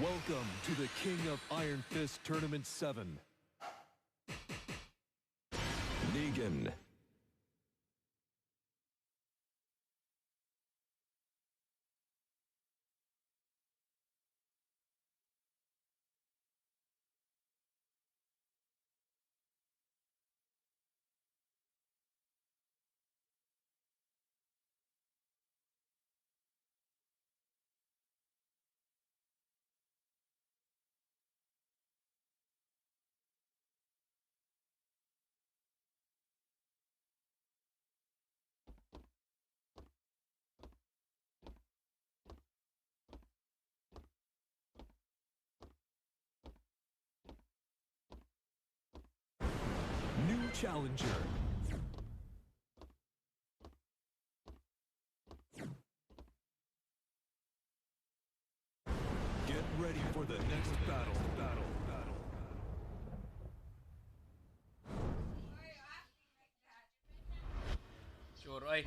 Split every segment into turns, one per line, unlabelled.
Welcome to the King of Iron Fist Tournament 7. Negan. New challenger. Get ready for the next battle.
Sure, ay.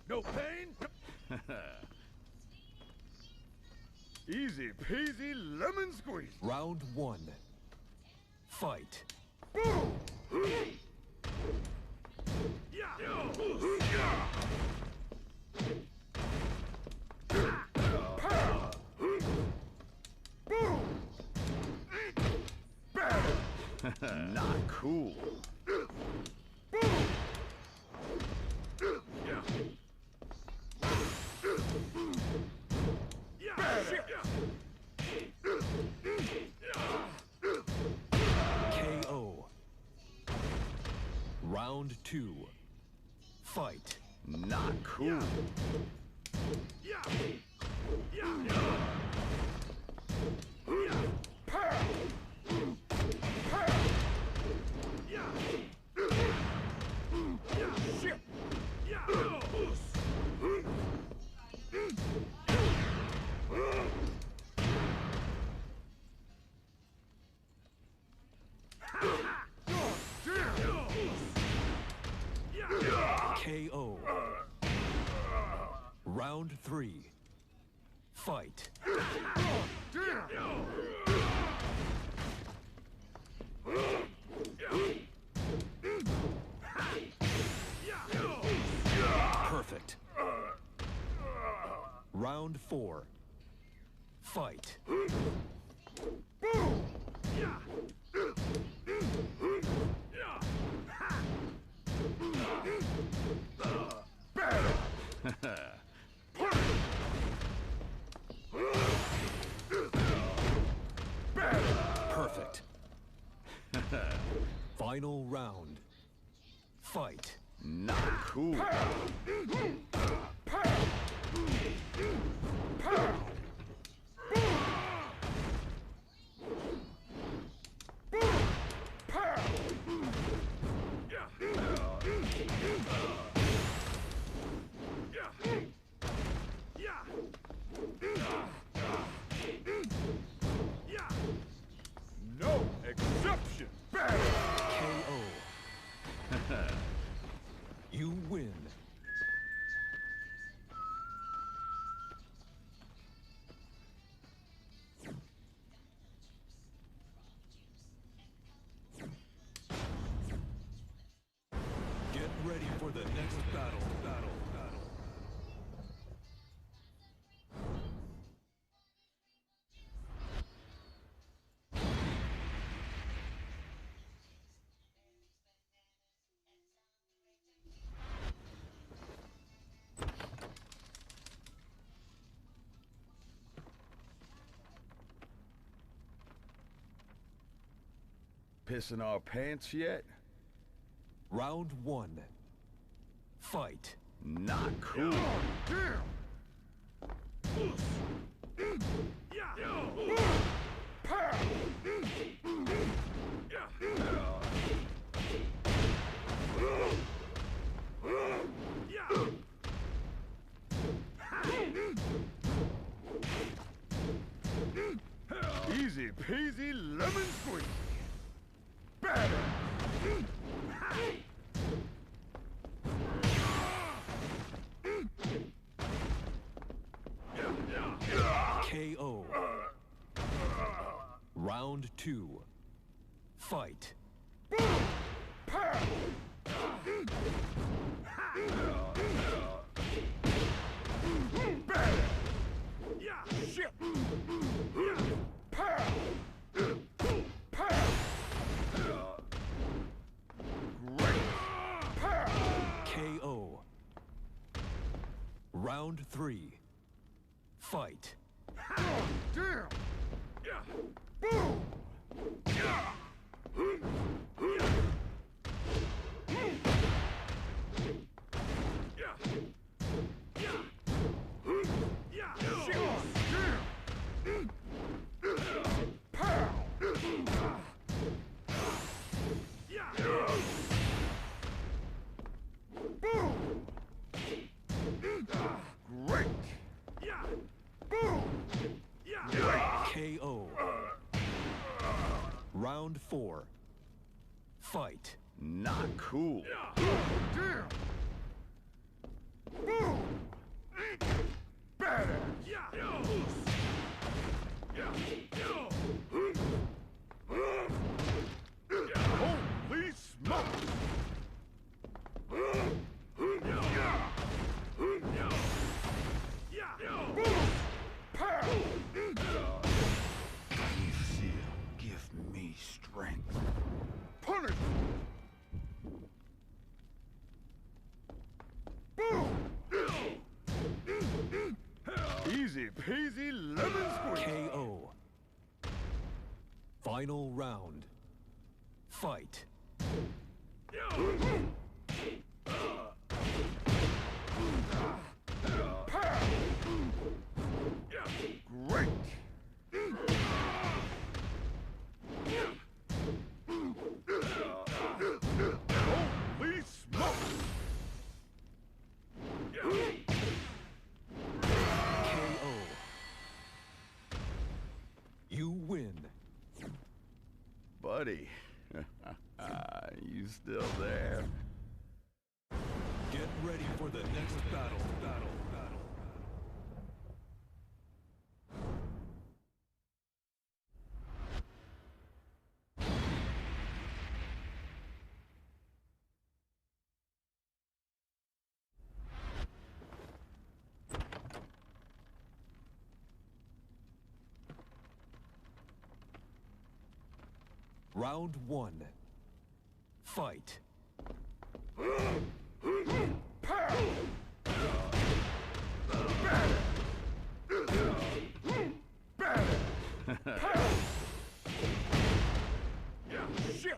No pain? Easy peasy lemon squeeze.
Round 1. Fight.
Boom! Boom! Not cool. Boom!
KO. Round 2. Fight.
Not cool.
KO. Round 3. Fight. Perfect. Round 4. Fight. Perfect. Final round. Fight.
Not cool. No exception.
KO. You win. Get ready for the next battle.
Pissing our pants yet?
Round 1. Fight.
Not cool. Easy peasy lemon squeeze. Better.
KO. Round 2. Fight.
Shit.
KO. Round 3. Fight.
Damn. Boom. Great. Boom.
KO. Round 4. Fight.
Not cool. Damn. Boom. Better. Holy smokes. Give me strength. Punish. Boom. Easy peasy lemon squeeze.
KO. Final round. Fight.
Great. Holy smokes.
KO. You win.
Buddy, you still there?
Get ready for the next battle. Round 1. Fight.
Shit.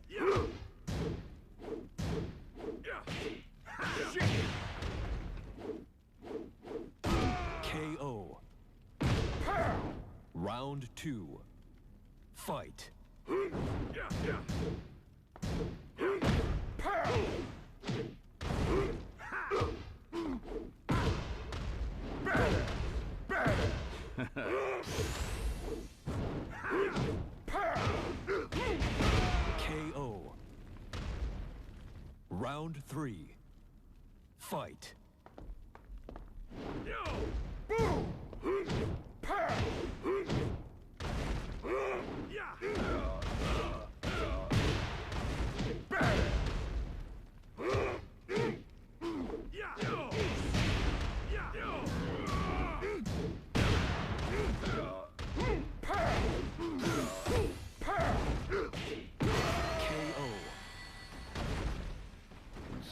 KO. Round 2. Fight. KO. Round 3. Fight. KO.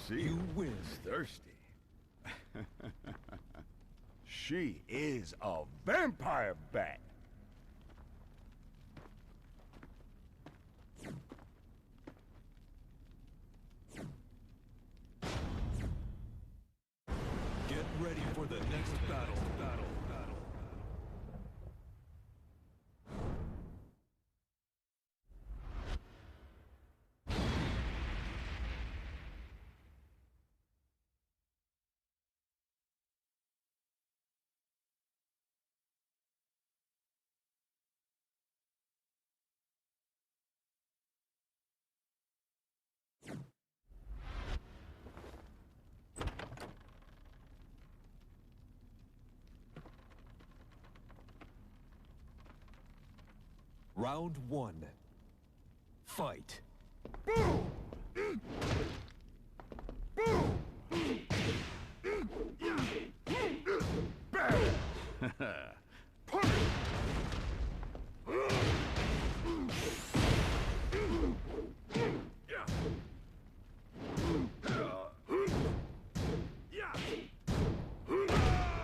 See,
You win.
thirsty. She is a vampire bat.
Get ready for the next battle. Round one. Fight.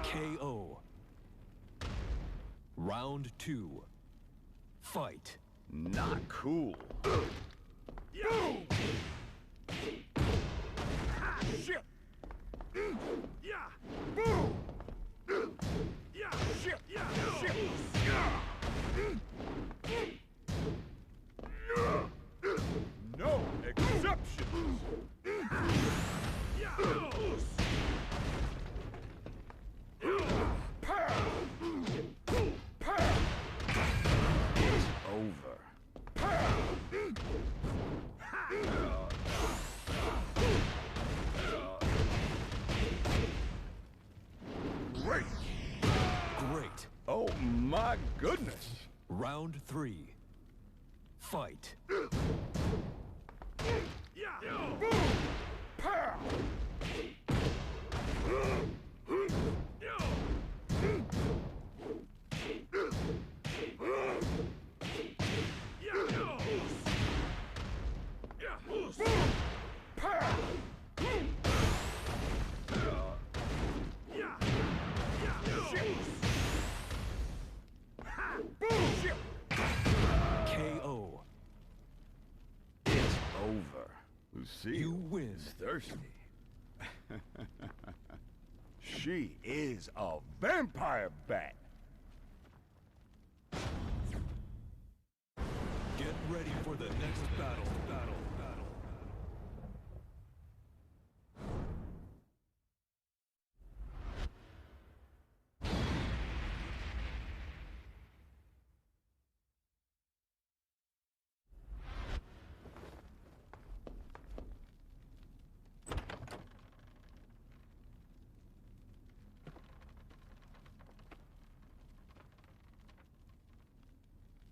KO. Round two. Fight.
Not cool. Shit. No exceptions. It's over. Great.
Great.
Oh my goodness.
Round three. Fight. KO.
It's over. Lucille
You win.
is thirsty. She is a vampire bat.
Get ready for the next battle.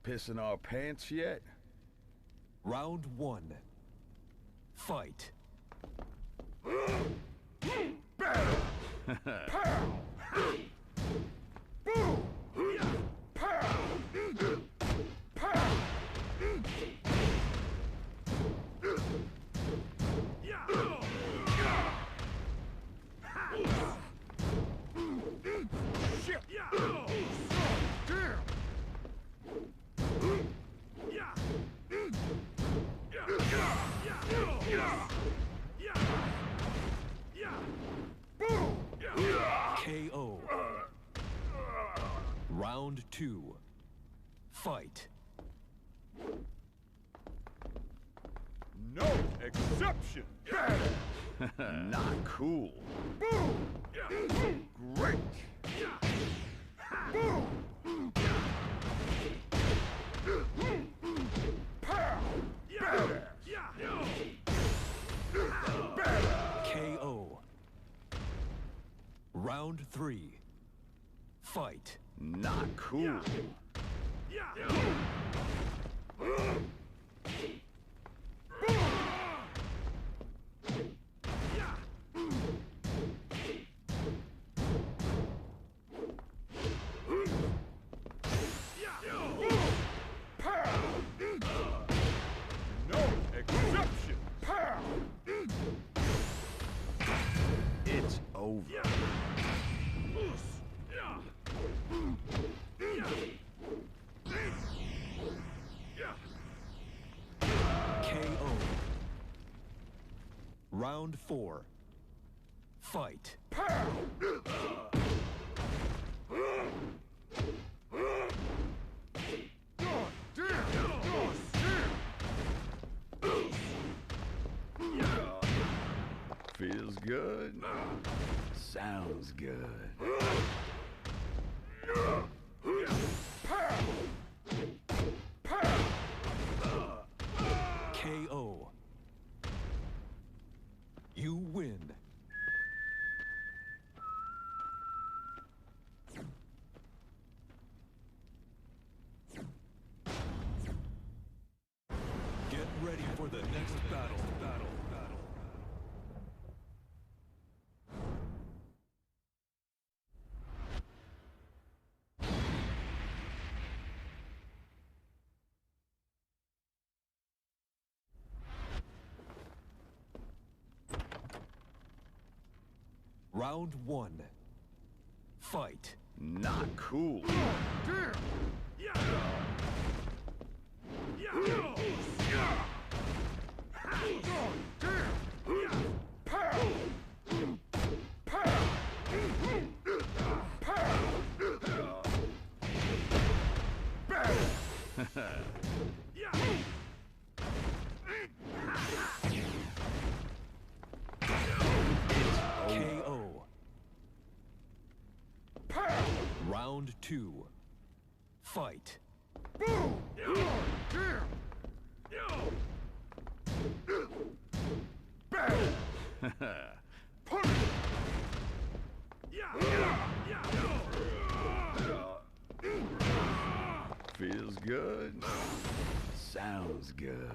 Pissing our pants yet?
Round one. Fight. KO. Round two. Fight.
No exception. Not cool. Great.
KO. Round three. Fight.
Not cool. No exception. It's over.
KO. Round four. Fight.
Feels good. Sounds good.
KO. You win. Round one. Fight.
Not cool.
KO. Round two. Fight.
Feels good. Sounds good.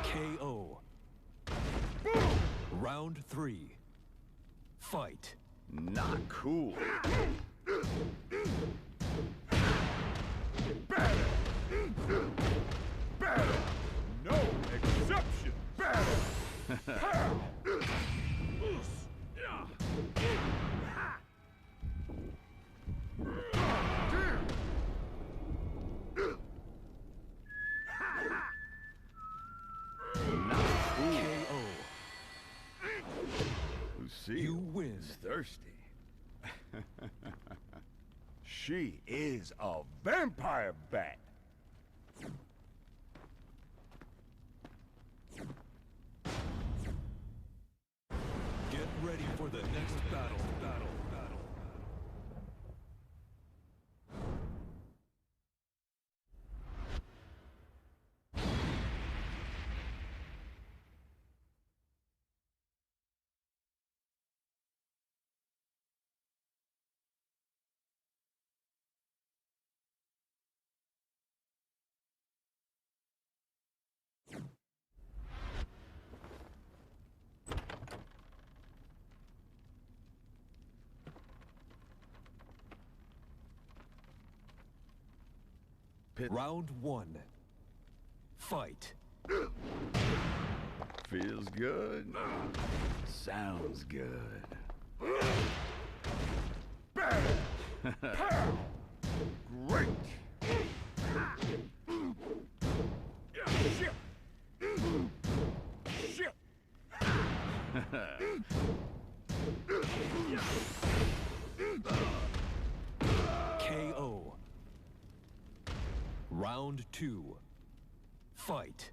KO. Round three. Fight.
Not cool. No exception.
KO.
Lucille
You win.
is thirsty. She is a vampire bat.
Get ready for the next battle. Round one. Fight.
Feels good. Sounds good. Great. Shit.
KO. Round two. Fight.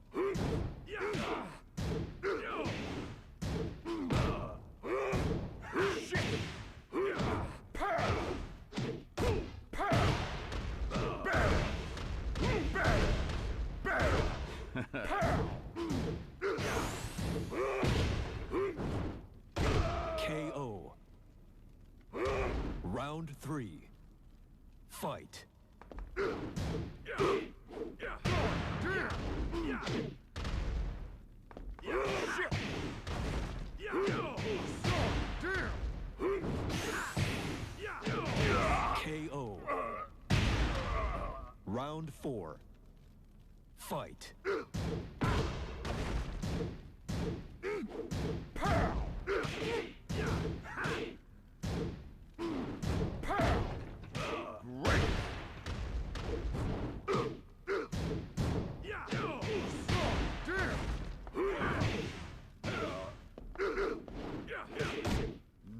KO. Round three. Fight. KO. Round four. Fight.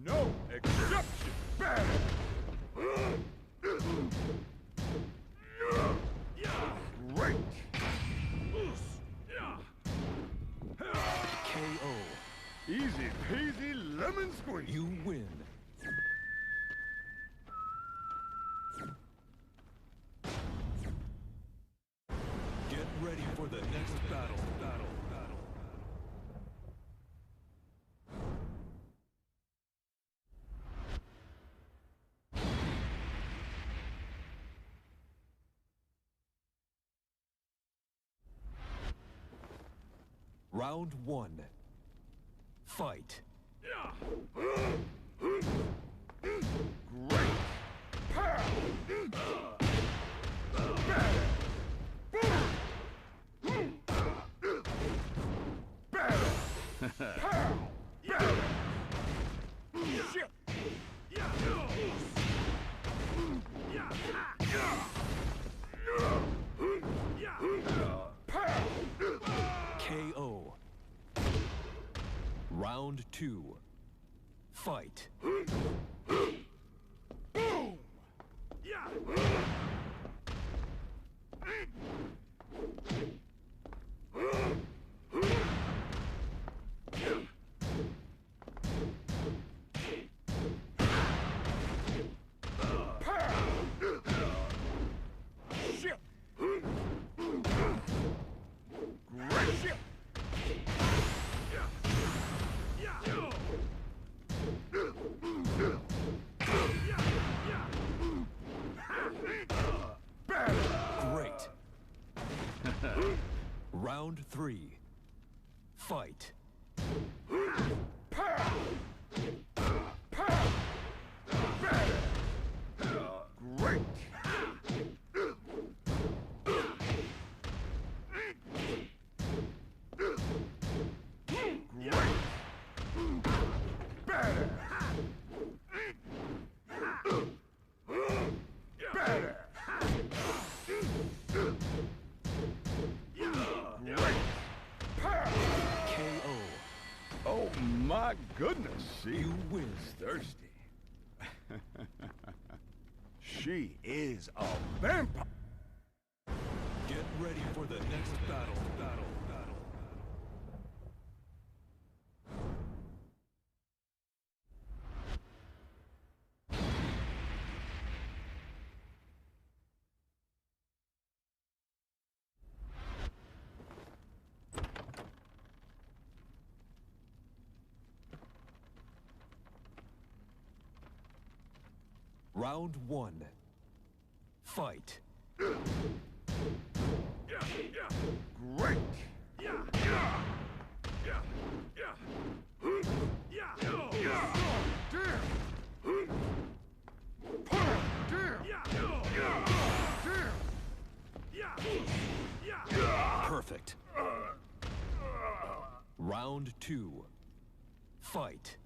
No exception. Great.
KO.
Easy peasy lemon squeeze.
You win. Get ready for the next battle. Round one. Fight.
Great. Pow! Badass! Shit! Pow!
KO. Round 2. Fight.
Boom! Shit! Great shit!
Great. Round 3. Fight.
Pow! Pow! Badass! Great! Great! Badass! Badass! Great! Pow!
KO.
Oh my goodness, she
You win.
is thirsty. She is a vampire.
Get ready for the next battle. Round 1. Fight.
Great!
Perfect. Round 2. Fight.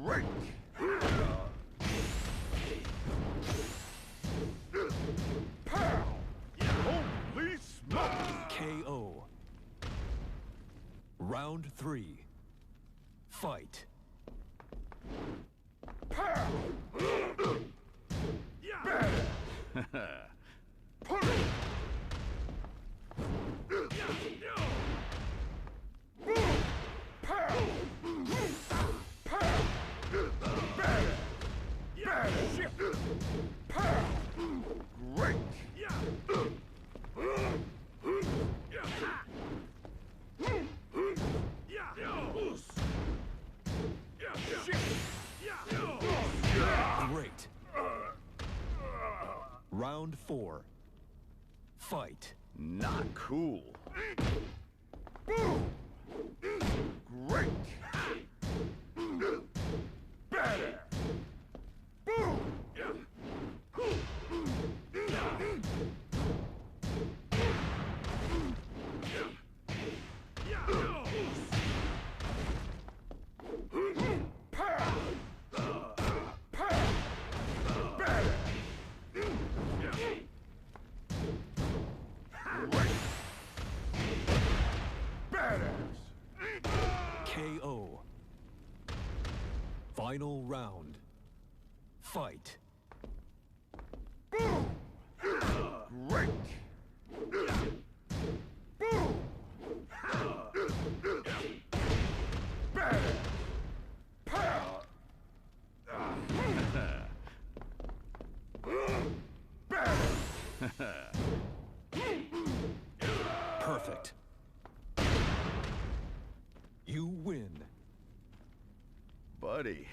Great! Pow! Holy smoke!
KO. Round 3. Fight.
Pow! Badass! Put it! Boom! Pow! Pow! Badass! Badass! Pow! Great!
Great. Round 4. Fight.
Not cool. Boom! Great! Badass! Boom! Pow! Pow! Badass! Great! Badass!
KO. Final round. Fight.
Boom! Great! Boom! Badass! Pow! Badass!
Perfect. You win.
Buddy,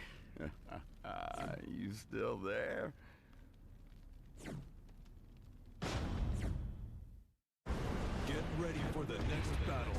you still there?
Get ready for the next battle.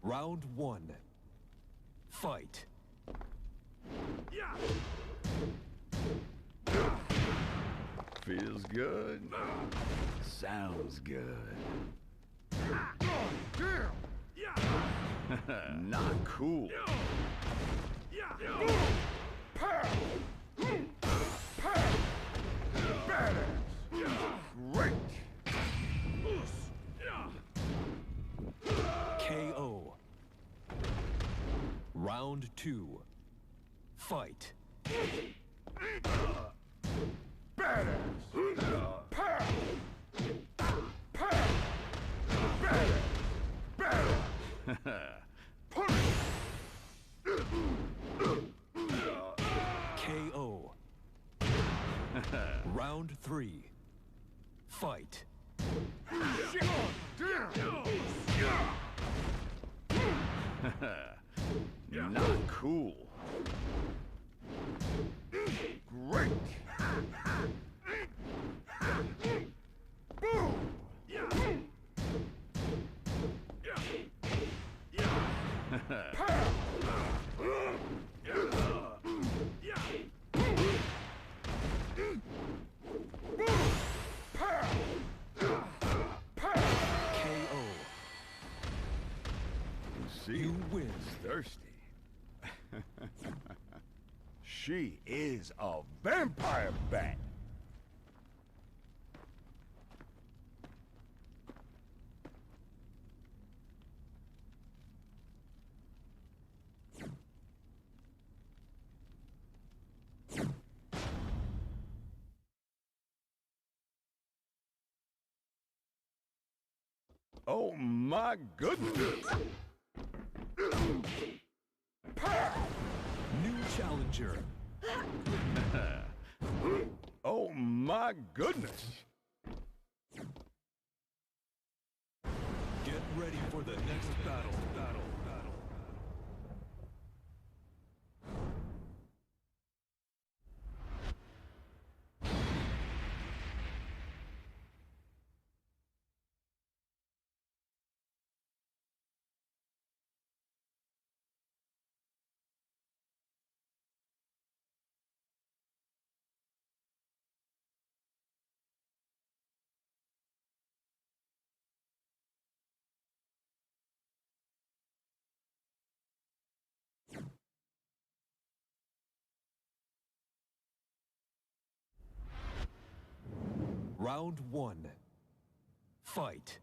Round one. Fight.
Feels good. Sounds good. Not cool. Great.
KO. Round two. Fight. KO. Round three. Fight.
Not cool. Great. Boom.
KO.
See,
You win.
thirsty. She is a vampire bat. Oh my goodness!
New challenger.
Oh my goodness!
Get ready for the next battle. Round one. Fight.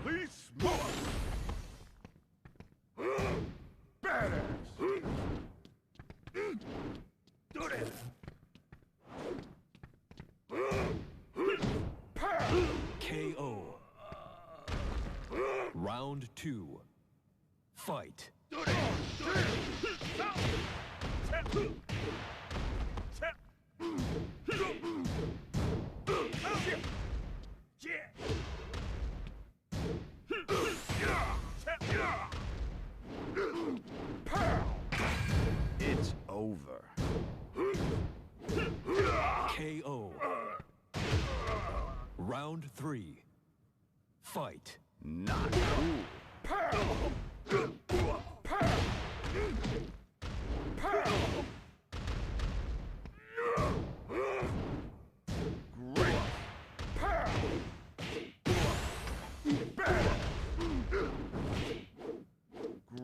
Holy smokes! Badass! Do this!
KO. Round two. Fight.
It's over.
KO. Round three. Fight.
Not cool. Great.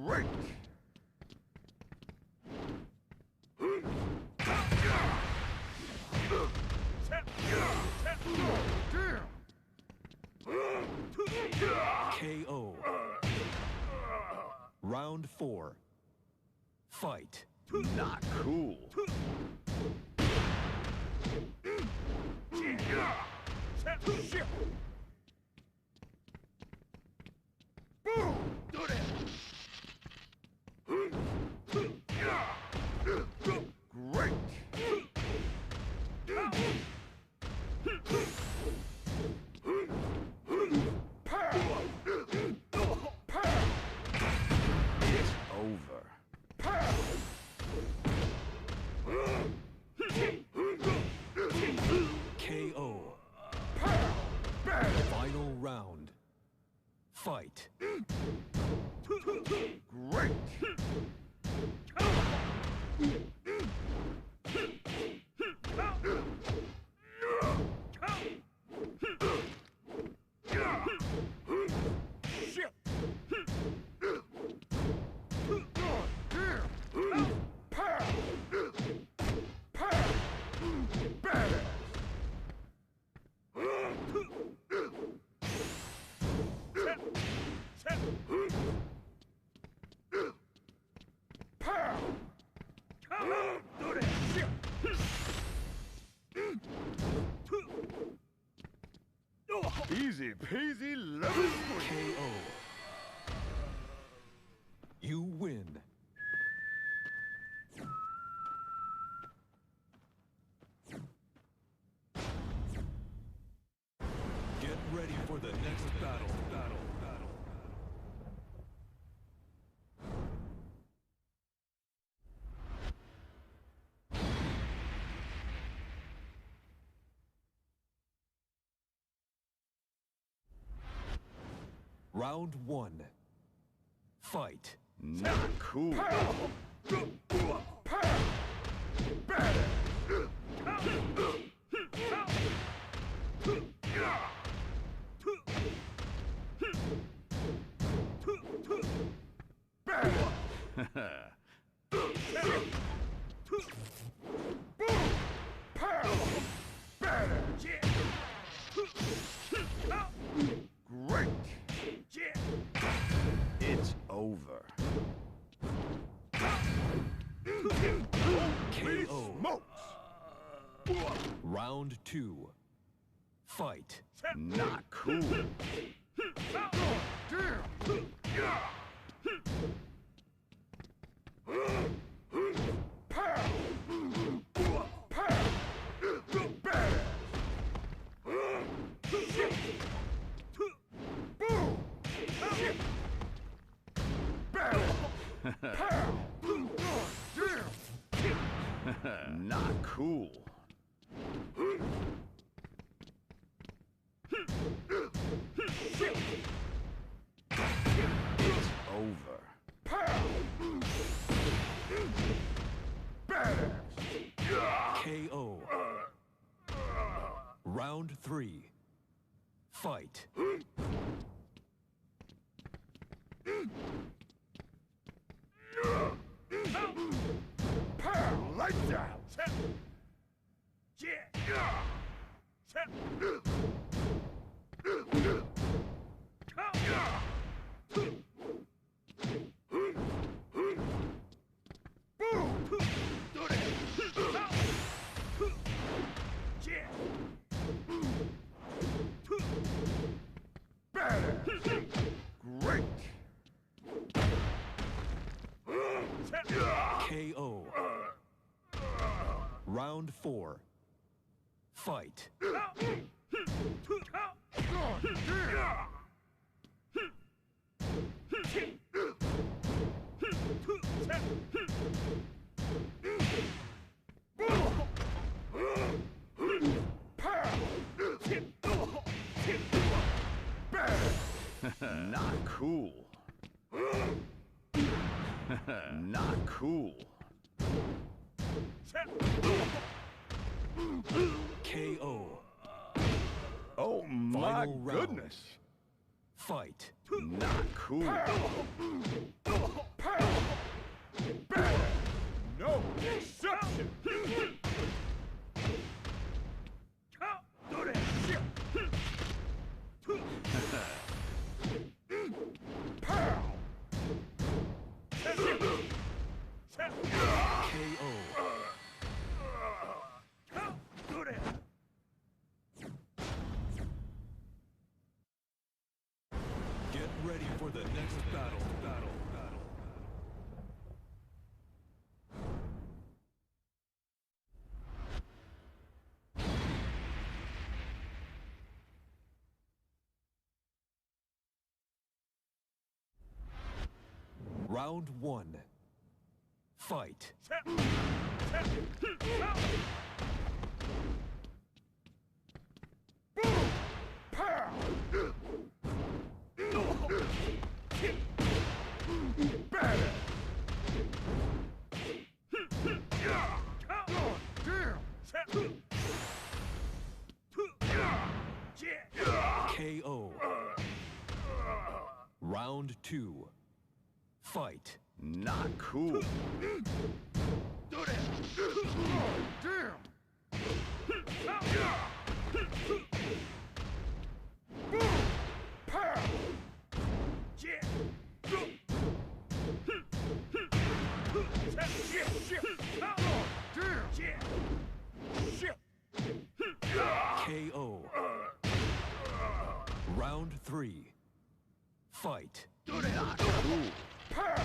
Great.
KO. Round four. Fight.
Not cool. Great.
round. Fight.
Great. Shit. Easy peasy lemon squeezy.
KO. You win. Get ready for the next battle. Round one. Fight.
Not cool. Great. It's over. Holy
KO.
smokes!
Round two. Fight.
Not cool. Not cool. It's over.
KO. Round three. Fight.
Lights out. Great.
KO. Round four. Fight.
Not cool. Not cool.
KO.
Oh my
Final round.
goodness.
Fight.
Not cool. No exception.
KO. Get ready for the next battle. Round one. Fight. KO. Round 2. Fight.
Not cool.
KO. Round 3. Fight.
Not cool.
KO.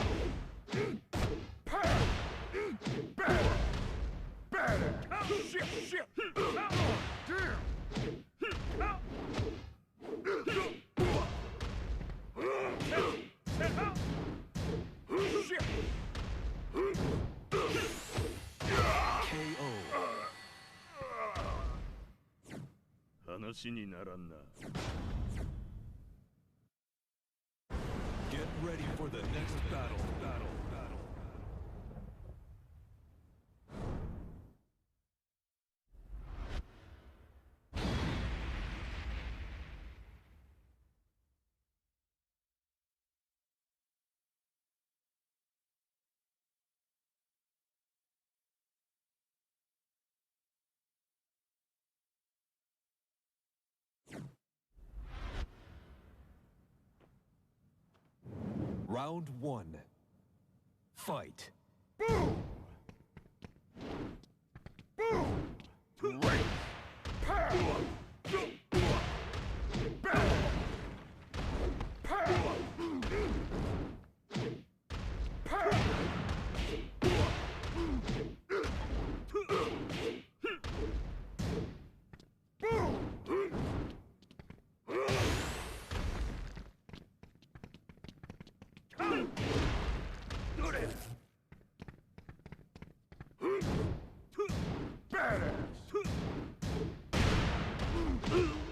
話にならんな。
Get ready for the next battle. Round 1. Fight.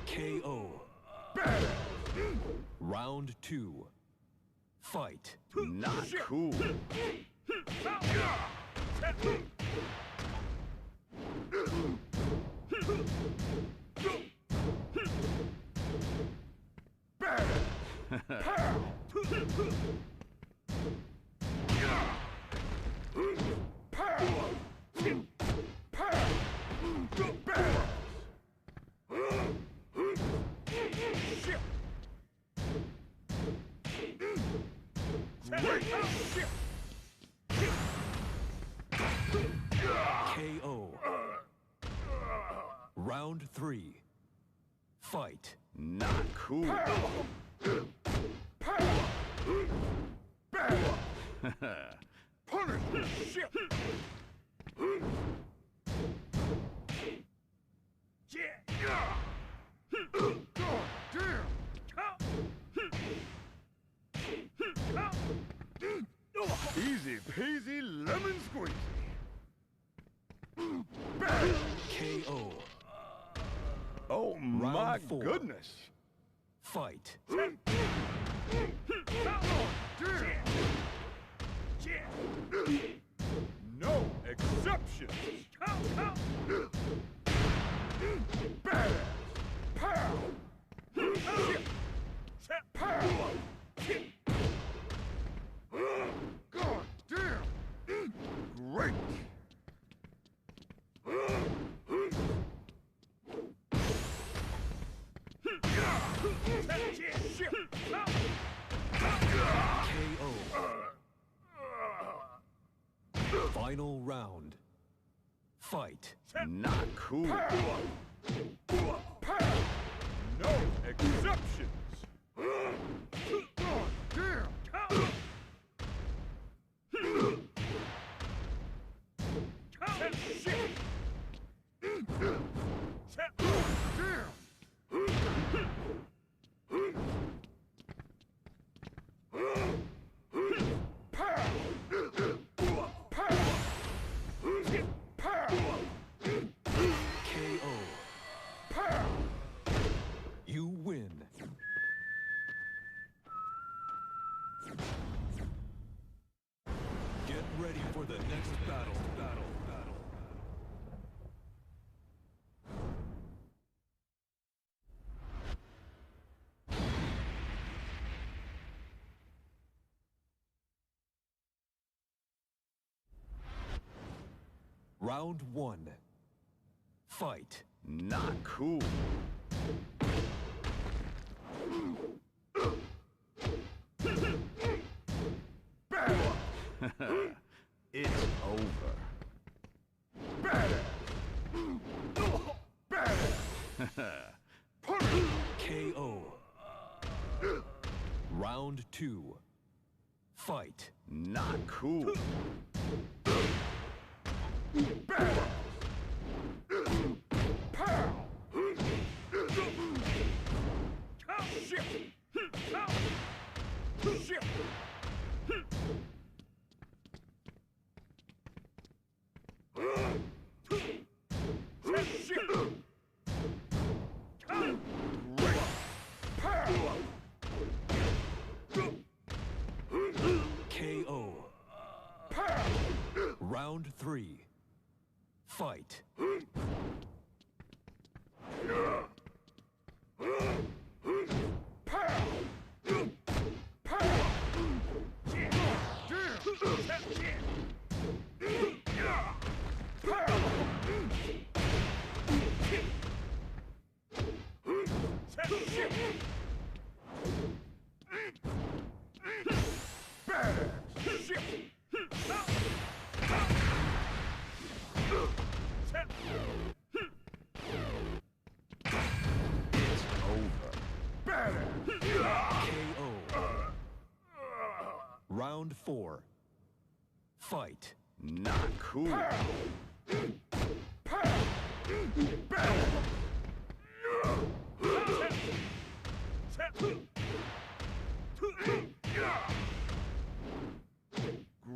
KO. Round 2. Fight.
Not cool.
KO. Round 3. Fight.
Not cool. Easy peasy lemon squeezy.
KO.
Oh my
Round 4.
goodness.
Fight.
No exceptions. God damn. Great.
KO. Final round. Fight.
Not cool. No exceptions. God damn.
KO. Round one. Fight.
Not cool. It's over.
KO. Round two. Fight.
Not cool.
KO. Round three. Fight.
It's over.
KO. Round four. Fight.
Not cool.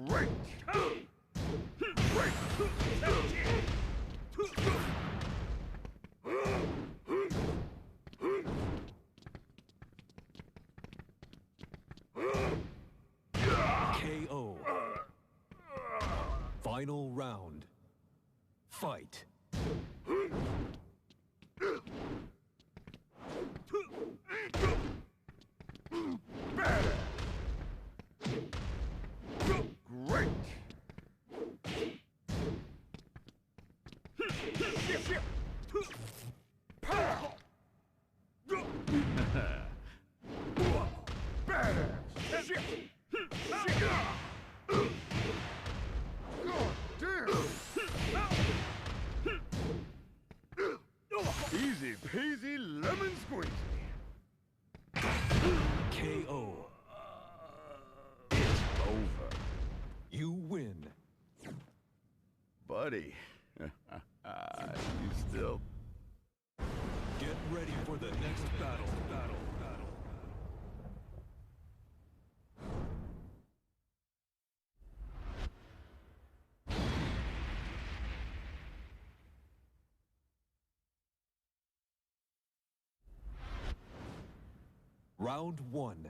Great.
KO. Final round. Fight.
Great. Easy peasy lemon squeezy.
KO.
It's over.
You win.
Buddy. You still...
Get ready for the next battle. Round one.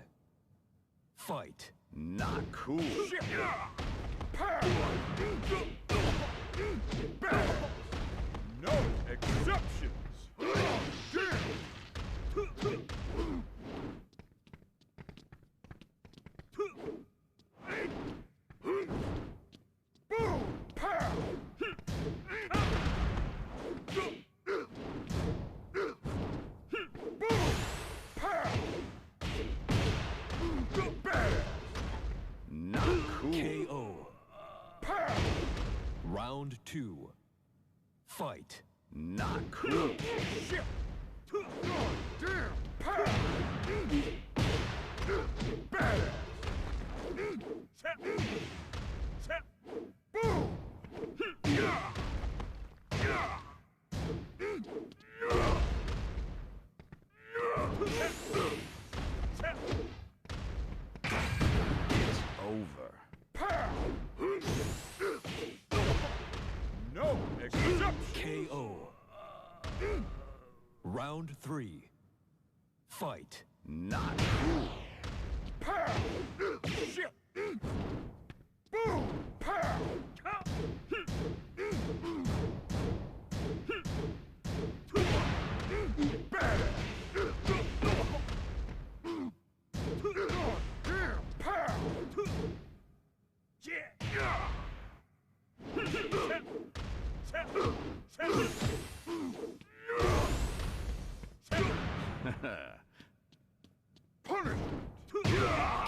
Fight.
Not cool. No exceptions. Not cool.
KO. Round two. Fight.
Not cool. It's over. No exception.
KO. Round three. Fight.
Not cool.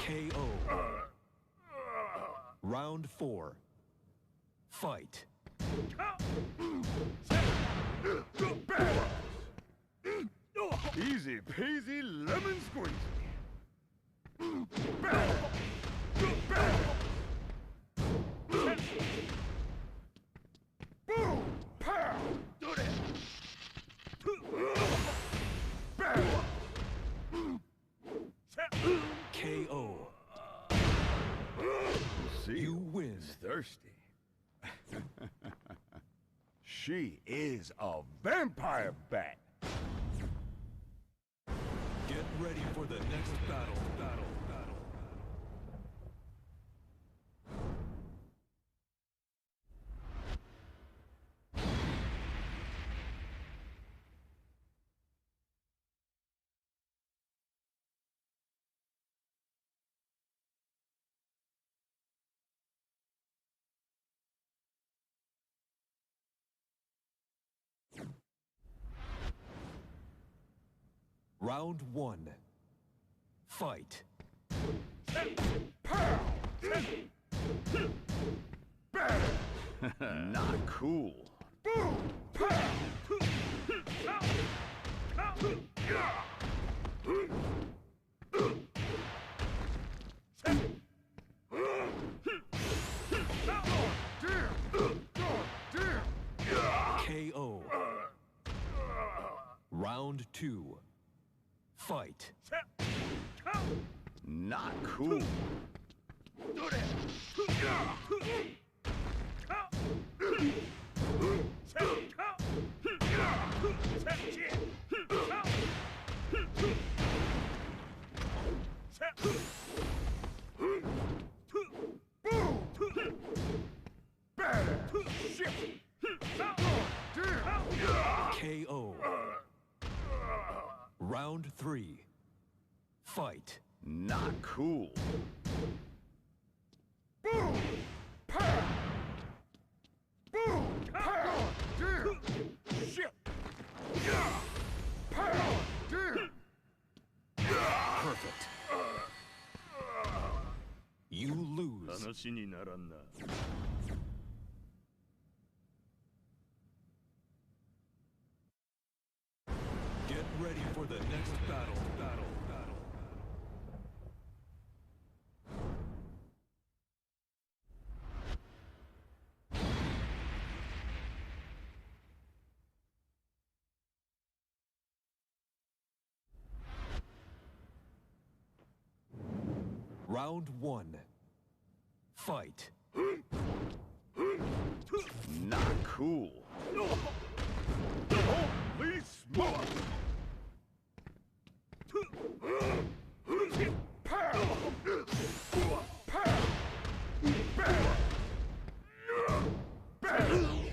KO. Round 4. Fight.
Easy peasy lemon squeezy. Boom! Pow! Do that!
KO.
See,
You win.
is thirsty. She is a vampire bat.
Get ready for the next battle. Round 1. Fight.
Not cool.
KO. Round 2. Fight.
Not cool.
KO. Round 3. Fight.
Not cool.
Perfect. You lose.
話にならんな。
Get ready for the next battle. Round 1. Fight.
Not cool. Holy smoke!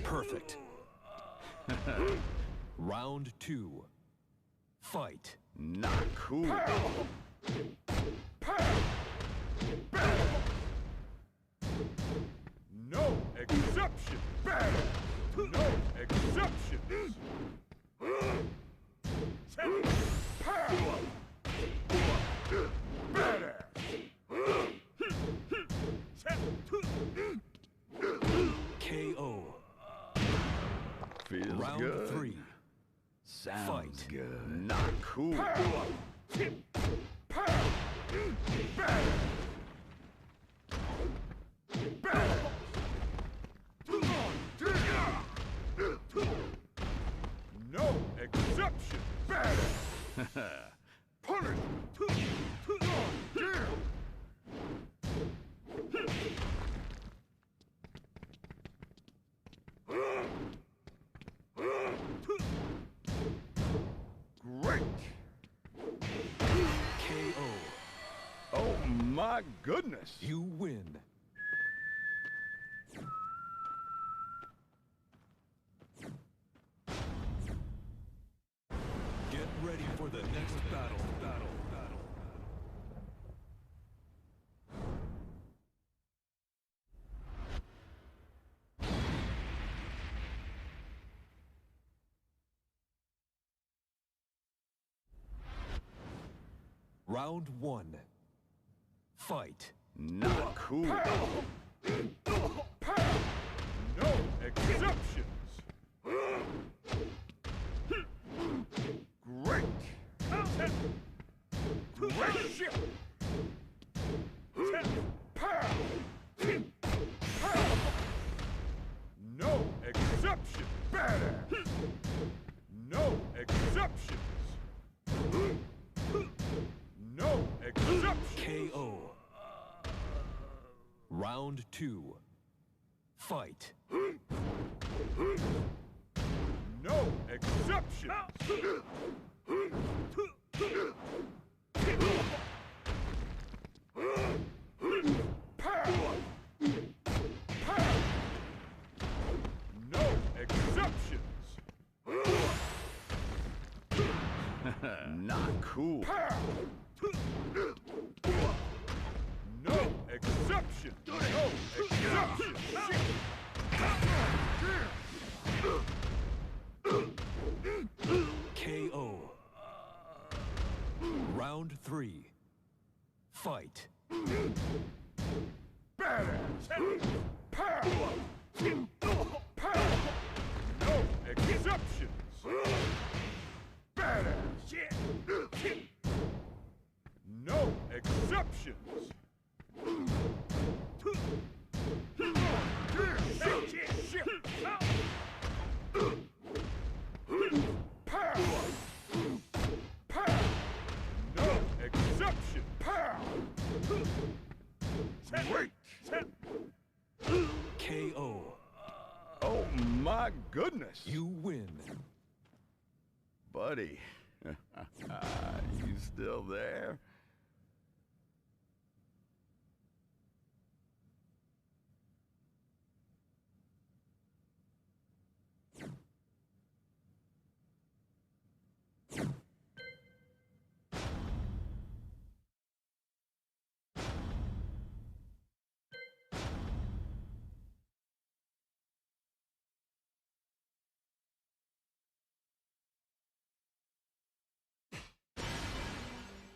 Perfect. Round 2. Fight.
Not cool. No exception. No exceptions.
KO.
Feels
Round
good.
3.
Sounds
Fight.
good. Not cool. No exception. Punish. Great.
KO.
Oh my goodness.
You win. Get ready for the next battle. Round one. Fight.
Not cool. No exceptions. Great. Great. No exception. Badass. No exceptions. No exceptions.
KO. Round two. Fight.
No exceptions. No exceptions. Not cool. No exception. No exception.
KO. Round three. Fight.
Badass. No exceptions. Badass. No exceptions. No exception. Great.
KO.
Oh my goodness.
You win.
Buddy. You still there?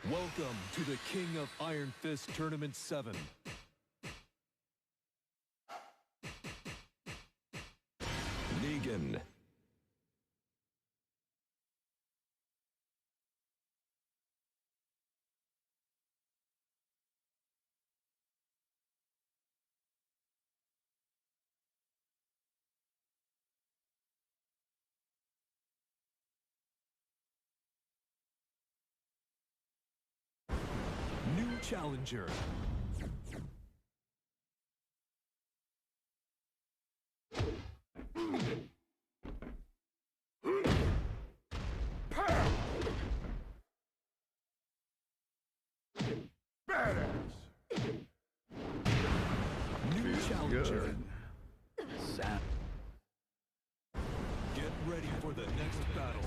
Welcome to the King of Iron Fist Tournament 7. Negan. New challenger.
Badass.
New challenger.
Good. Sound.
Get ready for the next battle.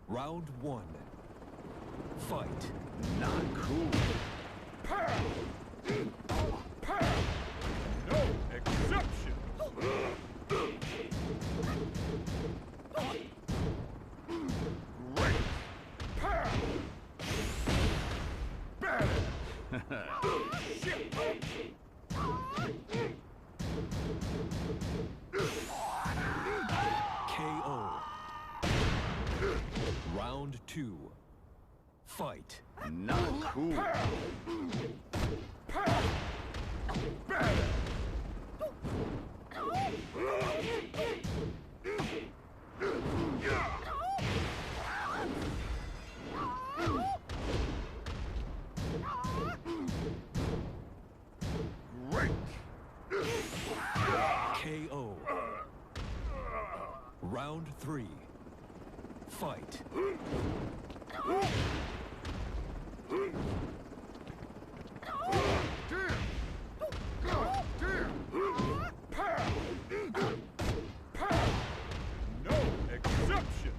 Round one. Fight.
Not cool. No exception. Great.
KO. Round two. Fight.
Not cool.
Round 3. Fight.
No exceptions.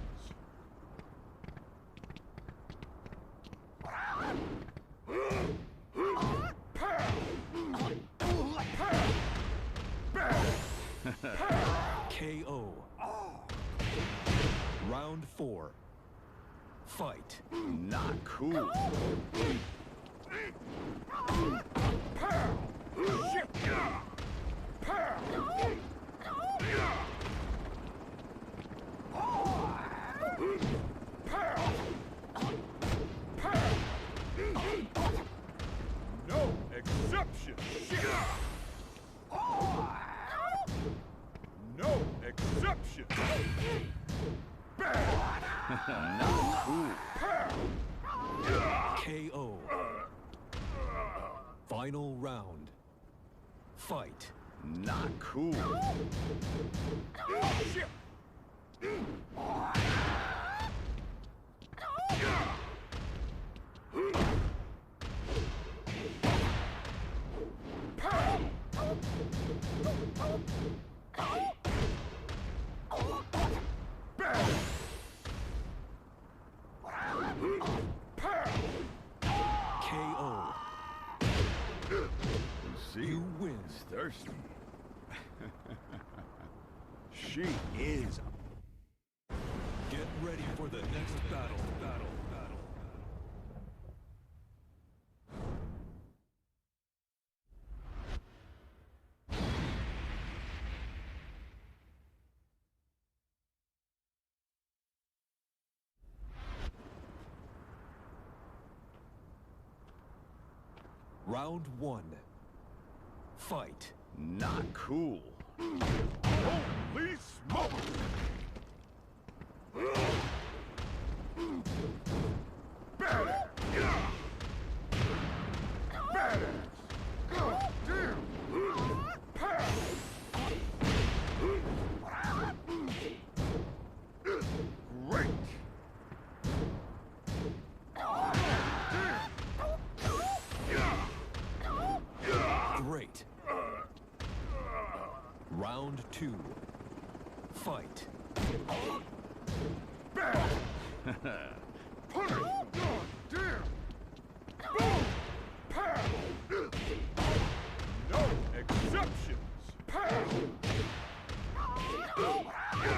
KO. Round 4. Fight.
Not cool. No exceptions. No exceptions. Not cool.
KO. Final round. Fight.
Not cool.
KO.
See,
You win.
is thirsty. She is.
Get ready for the next battle. Round 1. Fight.
Not cool. Holy smoke! Badass! Badass! God damn! Great!
Great. Round 2. Fight.
Bad! Punish! God damn! Boom! Pow! No exceptions! Pow! Damn!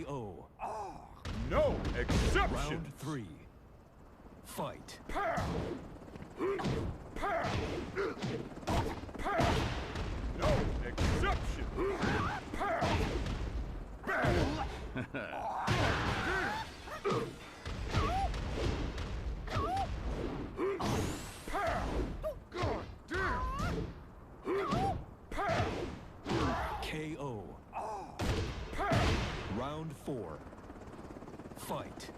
KO.
No exceptions!
Round 3. Fight.
No exceptions! God damn!
KO. Round 4. Fight.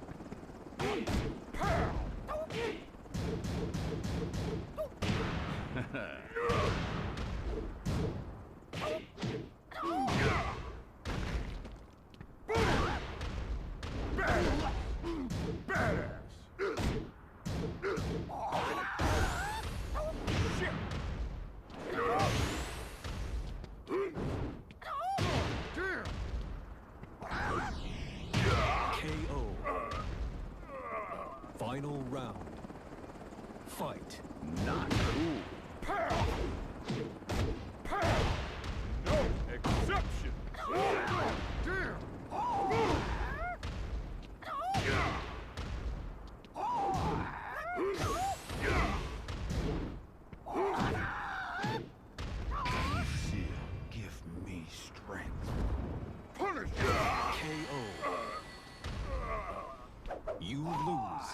Badass! Shit! Damn!
KO. Final round. Fight.
Not cool. No exceptions. Damn! Give me strength. Punish!
KO. You lose.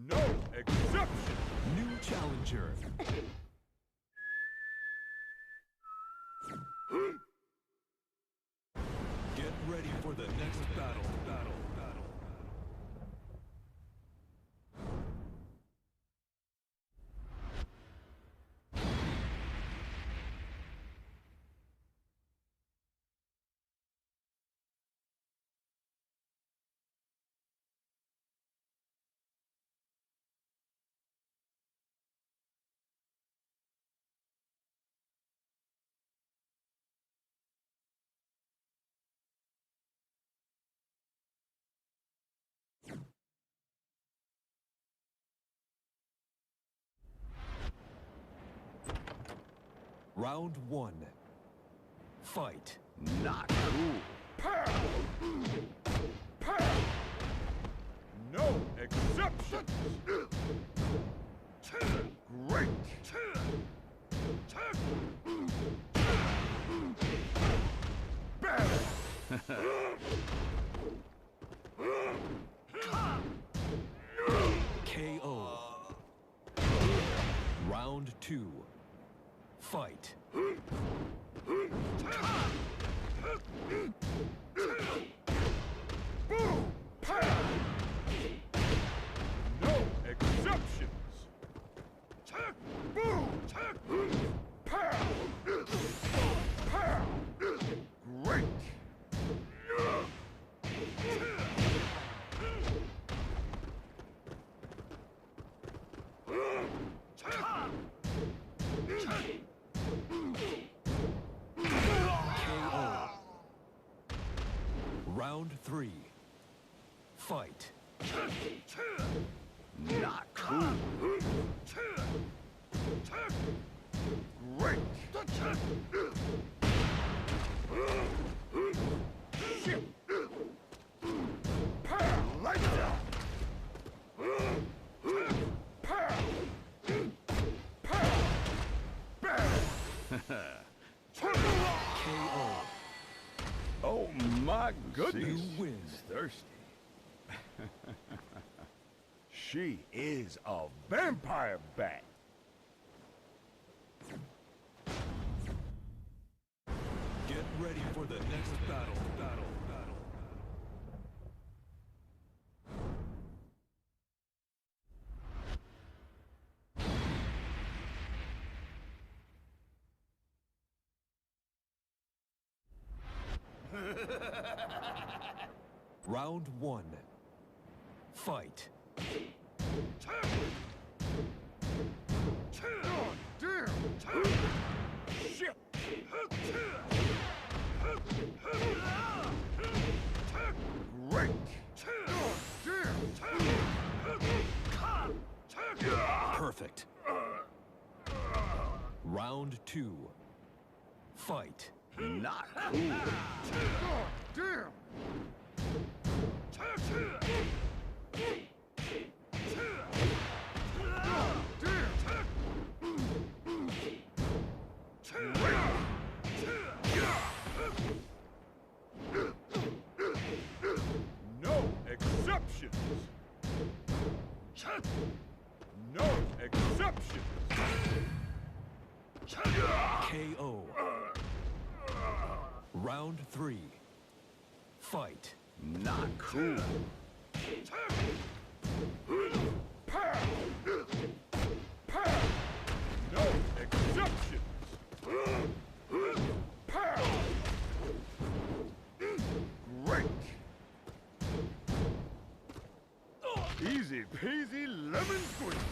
No exception.
New challenger. Get ready for the next battle. Round one. Fight.
Not cool. No exception. Great. Bad.
KO. Round two. Fight.
Boom. No exceptions. Boom. Great.
KO. Round three. Fight.
Not cool. Great. Shit. Like that.
KO.
Oh my goodness.
You win.
She's thirsty. She is a vampire bat.
Get ready for the next battle. Round one. Fight.
Oh, damn. Shit. Great. Oh, damn.
Perfect. Round two. Fight.
Not cool. Oh, damn. Oh, damn. No exceptions. No exceptions.
KO. Round three. Fight.
Not cool. No exceptions. Great. Easy peasy lemon squeeze.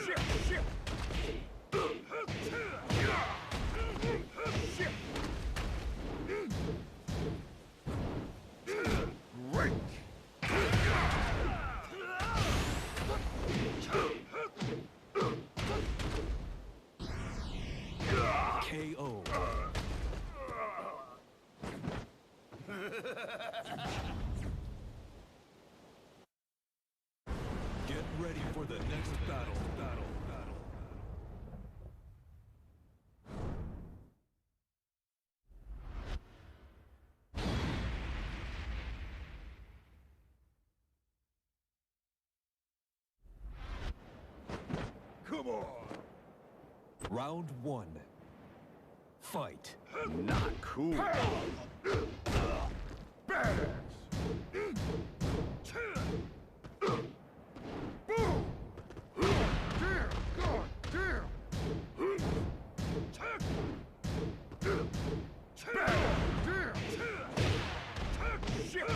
Shit, shit. Shit. Great.
KO.
Come on.
Round one. Fight.
Not cool. Badass. Boom. Damn. God damn. Badass. Damn. Shit.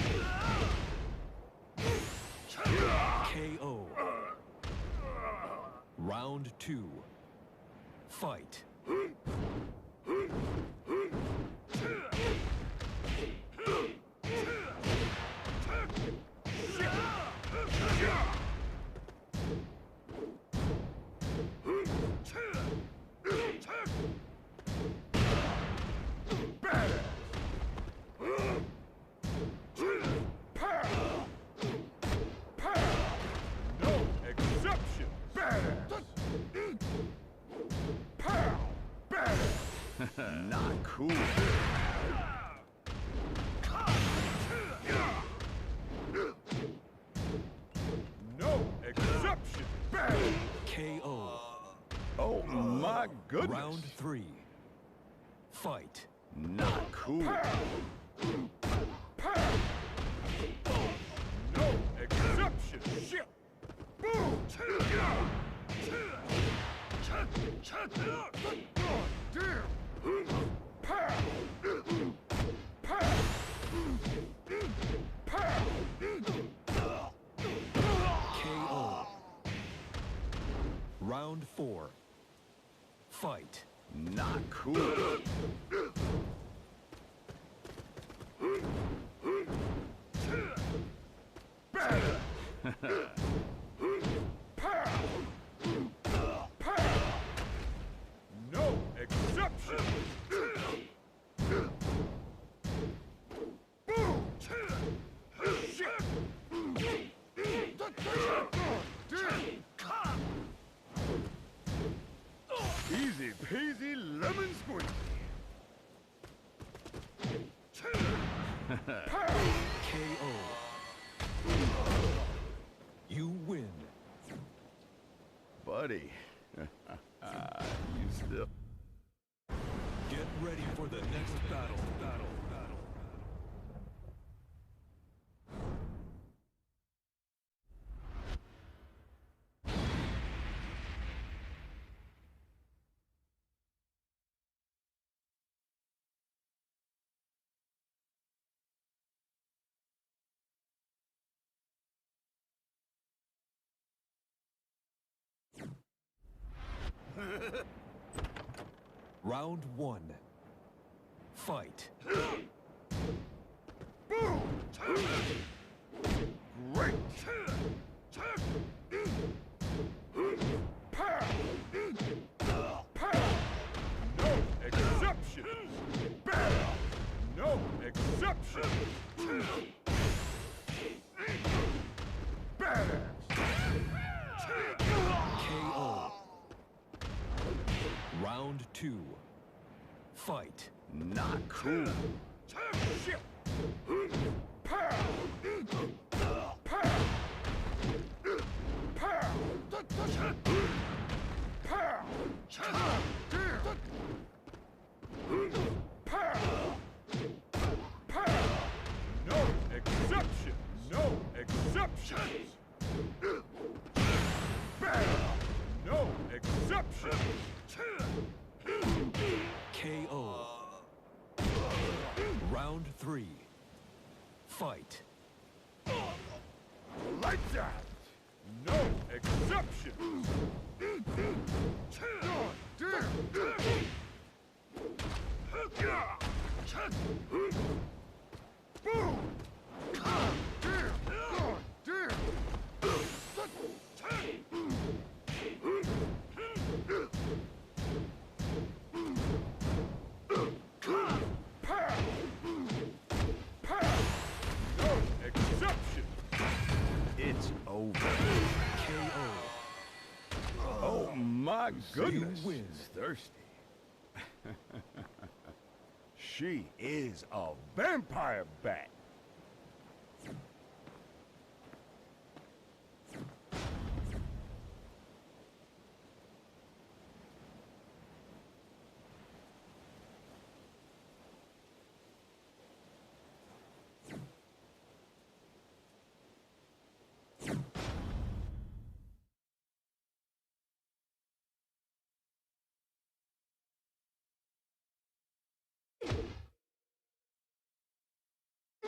KO. Round two. Fight.
Not cool. No exception. Bad.
KO.
Oh my goodness.
Round three. Fight.
Not cool. No exception. Shit. Boom. Damn.
KO. Round four. Fight.
Not cool. No exception. Boom. Shit. Easy peasy lemon squeezy.
KO. You win.
Buddy, you still...
Get ready for the next battle. Round one. Fight.
Boom! Great! No exception! Bad! No exception! Badass!
KO. Round two. Fight.
Not cool. Shit! No exception! No exceptions! Bad! No exception!
KO. Round three. Fight.
Like that! No exception! God damn! Boom! Damn! God damn! No exception! It's over.
KO.
Oh my goodness.
You win.
She's thirsty. She is a vampire bat.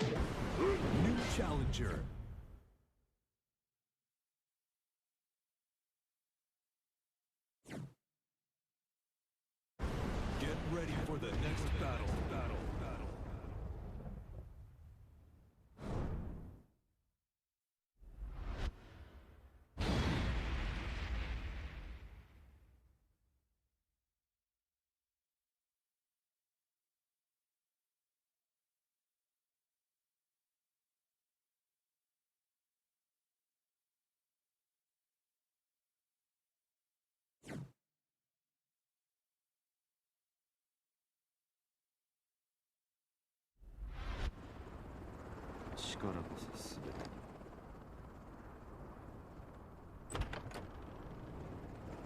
New challenger. Get ready for the next battle.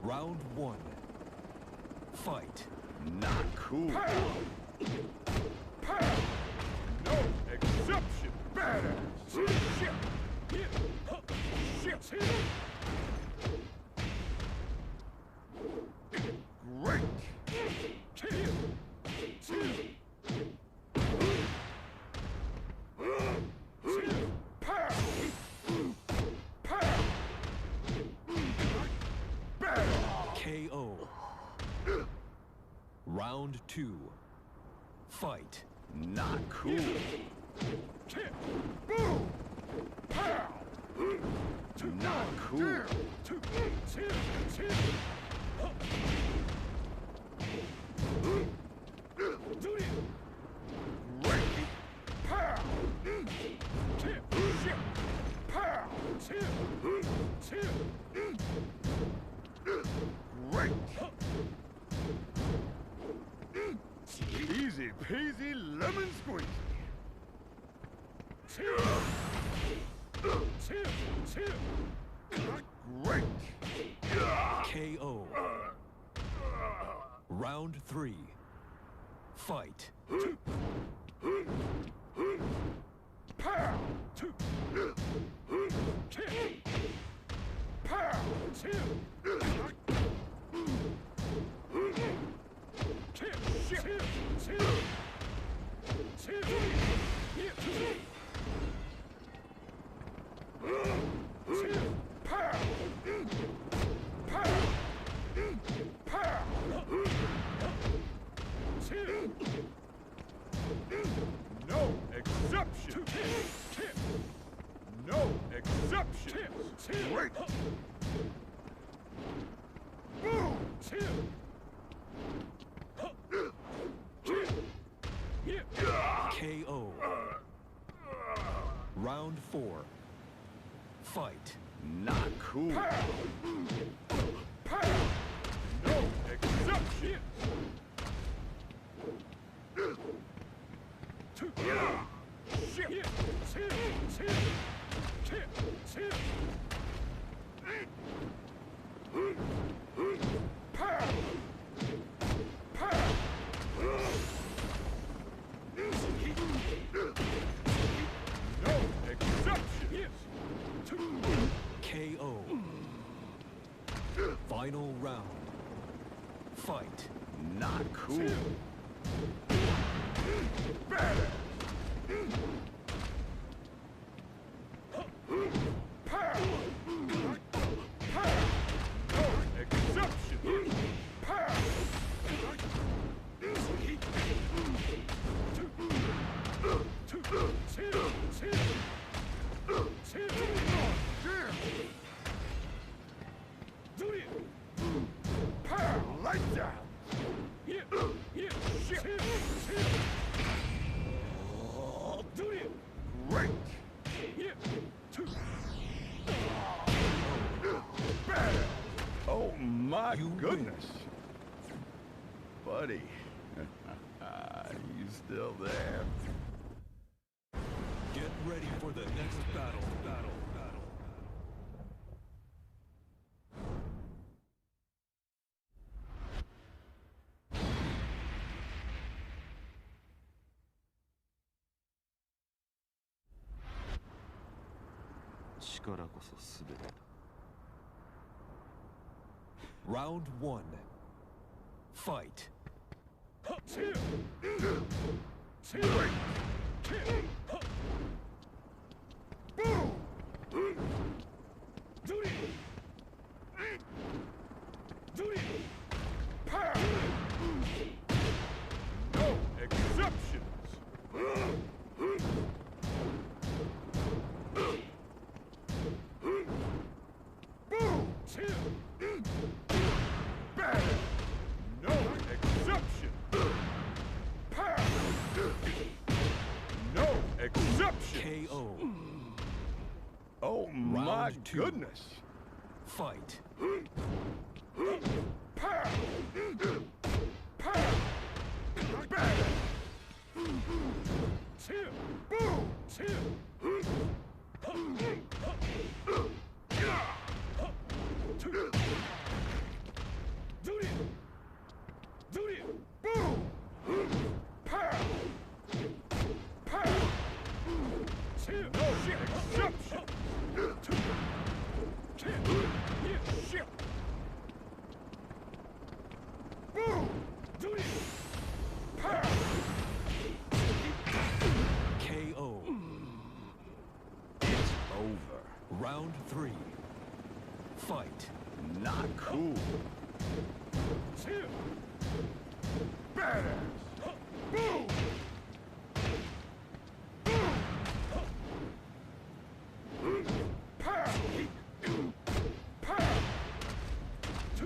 Round one. Fight.
Not cool. No exception. Badass. Shit. Shit. Great.
KO. Round two. Fight.
Not cool. Boom. Pow. Not cool. Great. Pow. Pow. Great. Easy peasy lemon squeezy. Great.
KO. Round three. Fight.
Pow. Pow. No exception. No exception. Great. Boom.
KO. Round four. Fight.
Not cool. No exception. No exception.
KO. Final round. Fight.
Not cool. Better. No exception. Lights out. Great. Better. Oh my
You
goodness. Buddy. You still there?
Get ready for the next battle. Round one. Fight.
No exceptions. Boom! Bad. No exception. No exception.
KO.
Oh my
Round two.
goodness.
Fight. KO.
It's over.
Round three. Fight.
Not cool. Badass. Boom!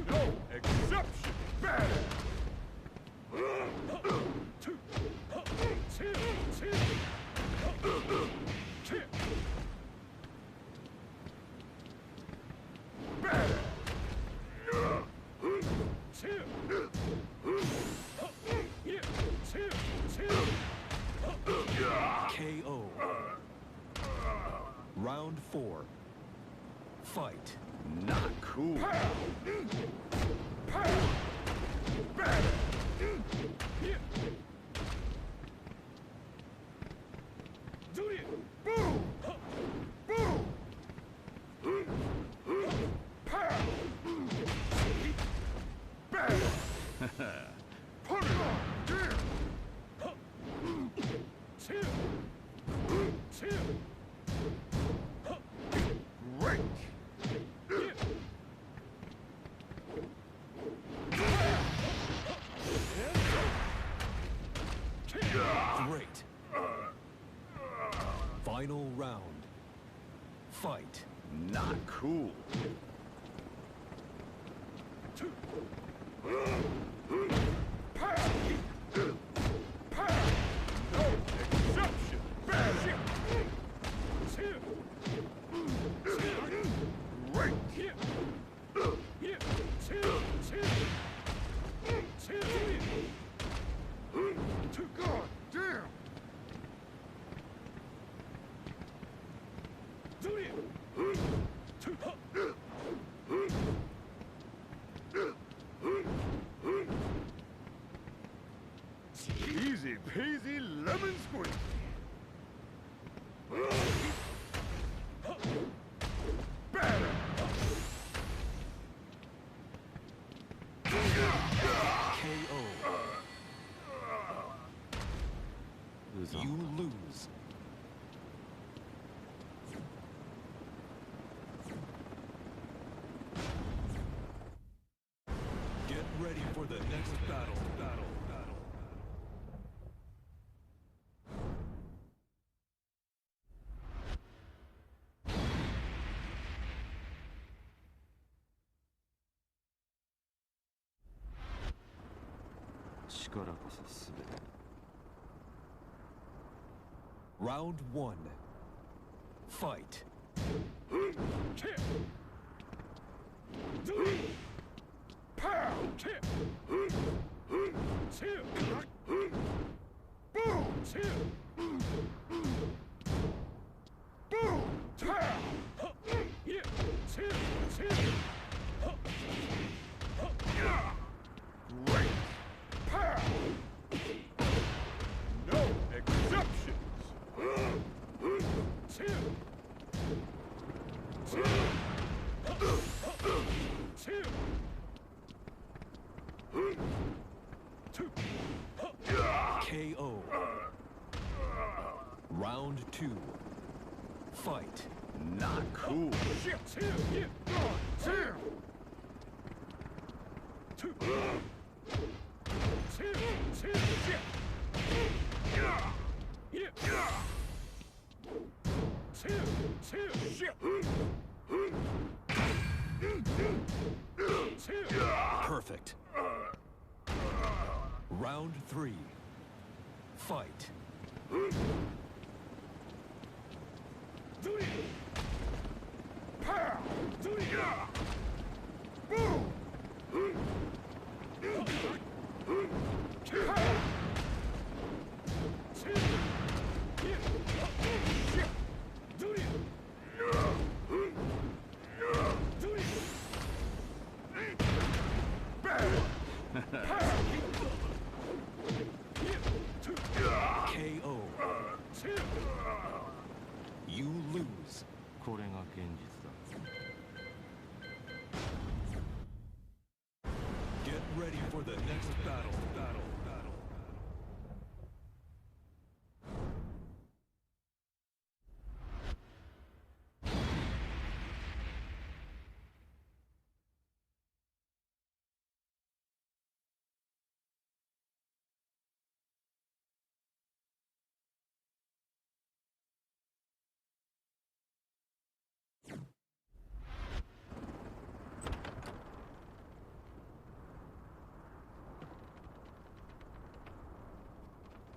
No exception. Badass.
KO. Round four. Fight.
Not cool. Put it on! Damn! Great!
Great. Final round. Fight.
Not cool. No exception. Bad shit. Great. God damn. Easy peasy lemon squeezy.
KO. You lose. Get ready for the next battle. Round one. Fight.
Great. No exceptions.
KO. Round two. Fight.
Not cool.
Shit. Yeah. God damn. Two. Shit. Yeah.
Perfect. Round 3. Fight.
Do it. Pow. Do it. Boom. Pow. Do it. Do it.
KO. You lose.
これが現実だ。
Get ready for the next battle.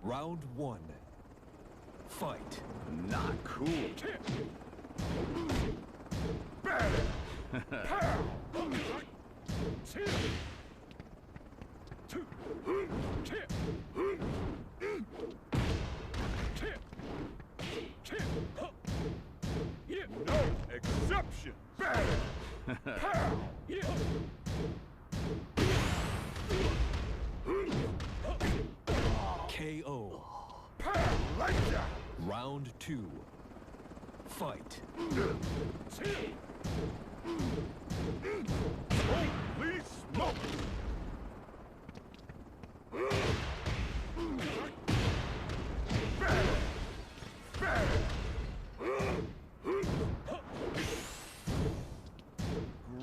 Round 1. Fight.
Not cool.
No exception.
KO.
Like that.
Round 2. Fight.
Holy smoke!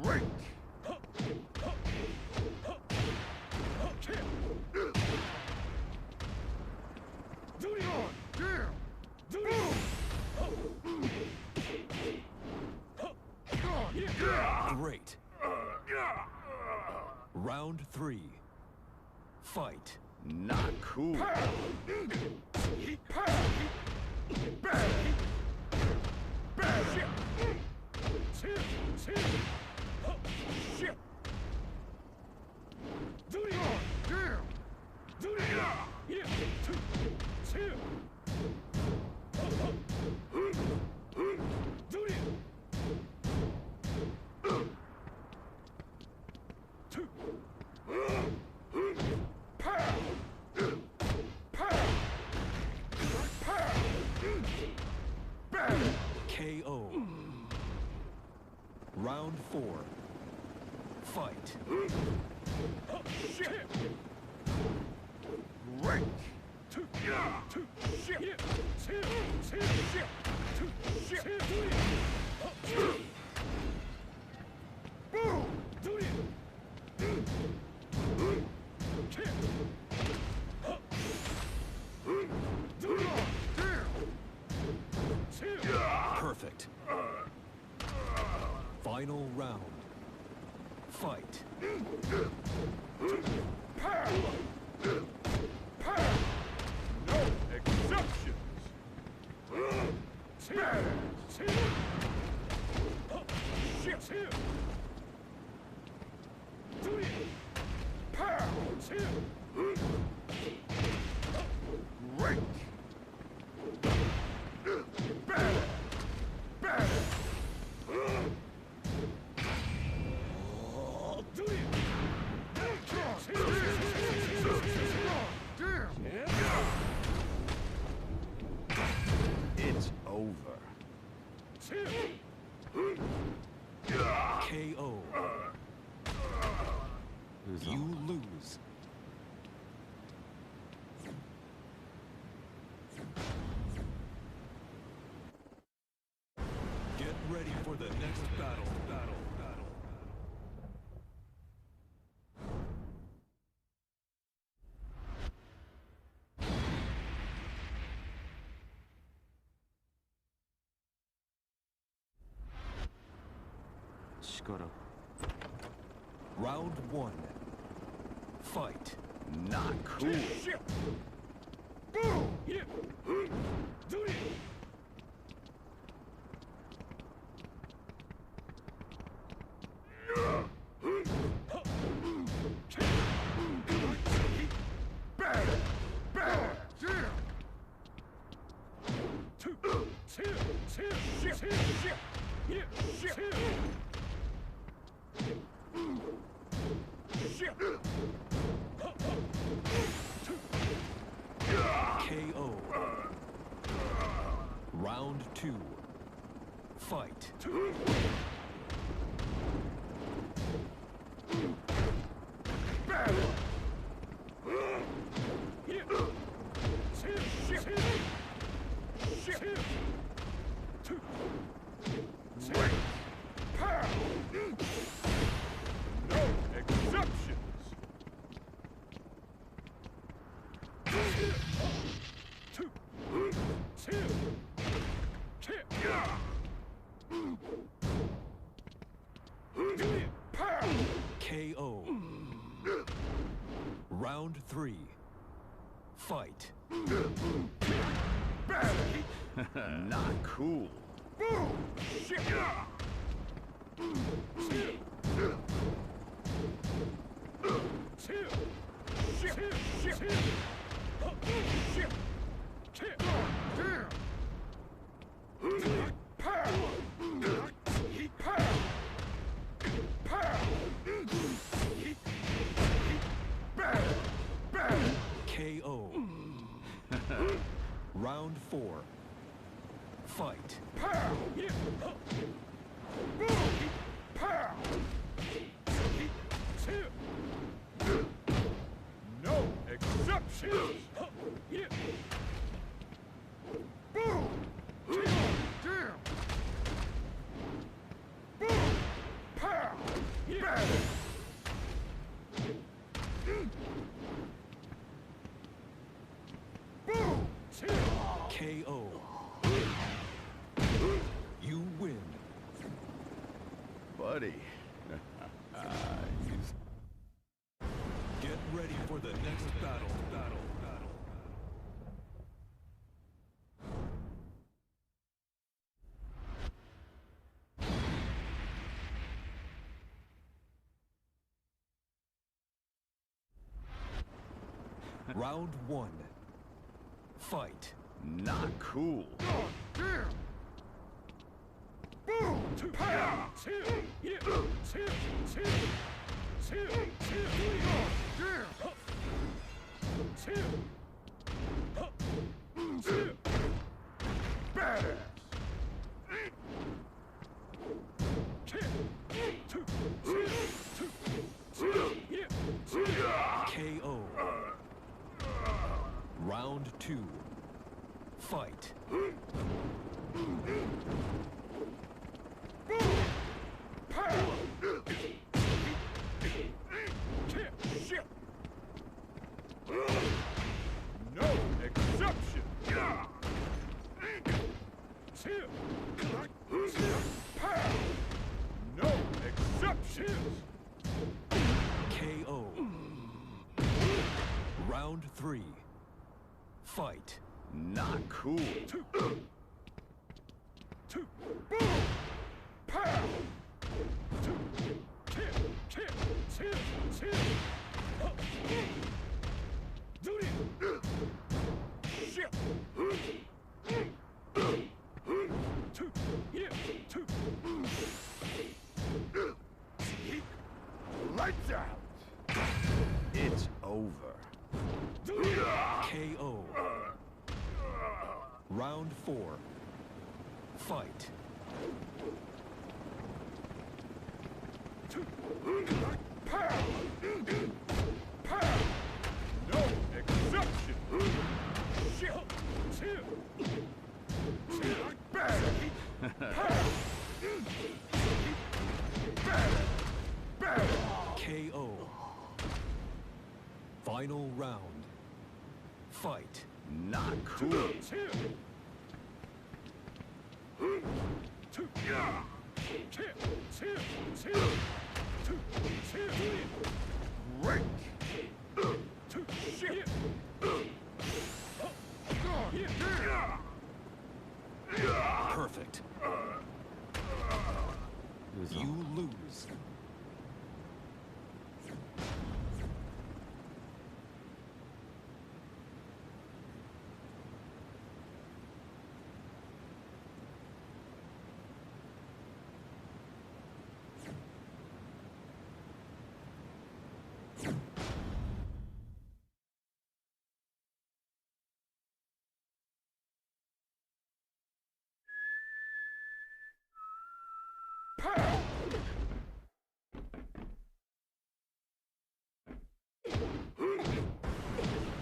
Great! Do it on! Damn! Do it!
Great. Round 3. Fight.
Not cool.
Shit! Do it on! Damn! Do it! Yeah! Two! Do it! Two! Pow! Pow! Pow! Bam!
KO. Round 4. Fight.
Shit! Great! Two! Shit! Shit! Two! Shit! Boom! Do it! Do it all! Damn!
Perfect. Final round. Fight.
Pow! Pow! No exceptions! Shit! Do it! Pow! Great! Bad! Bad! Do it!
It's over.
KO.
Who's
You
on?
lose.
力
Round one. Fight.
not cool.
Shit! Boom! Yeah! Do it! Bad! Bad! Yeah! Two! Shit! Shit! Shit! Shit! Yeah! Shit! Shit!
KO. Round two. Fight.
Bad! Yeah! Shit! Shit! Shit! Two! Shit! Pow! No exceptions! Two! Shit! Shit! Pow!
KO. Round three. Fight.
Bad!
not cool.
Boom! Shit! Shit! Shit! Shit! Shit! Shit! Shit! Damn! Pow! Pow! Pow! Bad! Bad!
KO. Round four. Fight.
Pow! Yeah! Boom! Pow! Shit! No exceptions! Yeah! Boom! Damn! Boom! Pow! Yeah! Boom!
KO. You win.
Buddy.
Get ready for the next battle. Round one. Fight.
not cool.
God damn! Boom! Pow! Yeah! Badass!
KO. Round two. Fight.
Pow! Shit! No exception! Pow! No exceptions!
KO. Round three. Fight.
not cool.
Two! Boom! Pow! Do it! Shit! Lights out!
It's over.
KO. Round four. Fight.
Pow! Pow! No exception! Shit! Bad! Pow! Bad! Bad!
KO. Final round. Fight.
not cool.
Two! Great! Shit!
Perfect. You lose.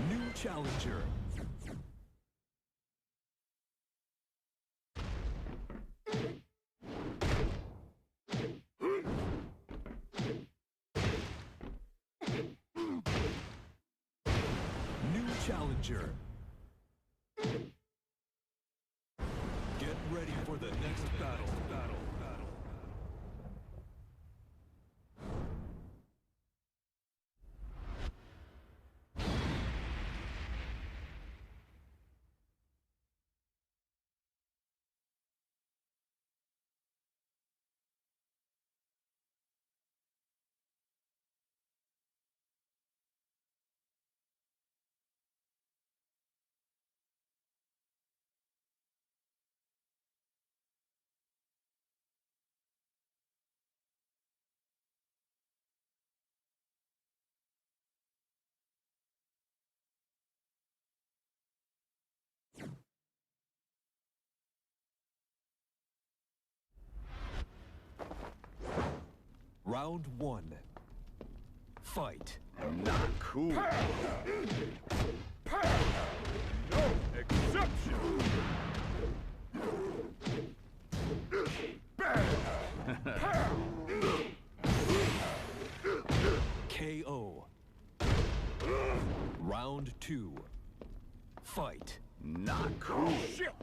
New challenger. New challenger. Get ready for the next battle. Round one. Fight.
Not cool.
No exception!
KO. Round two. Fight.
Not cool.
Shit!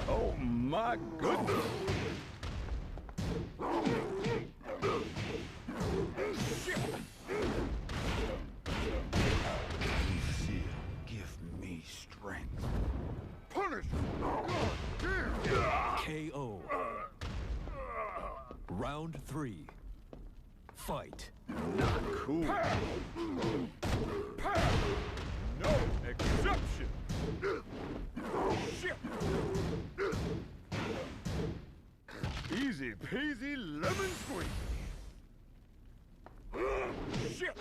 Oh my goodness. Lucille, give me strength.
Punish! God damn!
KO. Round three. Fight.
Not cool.
No exception! Shit! Easy peasy lemon squeezy! Shit!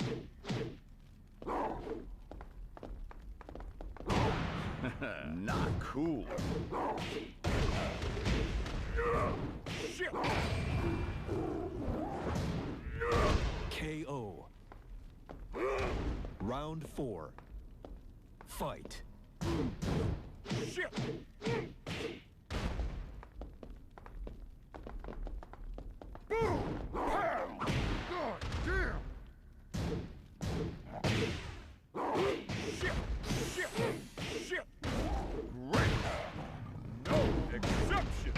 Not cool.
Shit!
KO. Round four. Fight.
Shit! Boom! Pow! God damn! Shit! Shit! Shit! Great! No exception!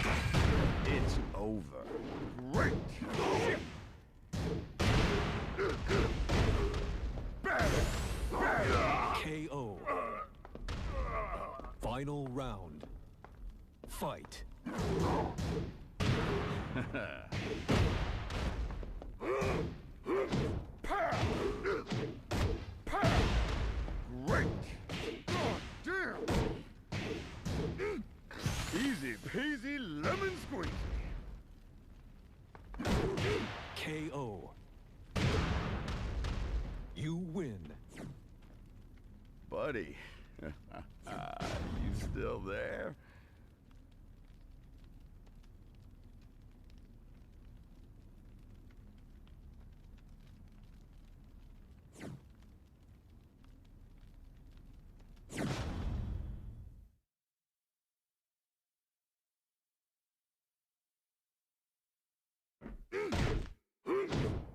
It's over.
Great! Shit! Bad! Bad!
KO. Final round. Fight.
Pow! Pow! Great! God damn! Easy peasy lemon squeezy!
KO. You win.
Buddy, you still there?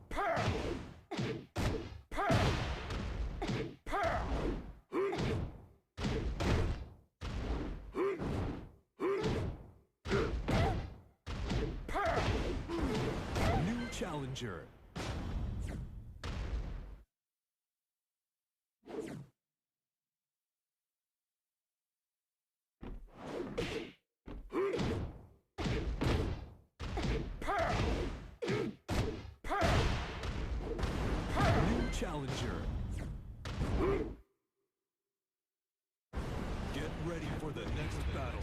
Pow! Pow!
challenger. New challenger. Get ready for the next battle.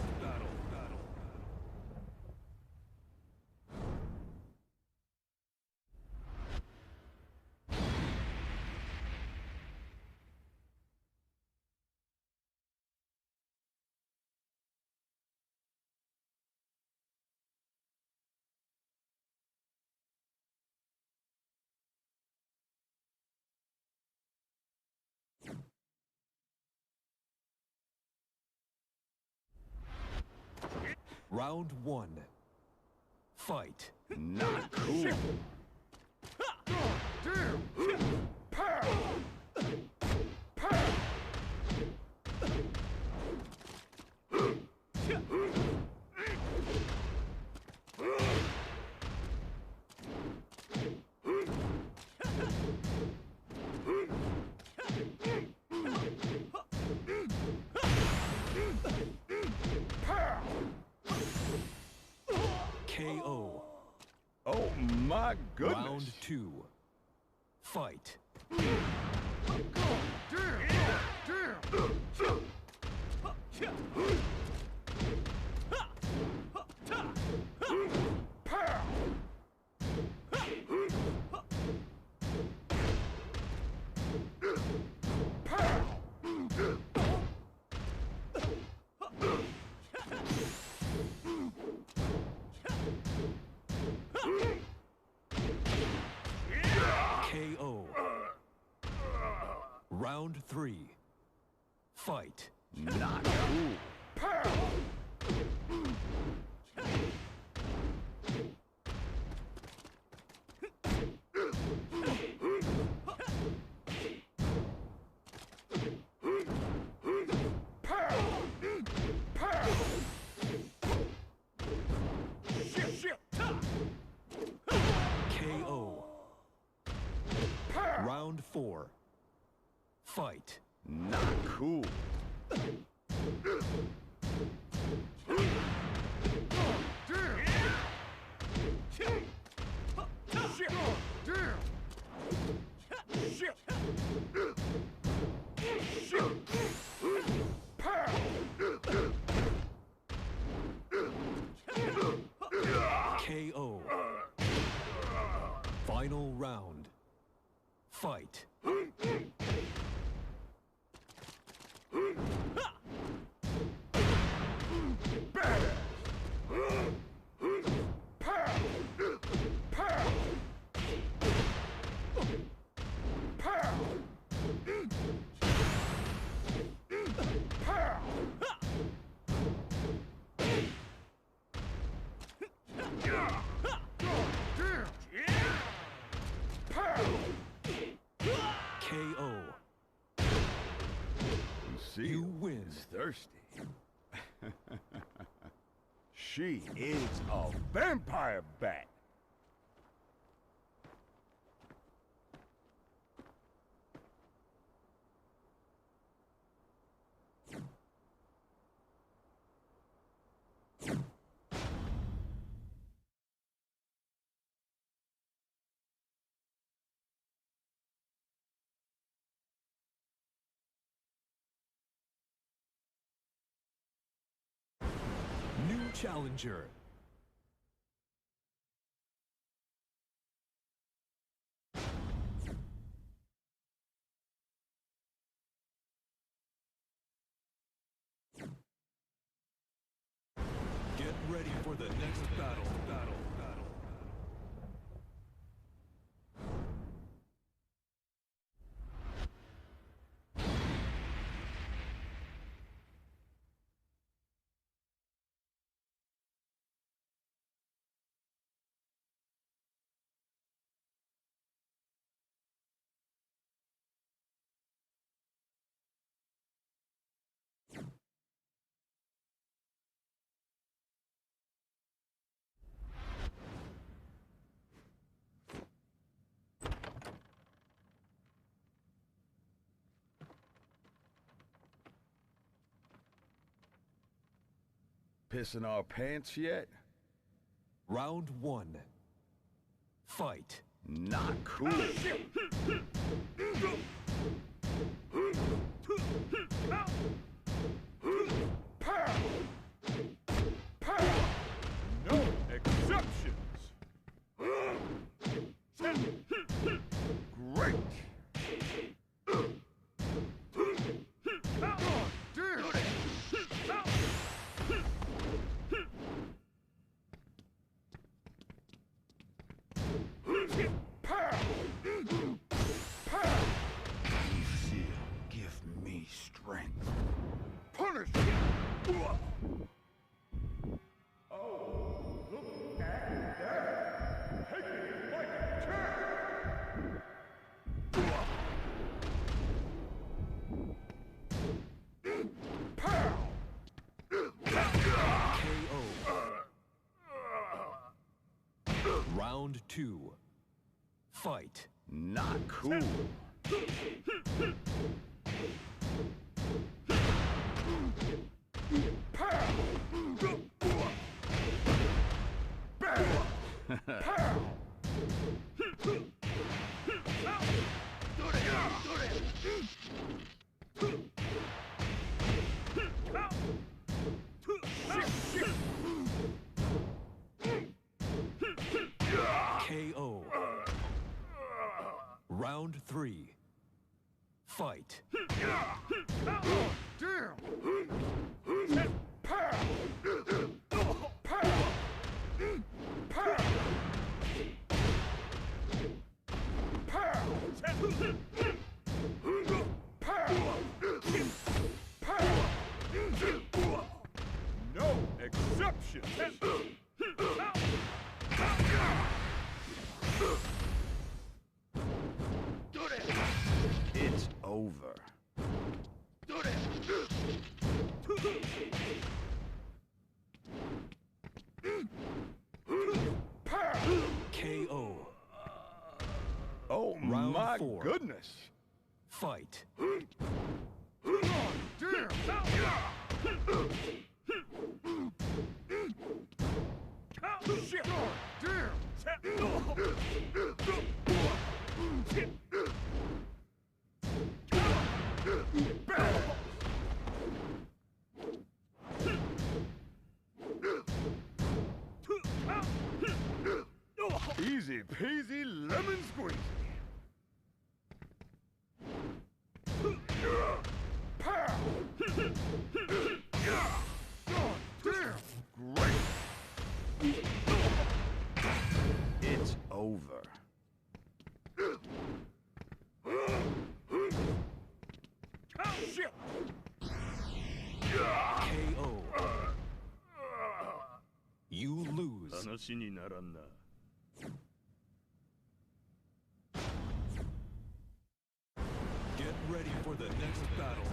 Round one. Fight.
Not cool.
KO.
Oh my goodness.
Round two. Fight. KO. Round three. Fight.
Not cool.
KO. Round four. Fight.
Not cool.
KO. Final round. Fight. KO.
Lucille
You win.
is thirsty. She is a vampire bat.
New challenger. Get ready for the next battle.
Pissing our pants yet?
Round one. Fight.
Not cool.
Pow! Pow! No exceptions!
Great. Give me strength.
Punish!
Round two. Fight.
Not cool.
KO. Round three. Fight.
No exceptions!
It's over.
KO.
Oh
Round
my
four.
goodness.
Fight.
Easy peasy lemon squeezy. Great. It's over.
KO. You lose.
話にならんな。
Get ready for the next battle.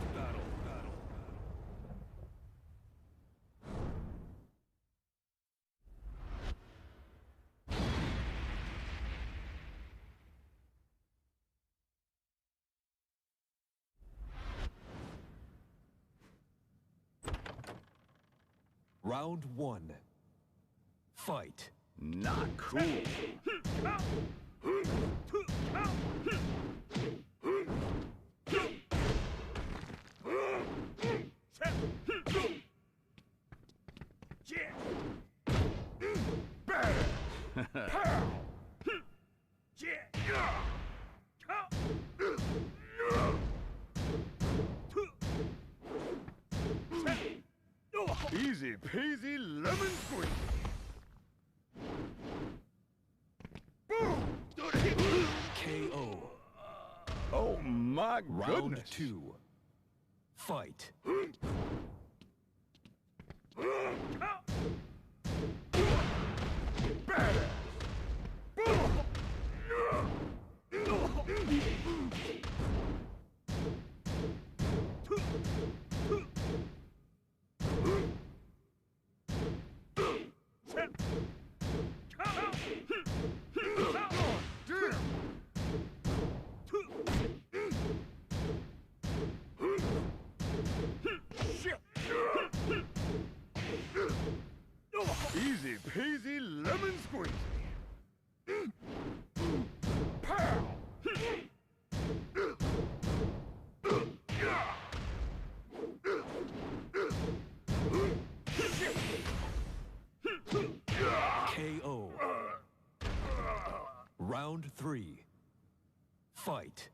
Round one. Fight.
Not cool. Easy peasy lemon squeezy.
KO.
Oh my
Round
goodness.
two. Fight.
Easy peasy lemon squeezy. Pow!
KO. Round 3. Fight.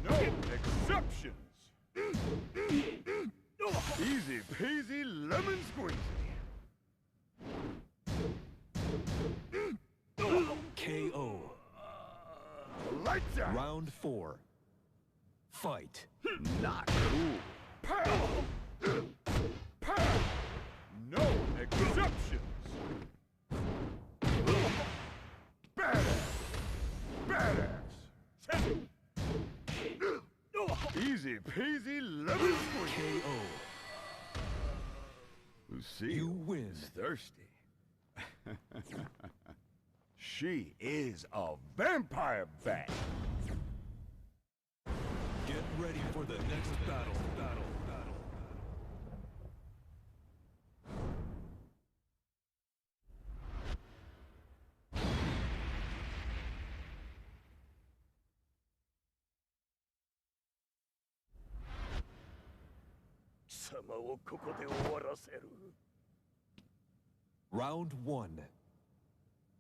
No exceptions. Easy peasy lemon squeezy.
KO.
Lights out.
Round 4. Fight.
Not cool. Pow! Pow! No exceptions. Badass. Badass. Easy peasy lemon squeezy.
KO.
Lucille
You win.
is thirsty. She is a vampire bat.
Get ready for the next battle. Round 1.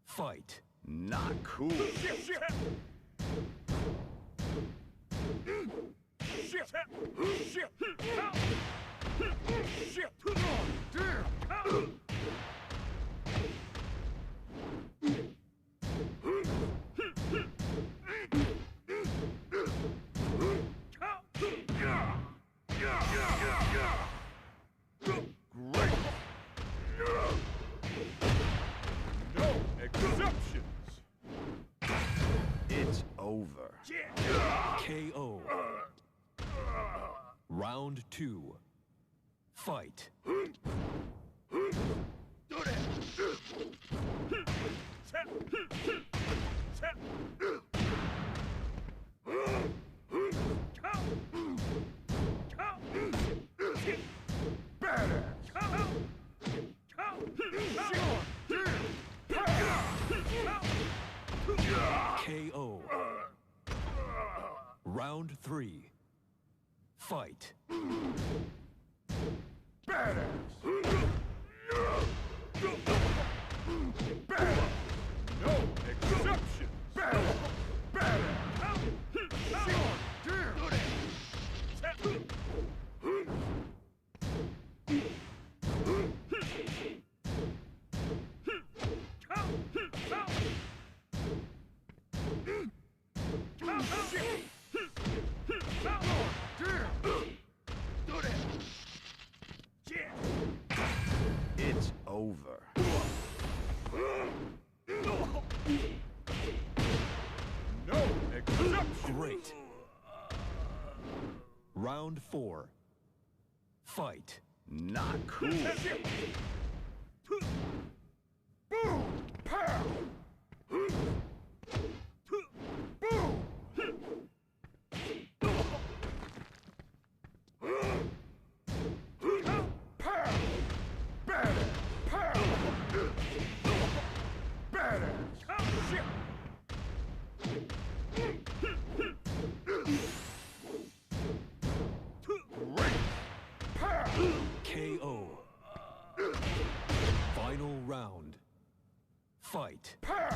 Fight.
Not cool. Great. No exceptions. It's over.
KO. Round 2. Fight. KO. Round 3. Fight.
Badass. Badass. No exception. Badass. Badass. It's over. No exception.
Great. Round 4. Fight.
Not cool. Boom! Pow! Boom! Pow! Badass! Pow! Badass! Great! Pow!
KO. Final round. Fight.
Pow!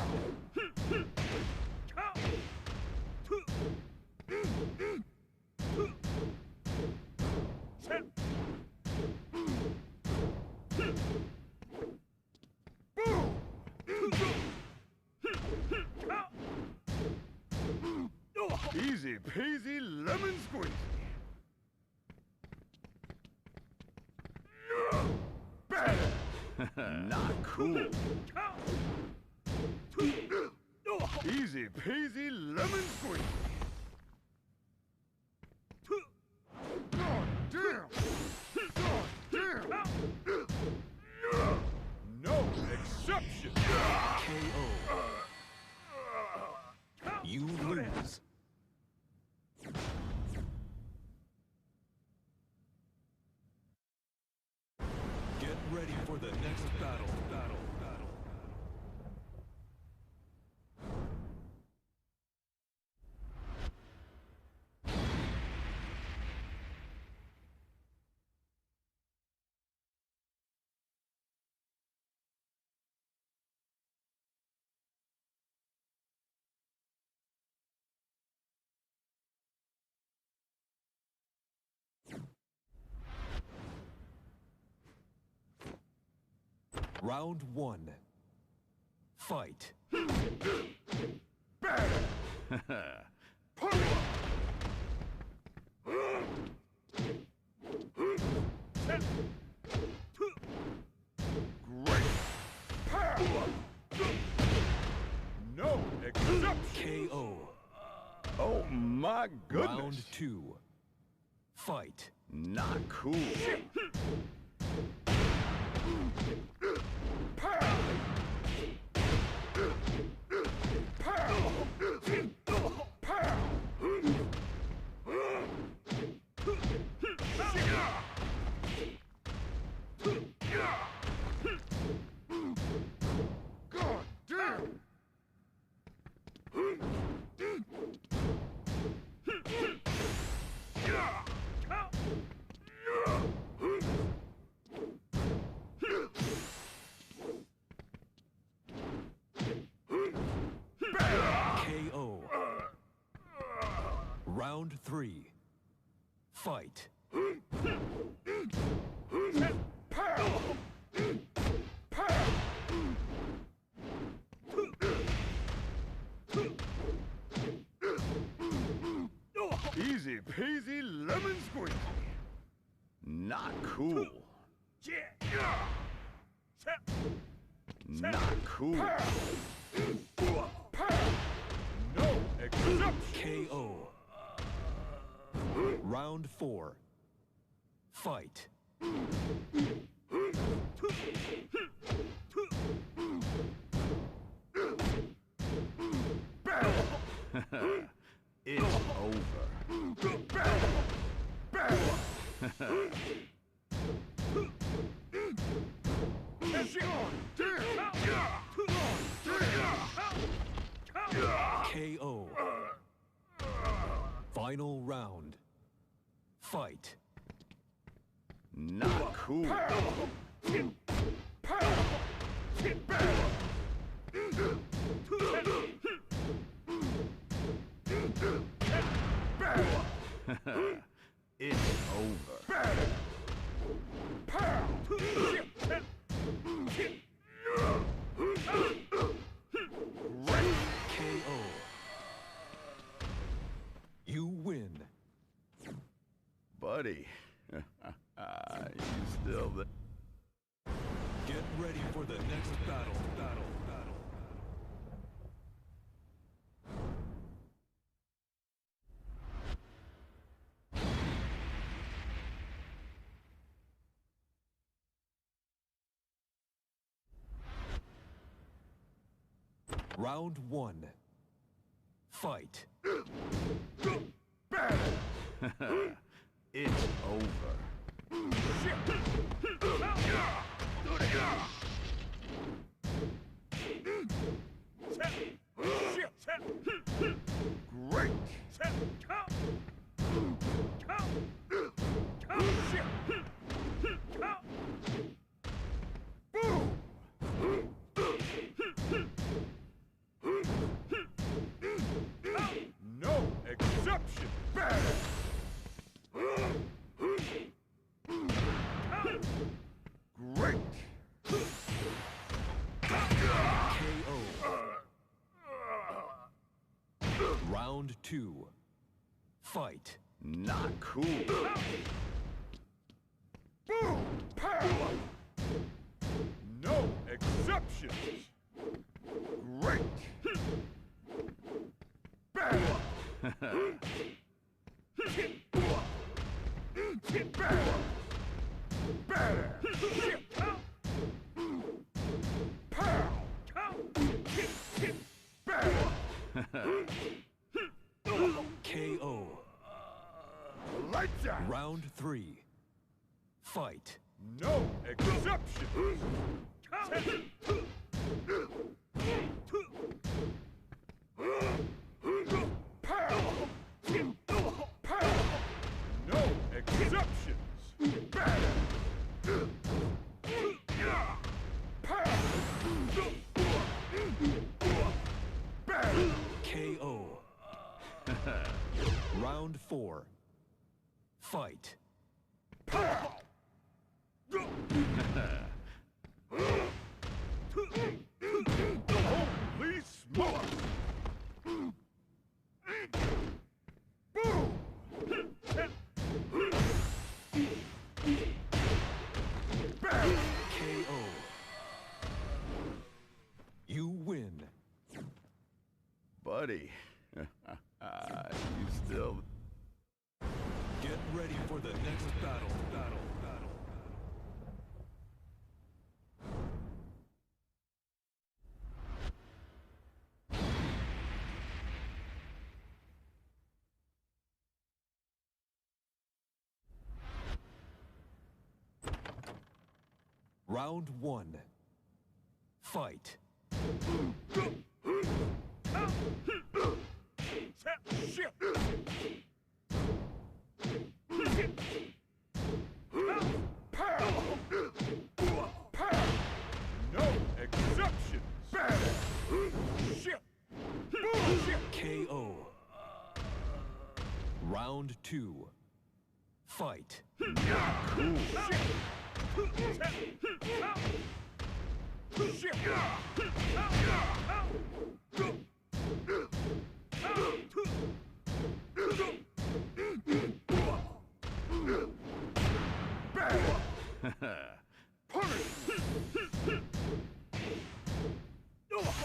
Boom! Easy peasy lemon squeezy. Badass! Not cool. Easy peasy lemon squeeze. God damn! God damn! No exception!
KO. You lose. Get ready for the next battle. Round one. Fight.
Great power! No exception!
KO.
Oh my goodness!
Round two. Fight.
Not cool. Pow! Pow! Pow! God damn!
KO. Round three. Fight.
Pow! Pow! Easy peasy lemon squeeze. Not cool. Not cool. No exception.
KO. Round four. Fight.
It's over.
KO. Final round. Fight.
Not cool. It's over.
KO. You win.
Buddy, you still there?
Get ready for the next battle. Round one. Fight.
It's over. Great. Boom. No exception. Great.
KO. Round two. Fight.
Not cool. Boom. Pow. Exceptions. Great. Bad.
KO.
Lights out.
Round 3. Fight.
No exceptions. No exceptions.
KO. Round 4. Fight.
Holy smokes! Boom!
KO. You win.
Buddy, you still...
Get ready for the next battle. Round 1. Fight.
No exceptions.
KO. Round 2. Fight.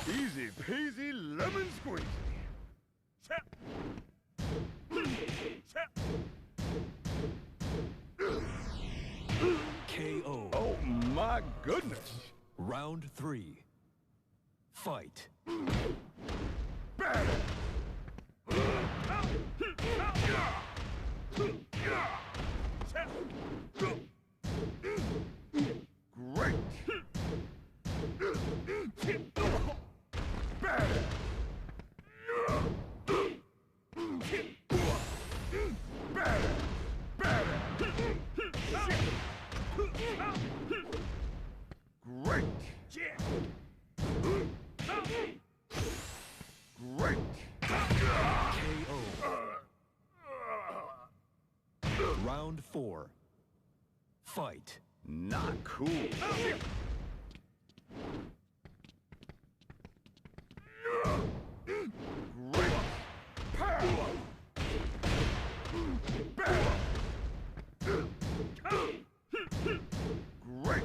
Easy peasy lemon squeezy.
KO.
Oh my goodness.
Round 3. Fight.
Great. Great. Great.
KO. Round 4. Fight.
Not cool. Great. Great.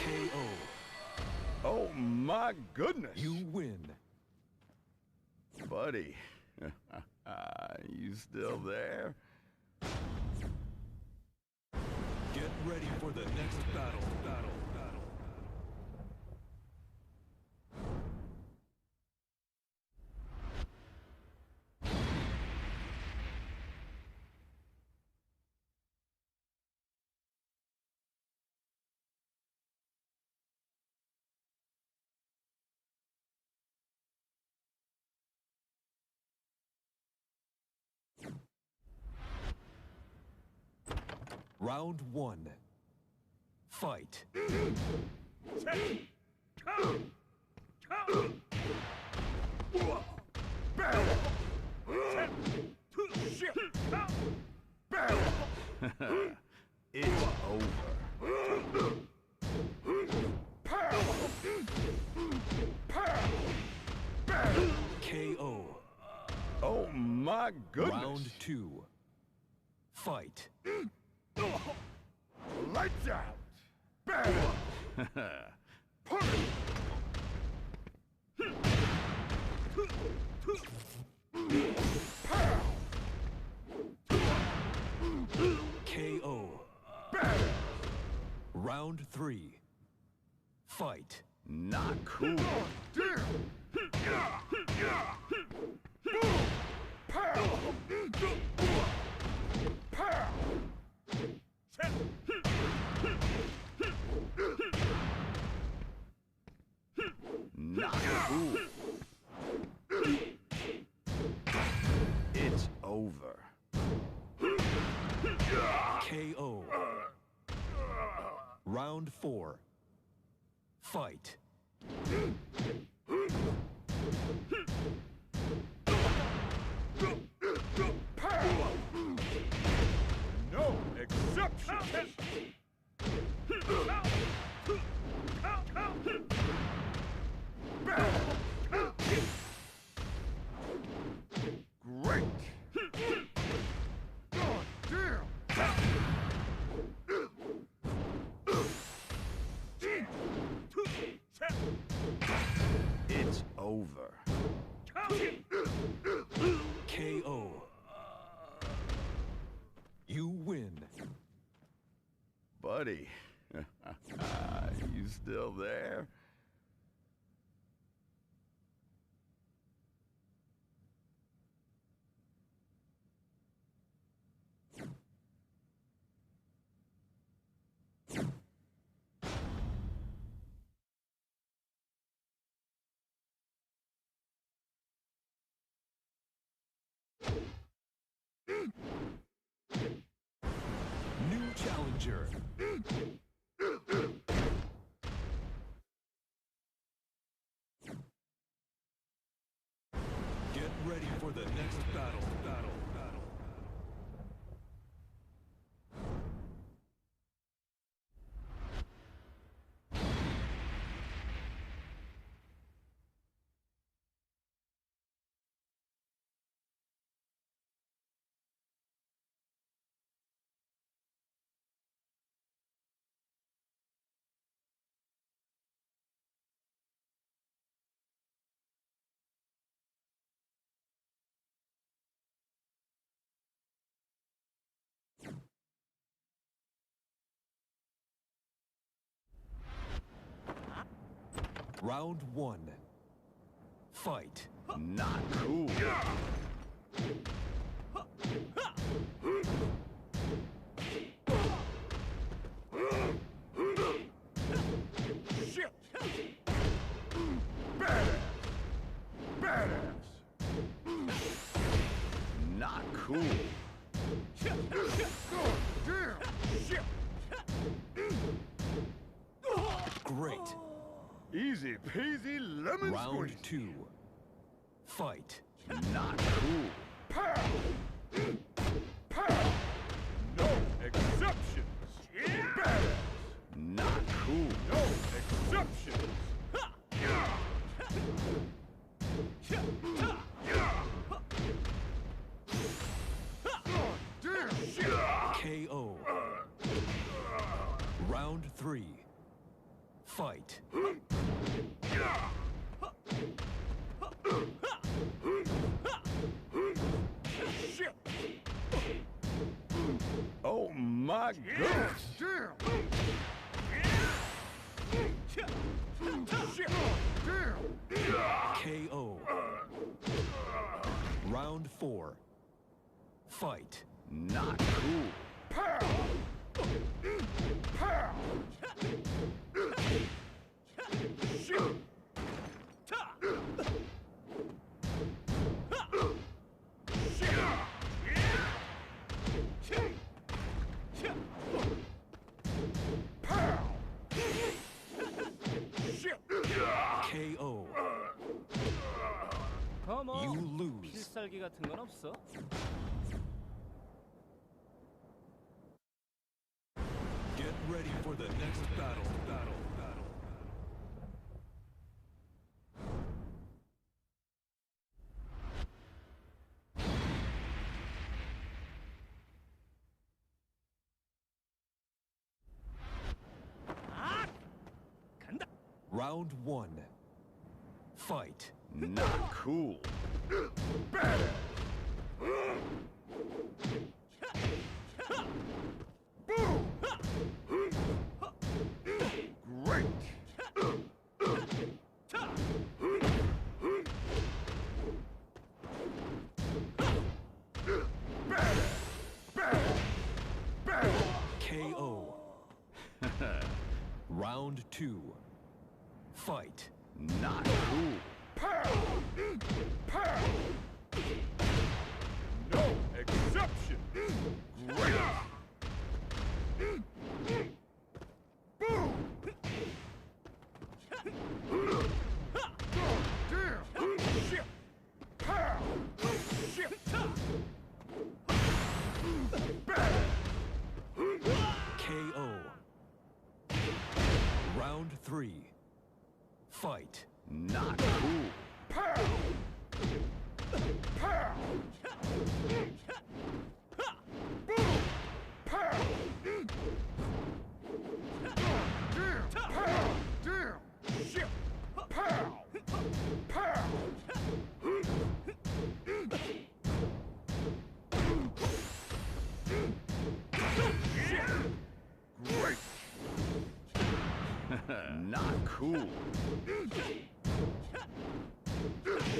KO.
Oh my goodness.
You win.
Buddy, you still there?
Get ready for the next battle. Round 1. Fight.
It's over.
KO.
Oh my goodness.
Round 2. Fight.
Lights out. Bam.
KO. Round 3. Fight.
Not cool. Not cool. It's over.
KO. Round 4. Fight.
No exceptions!
Great. God damn. It's over.
KO. You win.
Buddy, you still there?
New challenger. Get ready for the next battle. Round 1. Fight.
Not cool.
Shit!
Badass. Not cool.
God damn! Shit!
Great.
Easy peasy lemon
Round
squeezy.
2. Fight.
Not cool.
No exceptions!
Badass. Not cool.
No exceptions! God damn! Shit!
KO. Round 3. Fight.
Shit!
Oh my goodness.
Damn! Shit! Damn!
KO. Round 4. Fight.
Not cool.
Shit!
KO.
뭐
You lose.
필살기 같은 건 없어?
Get ready for the next battle. Round one. Fight.
Not cool. Great.
KO. Round two. Fight.
Not cool.
No exception. Great. Boom. Damn. Shit. Pow. Shit. Bad.
KO. Round three. Fight.
Not cool.
Pow. Pow. Boom. Pow. Damn. Pow. Damn. Shit. Pow. Pow. Great.
Not cool.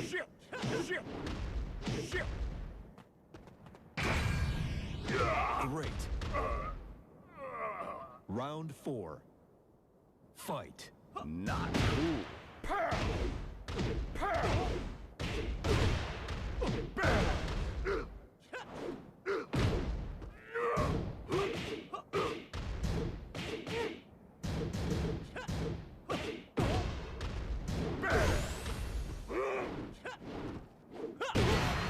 Shit. Shit. Shit.
Great. Round four. Fight.
Not cool.
Pow. Pow. Bad.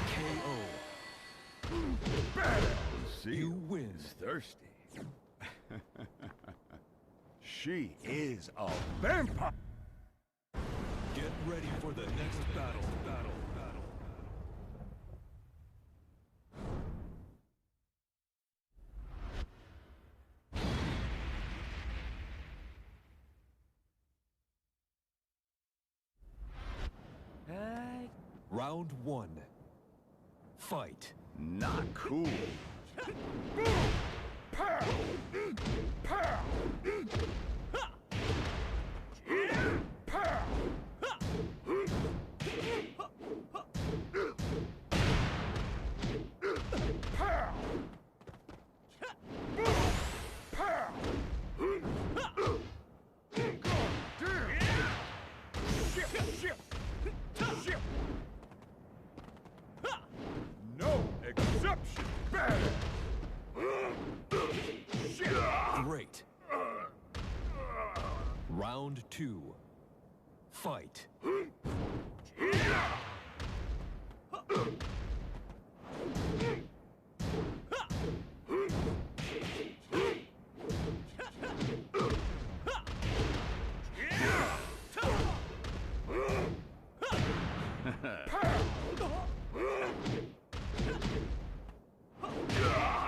KO.
See,
You win.
is thirsty. She is a vampire.
Get ready for the next battle. Round one. Fight.
Not cool.
Pow. Pow. Pow. Pow. Pow. Damn. Shit. Shit. Shit. No exception. Bad. Shit.
Great. Round two. Fight.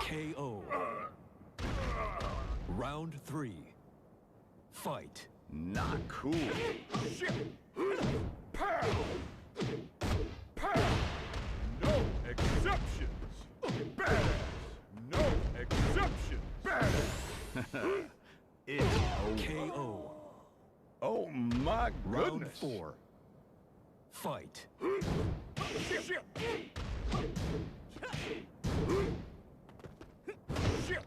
KO. Round three. Fight.
Not cool.
Shit. Pow. Pow. No exceptions. Bad. No exceptions. Bad.
It's over.
KO.
Oh my
Round
goodness.
four. Fight.
Shit. Shit. Shit.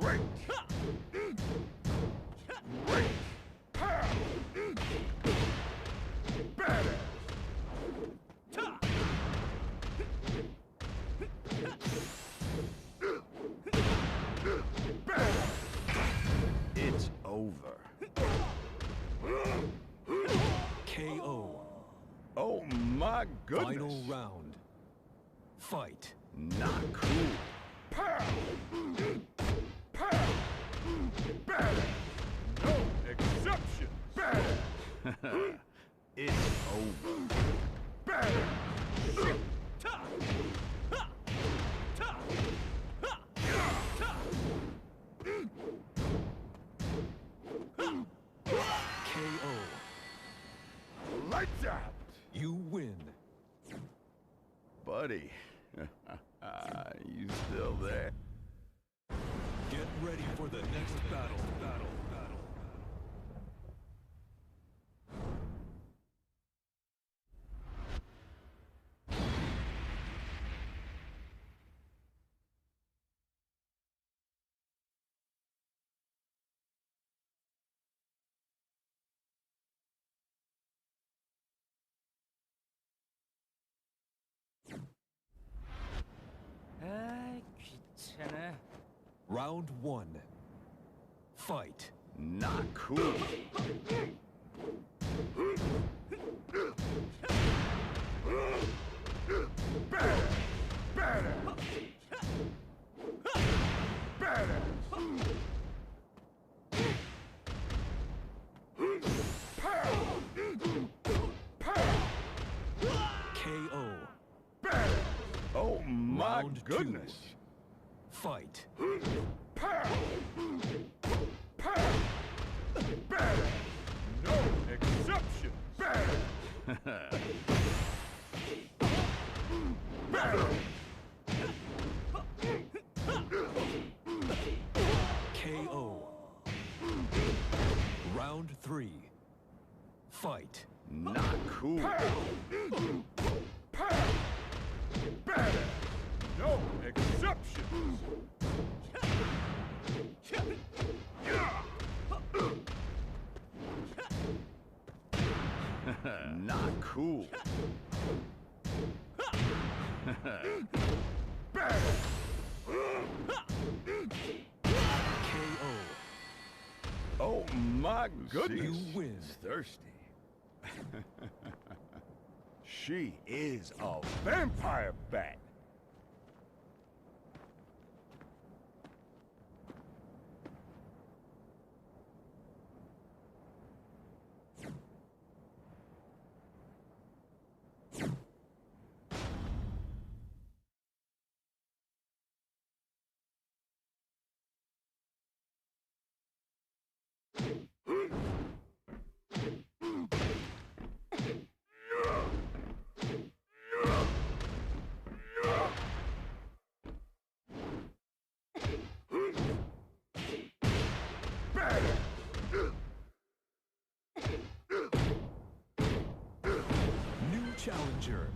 Great.
Great. Pow. Bad. Bad.
It's over.
KO.
Oh my goodness.
Final round. Fight.
Not cool.
Pow. Pow. Bad. No exceptions. Bad.
It's over.
Bad. Shit. Lights out!
You win.
Buddy, you still there?
Get ready for the next battle.
아이 귀찮아.
Round 1. Fight.
Not cool.
Better! Better! Better!
KO.
Better!
Oh my
Round 2.
goodness.
Fight.
Better! No exception! Better! Better!
KO. Round 3. Fight.
Not cool.
Better! No exceptions!
Not cool.
Better!
KO.
Oh my goodness.
You win.
It's thirsty.
She is a vampire bat!
New challenger.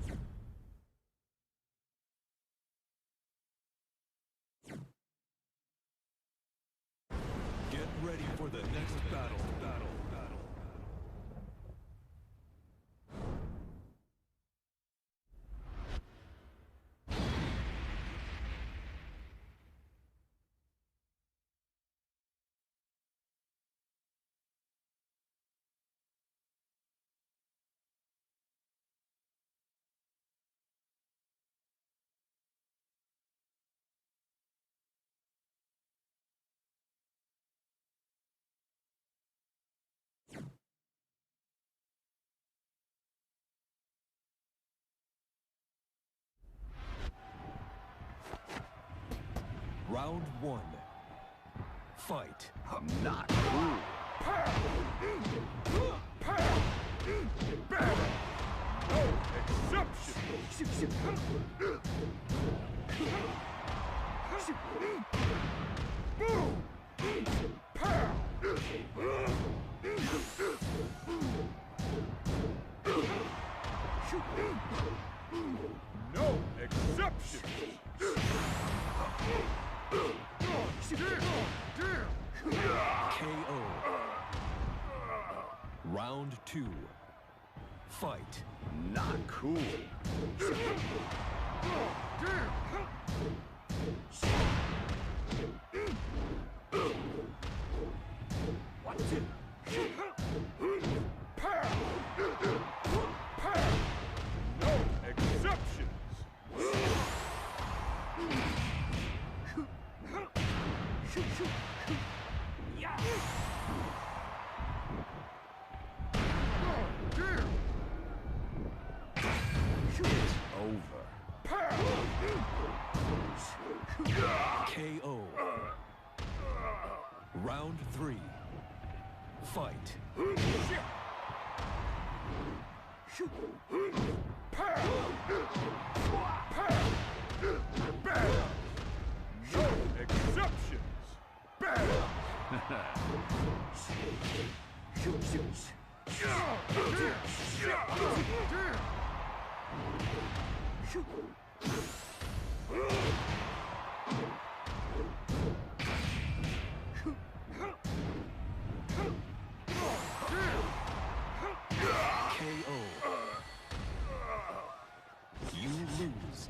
Get ready for the next battle. Round 1. Fight.
Not cool.
Better! No exceptions! Boom! No exceptions!
KO. Round 2. Fight.
Not cool.
No exceptions!
It's over.
KO. Round 3. Fight.
No exceptions. Better.
KO. You lose.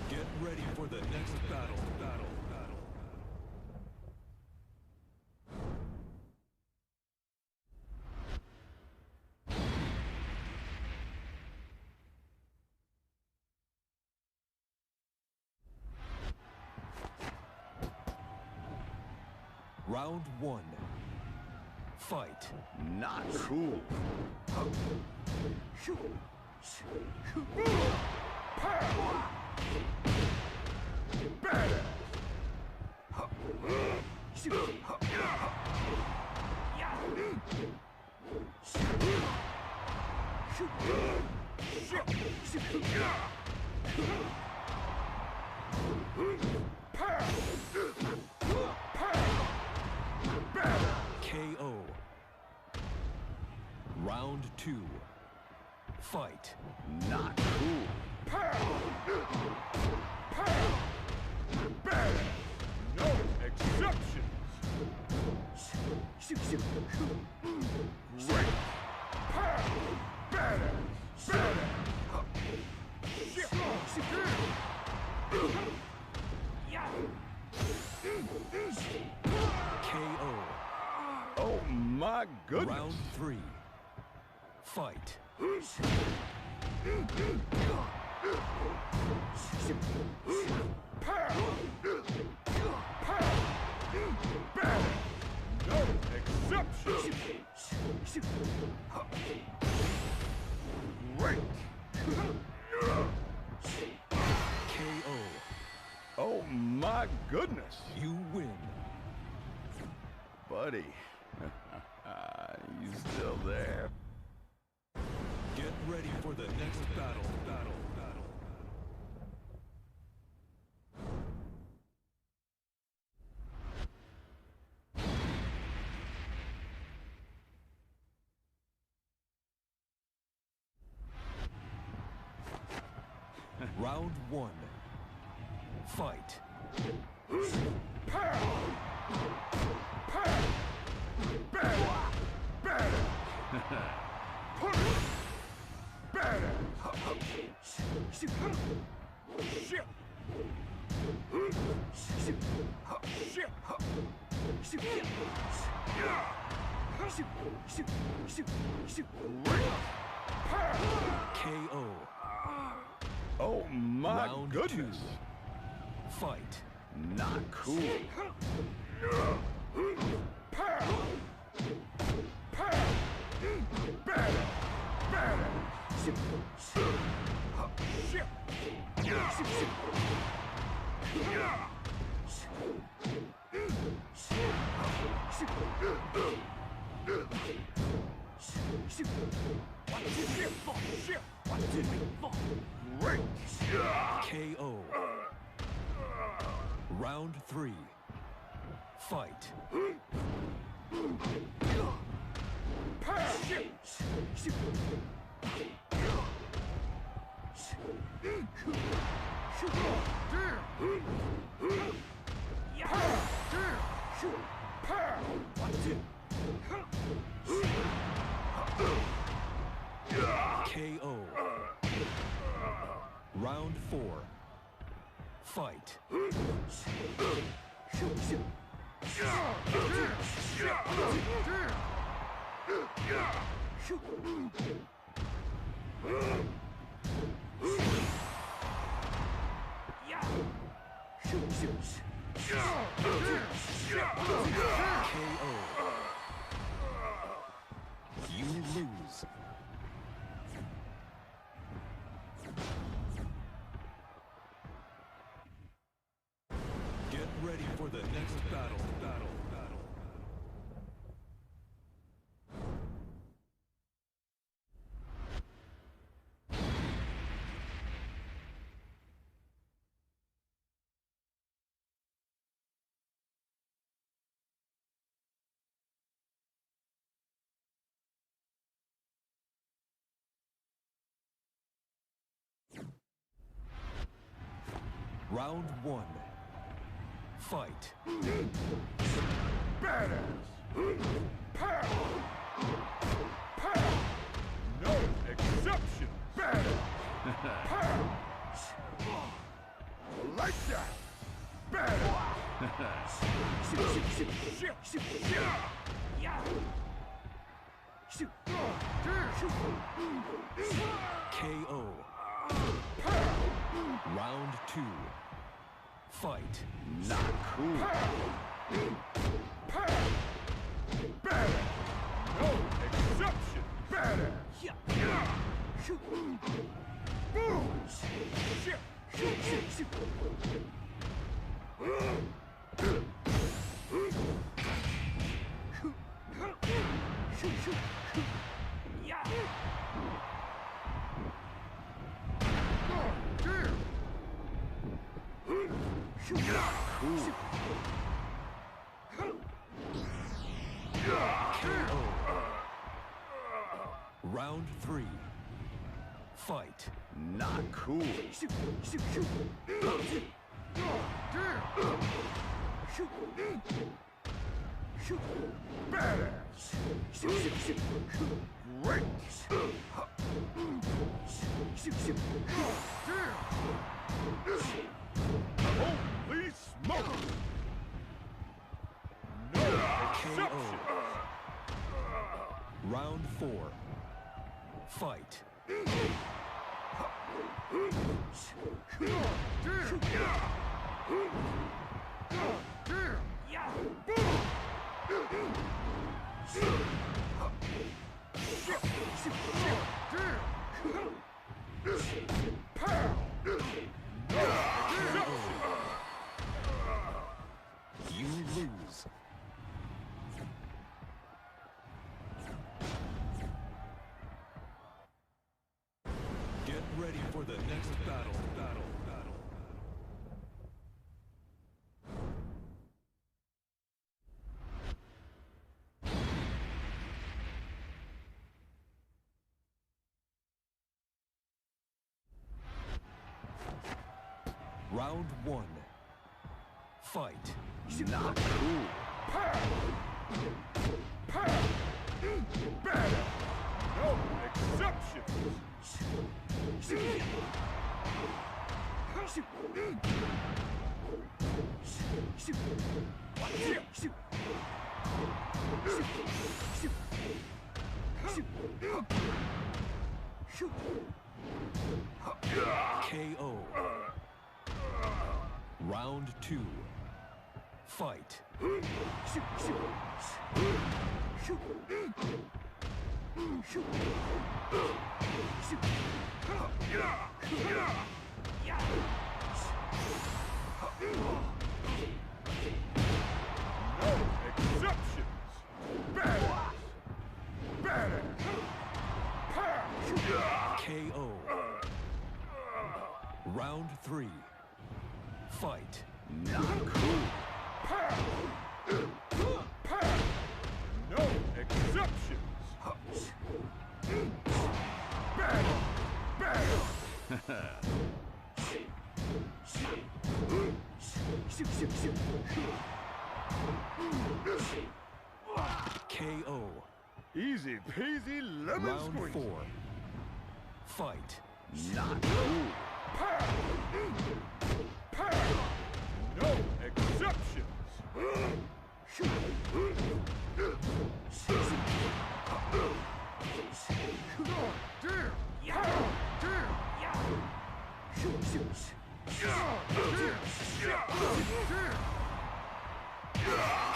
Get ready for the next battle. Round one. Fight.
Not cool.
Better.
KO. Round two. Fight.
Not cool.
Better. No exceptions. Great. Better.
KO.
Oh my goodness.
Round three. Fight.
Better. No exceptions. Great.
KO.
Oh my goodness.
You win.
Buddy. You still there?
Get ready for the next battle. Round one. Fight.
Better.
KO.
Oh my
Round
goodness.
two. Fight.
Not cool.
Great.
KO. Round three. Fight. KO. Round four. Fight. KO. You lose. Get ready for the next battle. Round one. Fight.
Badass! Pow! Pow! No exception! Badass! Pow! Like that! Badass!
KO. Round two. Fight.
Not cool.
Badass! No exception! Badass! Boom!
Round three. Fight.
Not cool.
Badass! Great! Holy smoke! No exception!
Round four. Fight. You lose. Get ready for the next battle. Round one. Fight.
Not cool.
Badass! No exception!
KO. Round two. Fight.
No exceptions! Badass! Badass!
KO. Round three. Fight.
Not cool.
No exceptions! Badass! Badass!
KO.
Easy peasy lemon
Round
squeezy.
four. Fight.
Not cool.
No exceptions!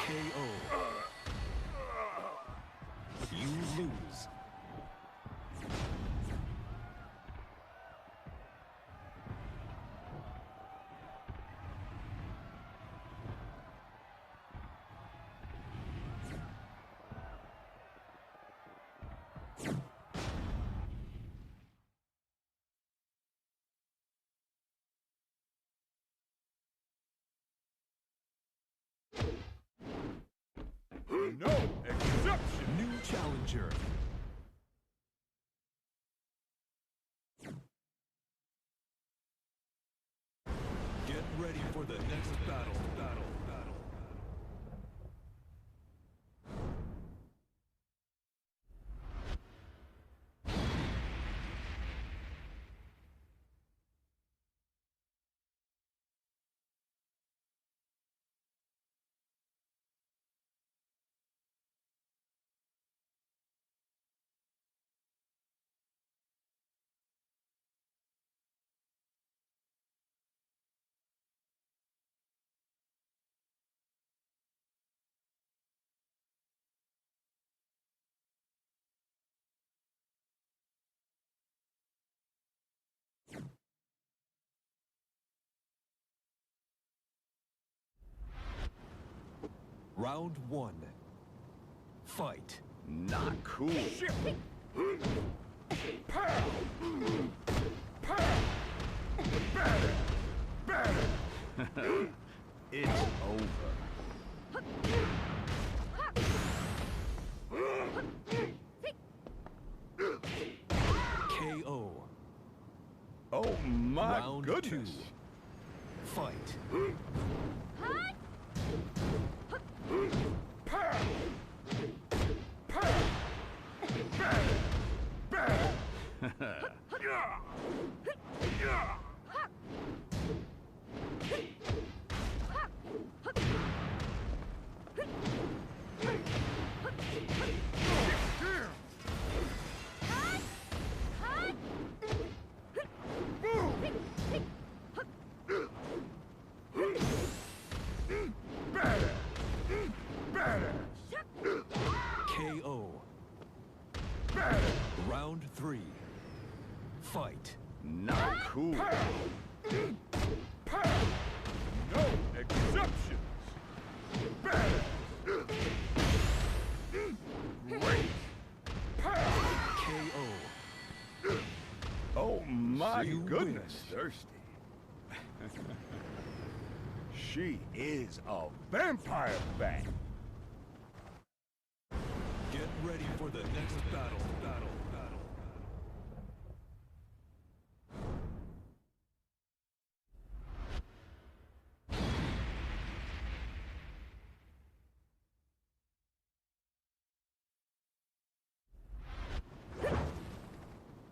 KO. You lose.
No exception!
New challenger. Get Round one. Fight.
Not cool.
Shit. Pow. Pow. Better. Better.
It's over.
KO.
Oh my
Round
goodness.
2. Fight.
Pow. Pow. Better. Better. Yeah. Yeah. Better. Better.
KO.
Better.
Round 3. Fight.
Not cool.
Pow. Pow. No exceptions. Better. Great. Pow.
KO.
Oh my
You
goodness,
win.
thirsty. She is a vampire bat.
Get ready for the next battle.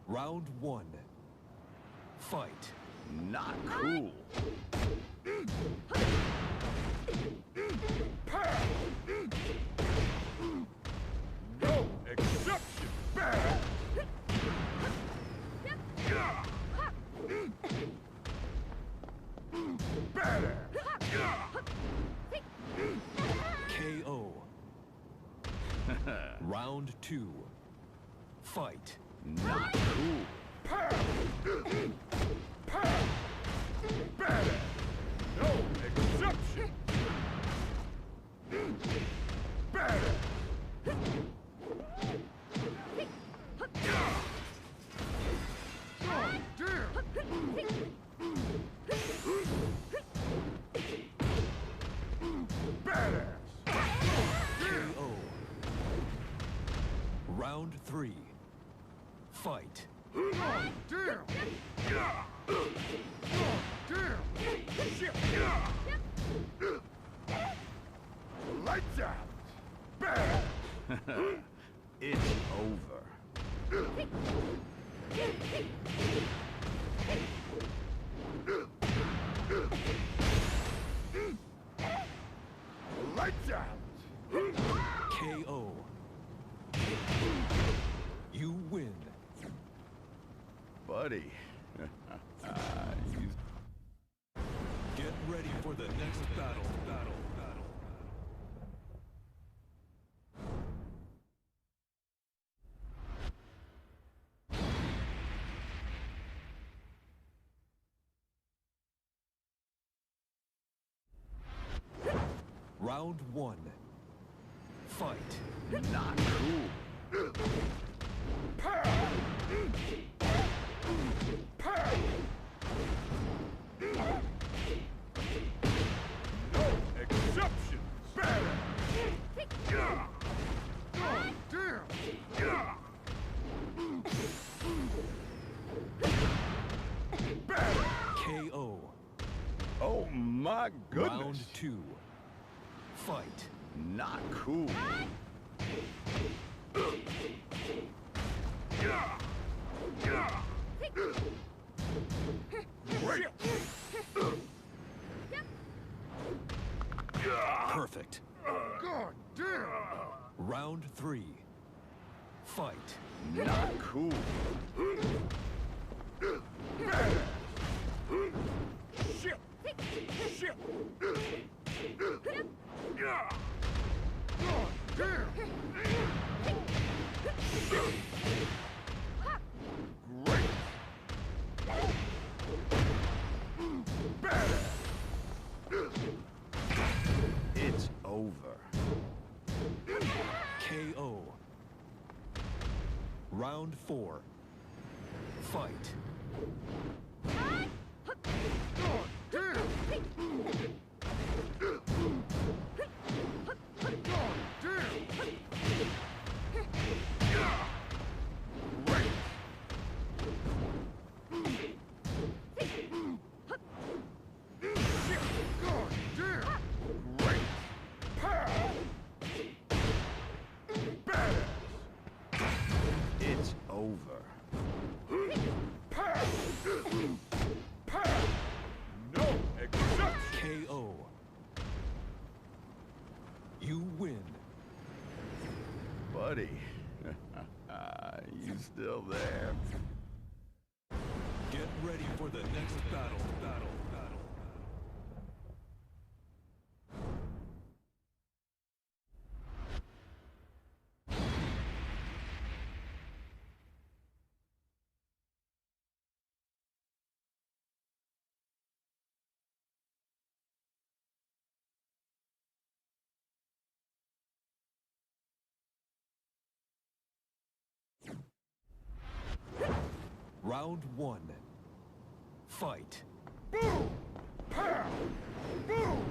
Round 1. Fight.
Not cool.
Pow. No exception. Better. Yeah. Better. Yeah.
KO. Round 2. Fight.
Not cool.
Pow. Pow. Better. No exception. Better. Oh, dear. Better.
KO. Round 3. Fight.
Oh, dear. Oh, dear. Shit. Lights out. Better.
It's over.
Lights out.
KO. You win.
Buddy. You
Get ready for the next battle. Round 1. Fight.
not cool.
Pow. Pow. No exceptions. Better. Yeah. Oh, dear. Yeah. Better.
KO.
Oh my goodness.
Round 2. Fight.
Not cool.
Yeah. Yeah. Great.
Perfect.
God damn.
Round 3. Fight.
Not cool.
Better. Shit. Shit. Yeah. God damn. Great. Better.
It's over. over.
KO. Round 4. Fight.
It's over.
No exception.
KO. You win.
Buddy. You still there?
Get ready for the next battle. Round 1. Fight.
Boom! Pow! Boom!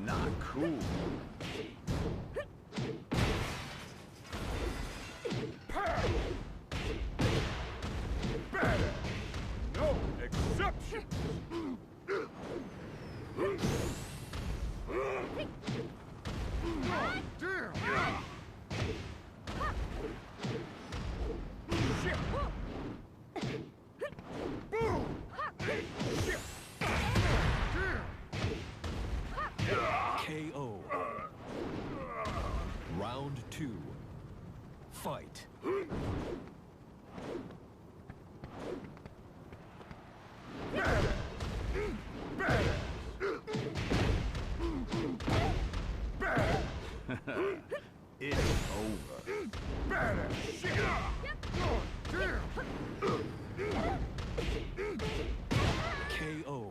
Not cool.
Pow! Better! No exception. Damn! Shit! Boom! Shit! Damn!
KO. Round 2. Fight.
Better! Better! Better!
It's over.
Better! Shit! Damn!
KO.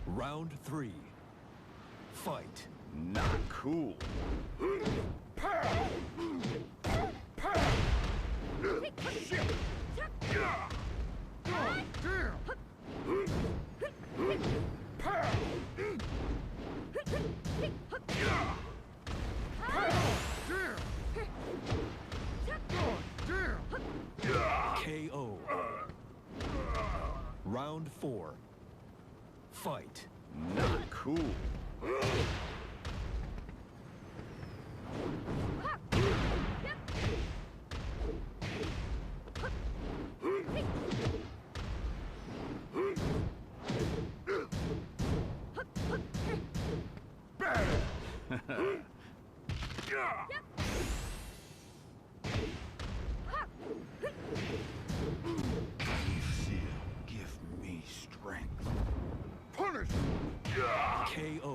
Round 3. Fight.
Not cool.
Pow! Pow! Shit! Damn! Pow!
KO. Round 4. Fight.
Not cool. Give me strength.
Punish!
KO.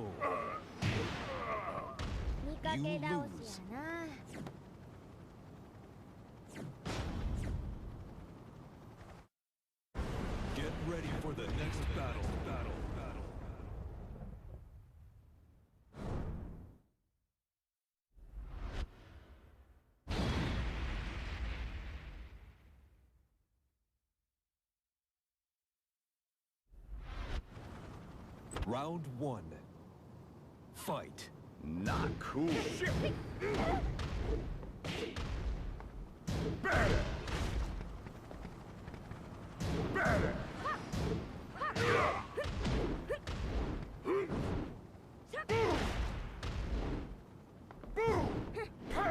見かけ倒しやな。
Get ready for the next battle. Round 1. Fight.
Not cool.
Shit! Better! Better! Boom! Boom! Pow!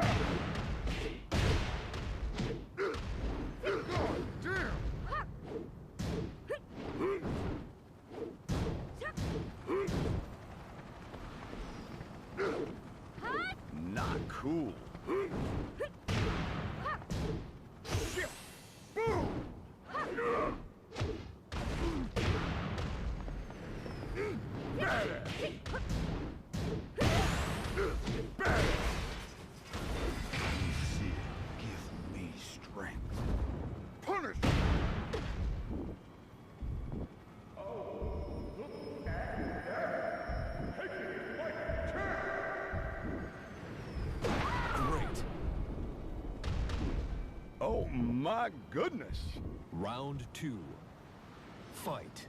Damn!
Not cool.
Shit! Boom!
my goodness.
Round 2. Fight.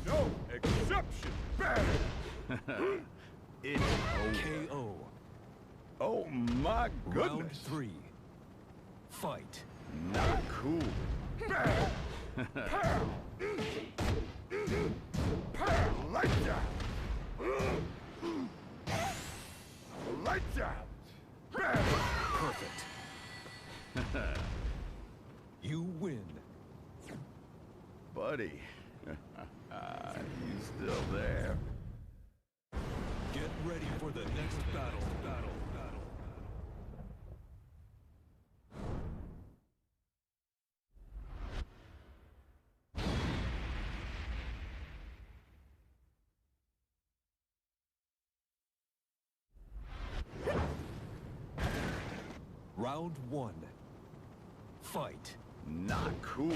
No exception.
It's over.
KO.
Oh my
Round
goodness.
3. Fight.
Not cool.
Lights out. Lights out.
Perfect. You win.
Buddy, you still there?
Get ready for the next battle. Round 1. Fight.
Not cool.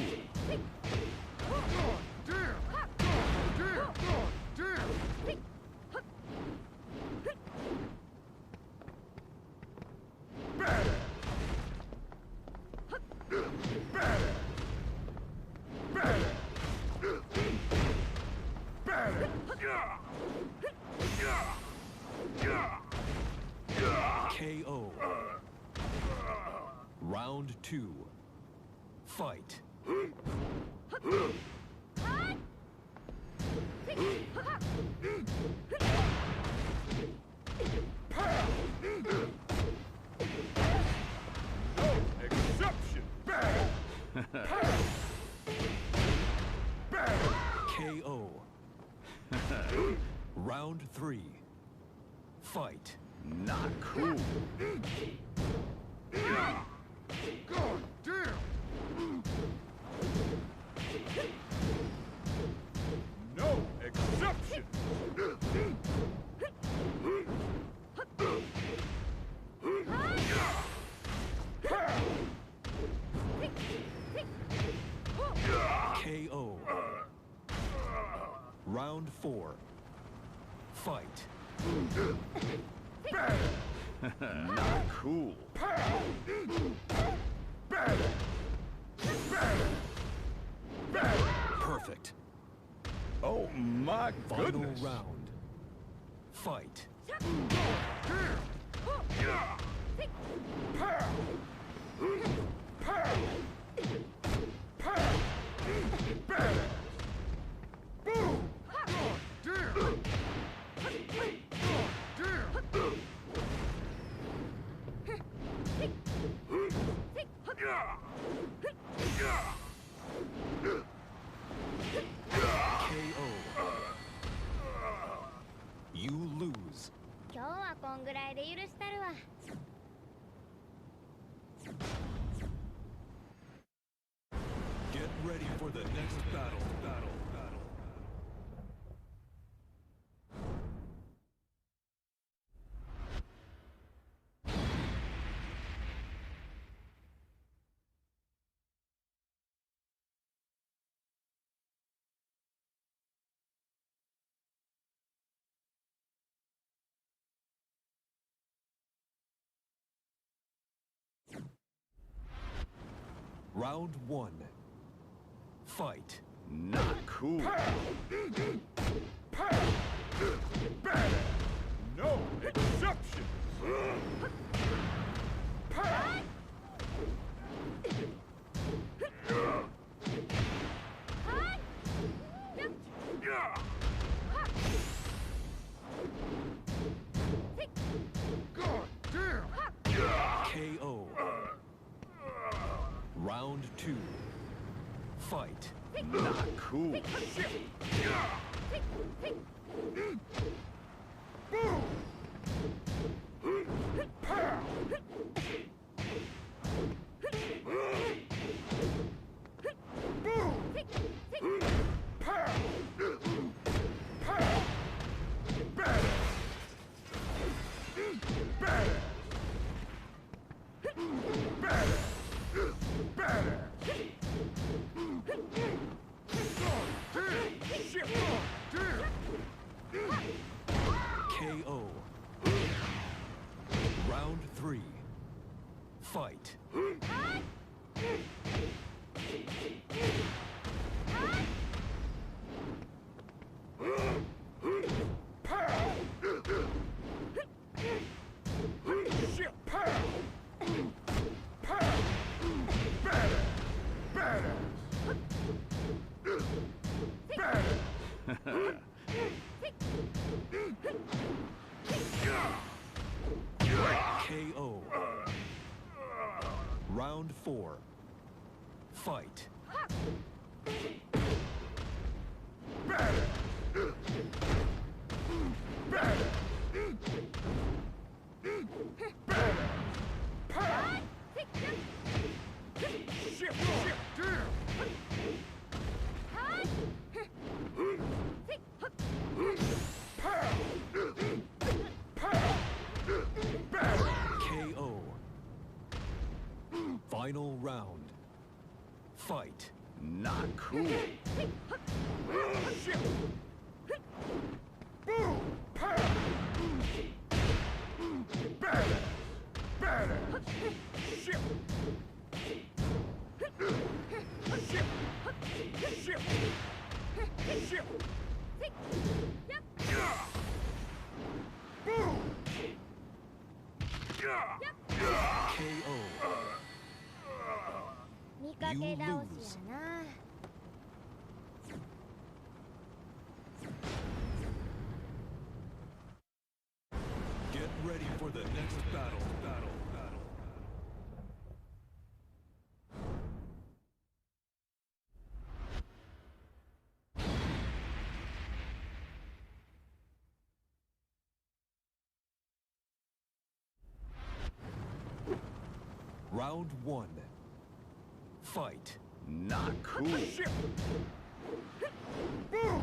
KO. Round 2. Fight.
Exception.
KO. Round 3. Fight.
Not cool.
God damn. No exception.
KO. Round 4. Fight.
Not cool.
Perfect.
Oh my
Final
goodness.
round. Fight. KO. You lose.
今日はこんぐらいで許したるわ。
Get ready for the next battle. Round 1. Fight.
Not cool.
No exception. God damn.
KO. Round 2. Fight.
Not cool.
Fight.
Shit! Pow! Pow! Badass! Badass! Badass!
KO. Round 4. Fight.
Badass! Badass! Badass! Pow! Shit! Shit! Damn! Pow! Pow! Badass!
KO. Final round. Fight.
Not cool.
Shit! Boom! Pow! Badass! Badass! Shit! Shit! Shit! Shit! Boom!
KO.
見かけ倒しやな。
Get ready for the next battle. Round 1. Fight.
Not cool.
Shit! Boom!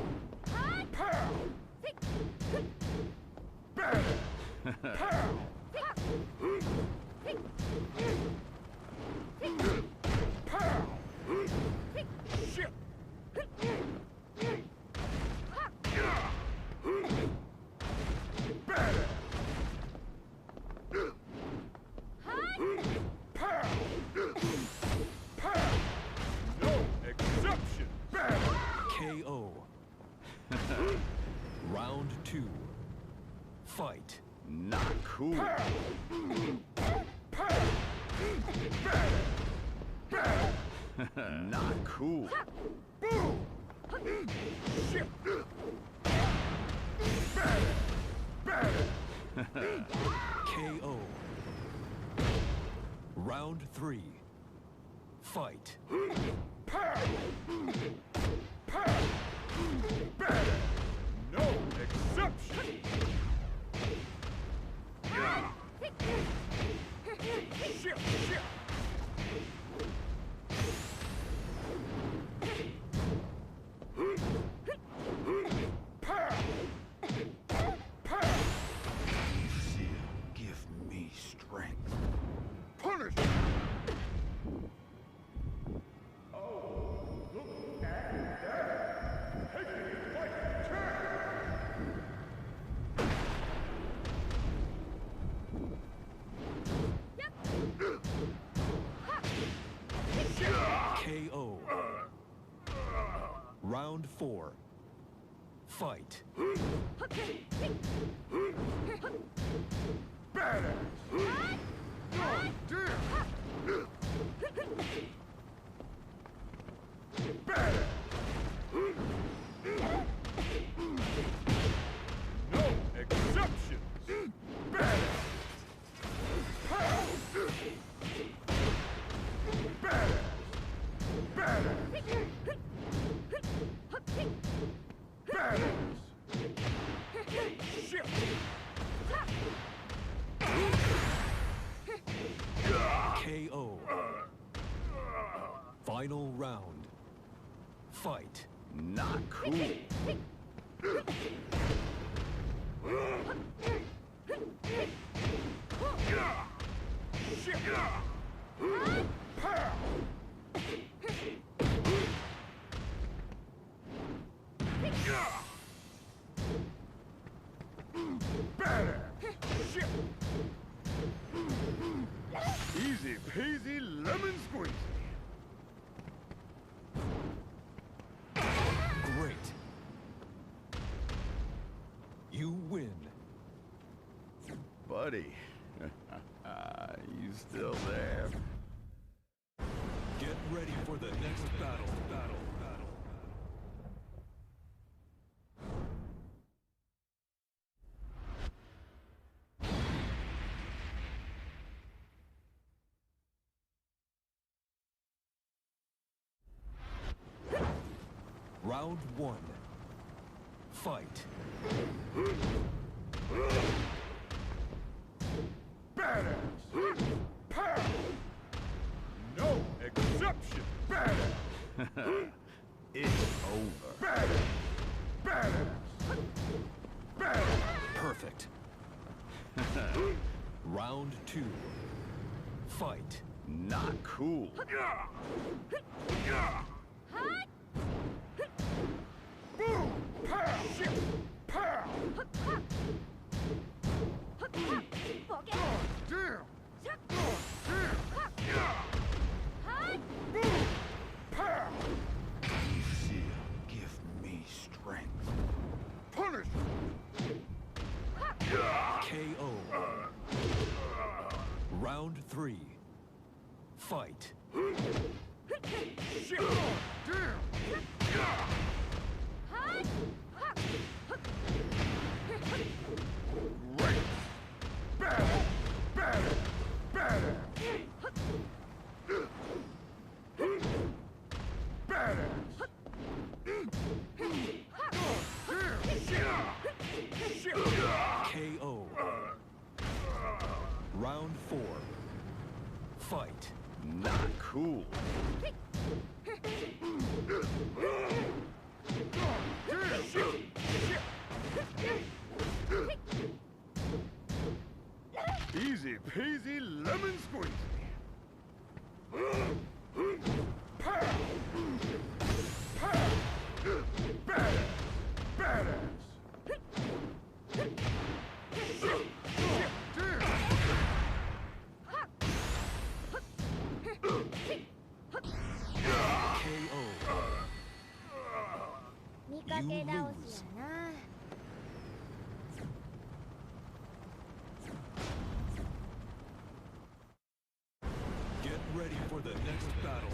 Pow! Badass! Pow! Pow! Shit! Badass! Pow! Pow! No exception! Badass!
KO. Round 2. Fight.
Not cool.
Pow! Pow! Badass! Badass!
Not cool.
Boom! Shit! Badass! Badass!
KO. Round 3. Fight.
Pow! Pow! Badass! No exception! Shit! Shit! Pow! Pow!
Give me strength.
Punish!
KO. Round 4. Fight.
Badass! Oh, damn! Badass! No exceptions! Badass! Pow! Badass! Badass! Badass! Shit!
KO. Final round. Fight.
Not cool.
Shit! Pow! Badass! Shit! Easy peasy lemon squeezy.
Great. You win.
Buddy. You still there?
Get ready for the next battle. Round one. Fight.
Badass. Pow. No exception. Badass.
It's over.
Badass. Badass. Badass.
Perfect. Round two. Fight.
Not cool.
Boom. Pow. Pow. Damn. Boom. Pow.
Seal, give me strength.
Punish.
KO. Round three. Fight.
Shit. Damn. Great. Badass. Badass. Badass. Badass. Shit.
KO. Round four. Fight.
Not cool.
Easy peasy lemon squeezy. Pow! Pow! Badass! Badass! Shit! Damn!
KO.
見かけ倒しやな。
Get ready for the next battle.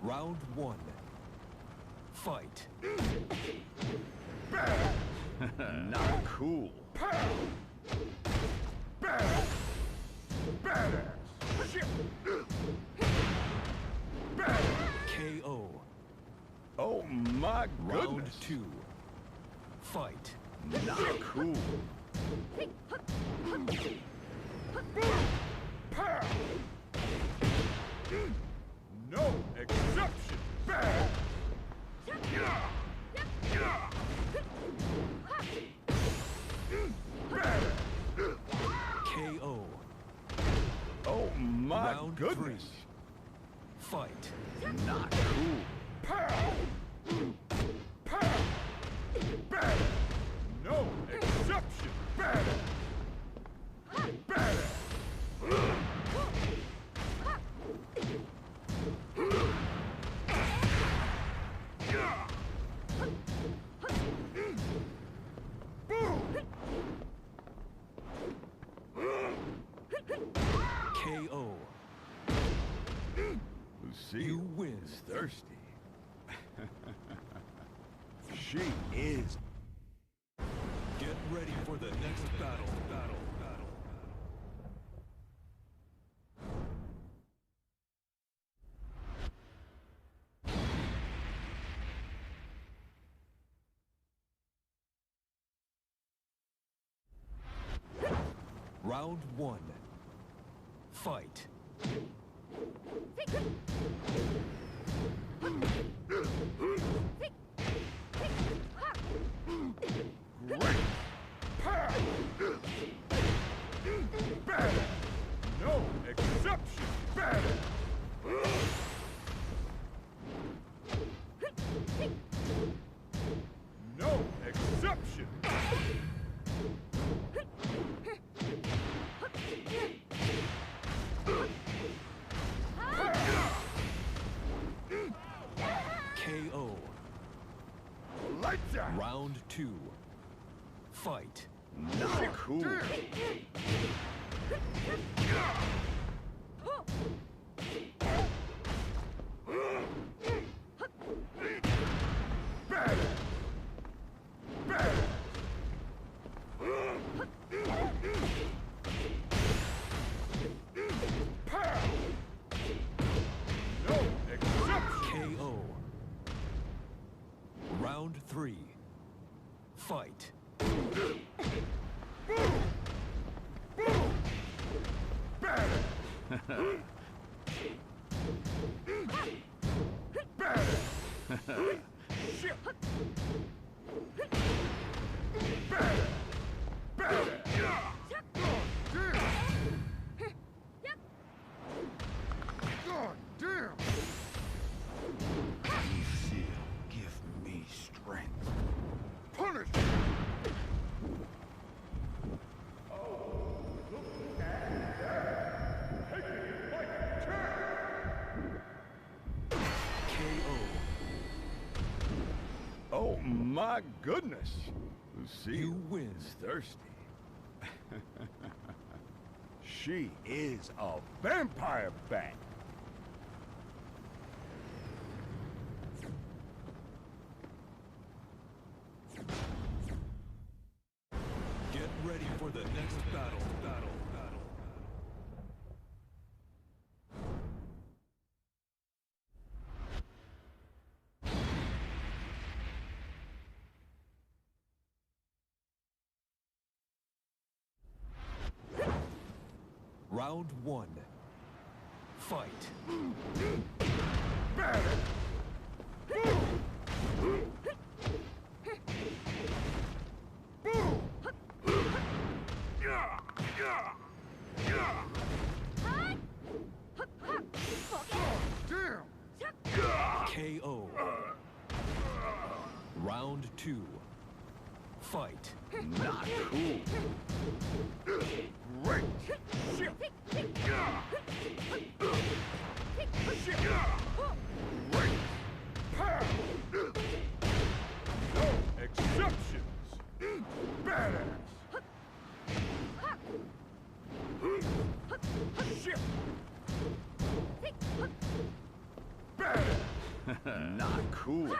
Round one. Fight.
Not cool.
Pow! Badass! Badass! Shit! Badass!
KO.
Oh my
Round
goodness!
two. Fight.
Not cool.
Pow! No exception! Badass! Badass!
KO.
Oh my
Round
goodness!
three. Fight.
Not cool.
Pow! Pow! Badass! No exception! Badass! Badass! Boom!
KO.
Lucille
You win.
is thirsty. She is.
Get ready for the next battle. Round one. Fight. KO.
Lights out.
Round 2. Fight.
Not cool.
Better. Better. Pow. No exception.
KO. Round 3. Fight.
Better. Better. Shit. Better. Better. God damn.
Seal, give me strength.
Punish.
KO.
Oh my goodness. Lucille
You win.
is thirsty. She is a vampire bat.
Get ready for the next battle. Round 1. Fight.
Better. Damn.
KO. Round 2. Fight.
Not cool.
Great. Shit. Great. Pow. No exceptions. Badass. Shit. Badass.
Not cool.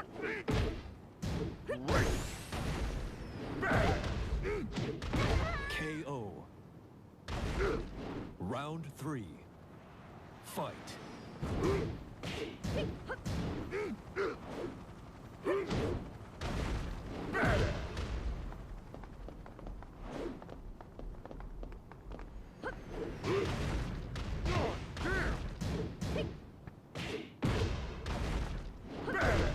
Great. Badass.
KO. Round 3. Fight.
Badass. God damn. Badass.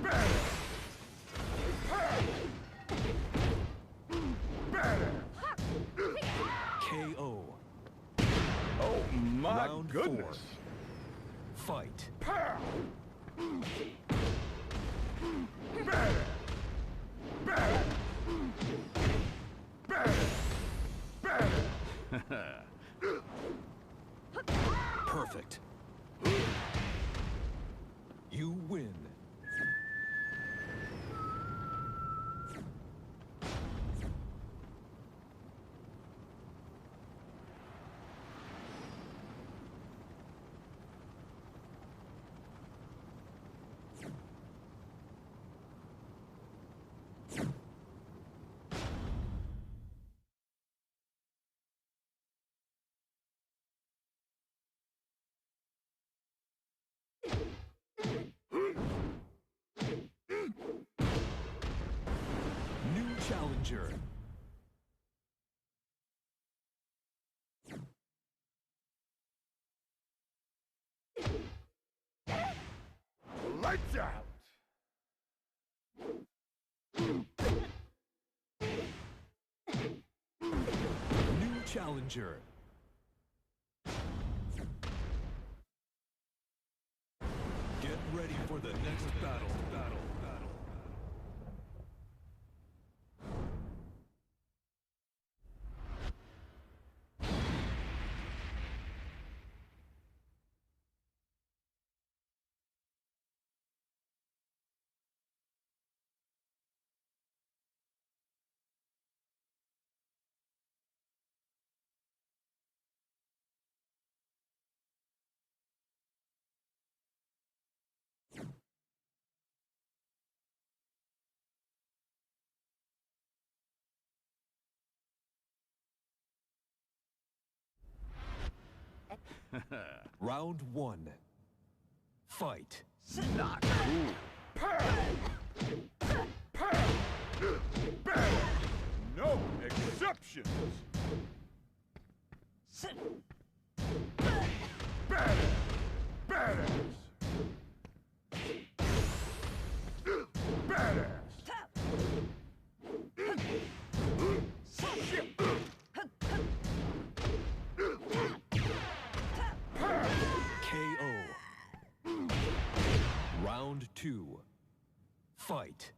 Badass. Badass.
KO.
Oh my
Round
goodness.
4. Fight.
Pow! Badass. Badass. Badass. Badass.
Perfect. You win. New challenger.
Lights out.
New challenger. Get ready for the next battle. Round one. Fight.
Not cool.
No exceptions. Badass. Badass. Badass. Shit.
KO. Round two. Fight.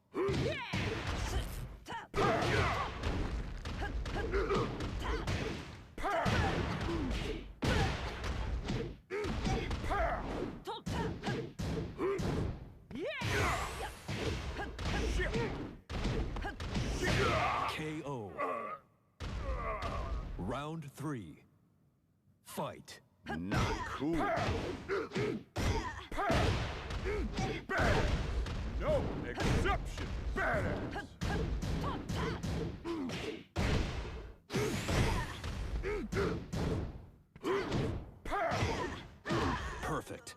KO. Round three. Fight.
Not cool.
Badass. No exception. Badass.
Perfect.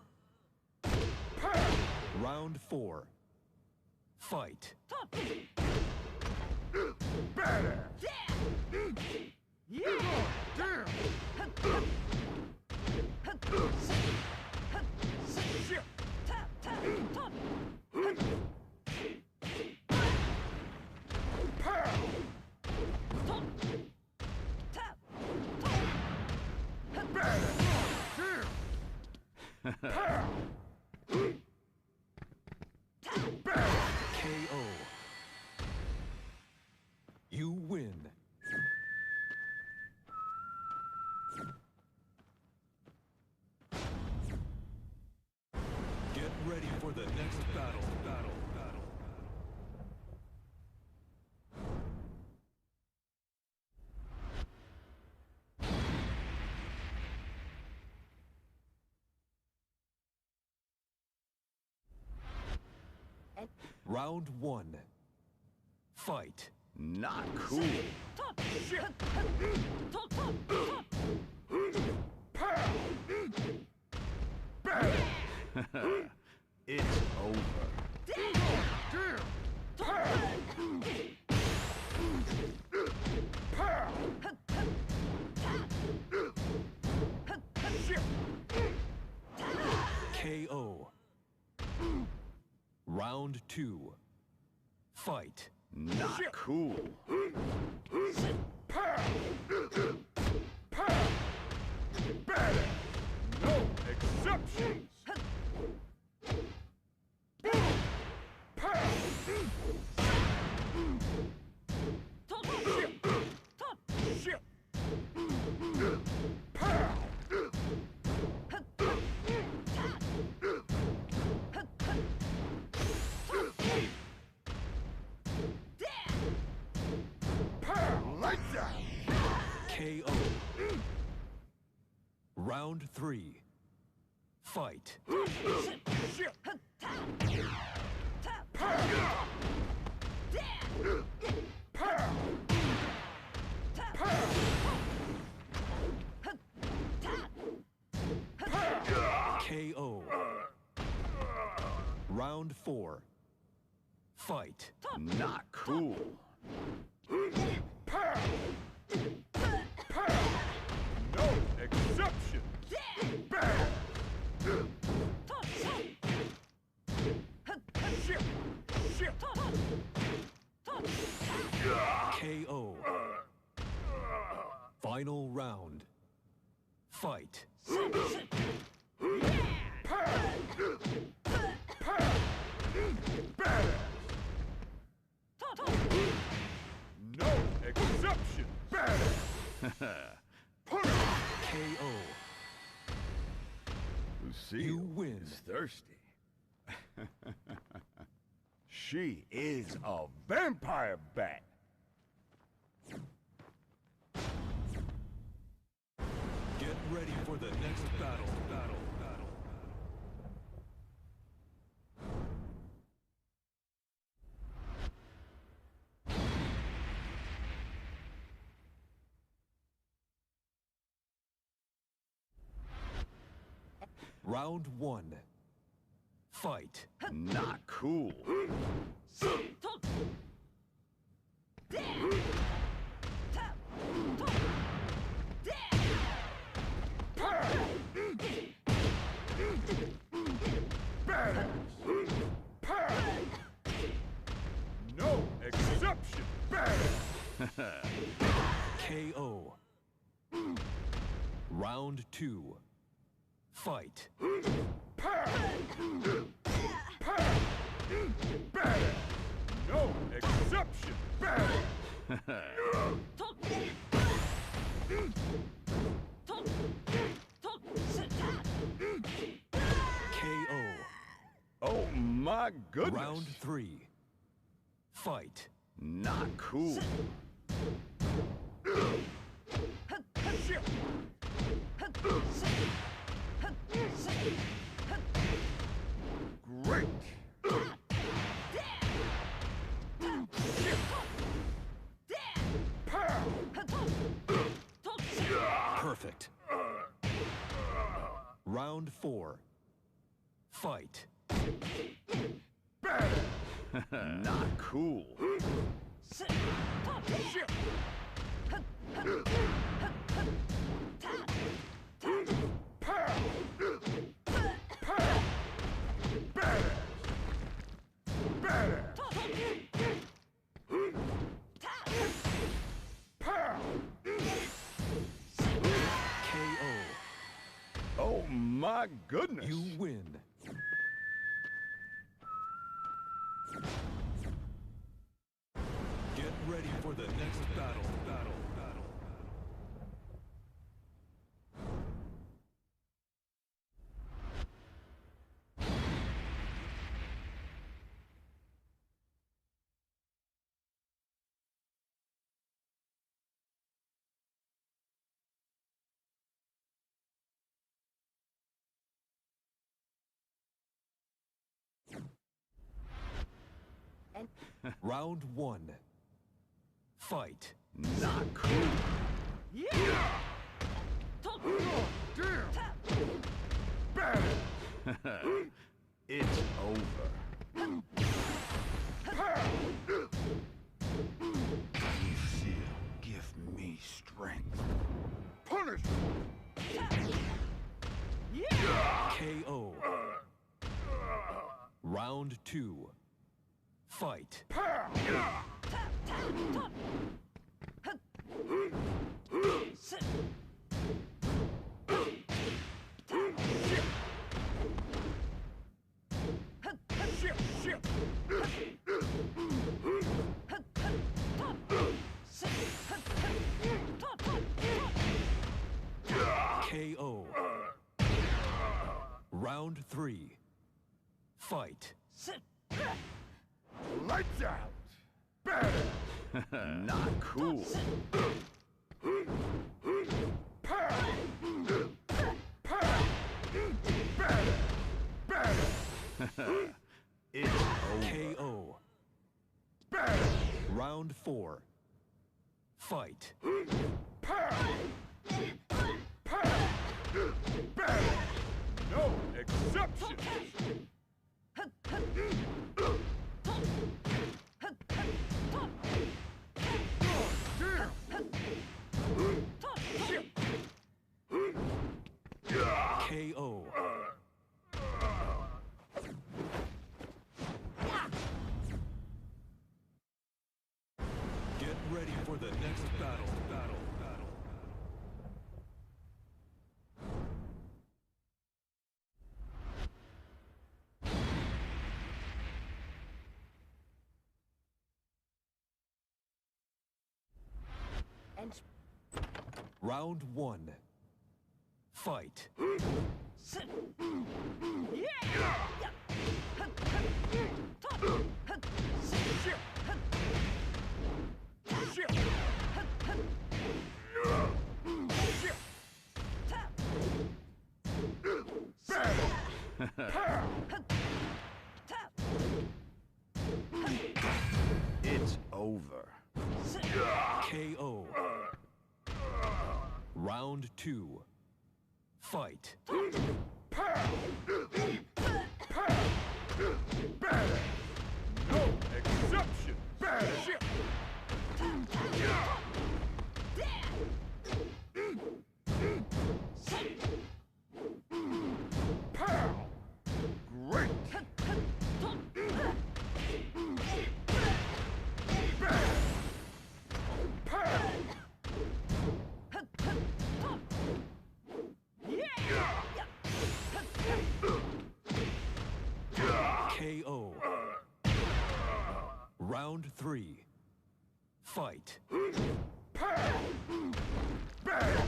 Round four. Fight.
Badass. Damn. Shit.
KO. You win. Get ready for the next battle. Round one. Fight.
Not cool. It's over.
KO. Round two. Fight.
Not cool.
Badass. No exceptions. Shit. Lights out.
KO. Round three. Fight.
Shit.
KO. Round four. Fight.
Not cool.
No exceptions. Badass. Shit. Shit.
KO. Final round. Fight.
Badass. No exception. Badass.
KO.
Lucille
You win.
is thirsty. She is a vampire bat.
Get ready for the next battle. Round one. Fight.
Not cool.
No exception.
KO. Round two. Fight.
No exception.
KO.
Oh my goodness.
Round three. Fight.
Not cool. Great.
Perfect. Round four. Fight.
Not cool.
KO.
Oh my goodness.
You win. Get ready for the next battle. Round one. Fight.
Not cool. It's over. You still give me strength.
Punish.
KO. Round two. Fight. KO. Round three. Fight.
Lights out.
Not cool. It's over.
KO. Round four. Fight.
No exception.
KO. Get ready for the next battle.
And
Round one. Fight.
It's over.
KO. Round two. Fight.
Pow! Pow! Bad! No exception! Bad! Pow! Great! Bad! Pow!
KO. Round 3. Fight.
Pow! Bad!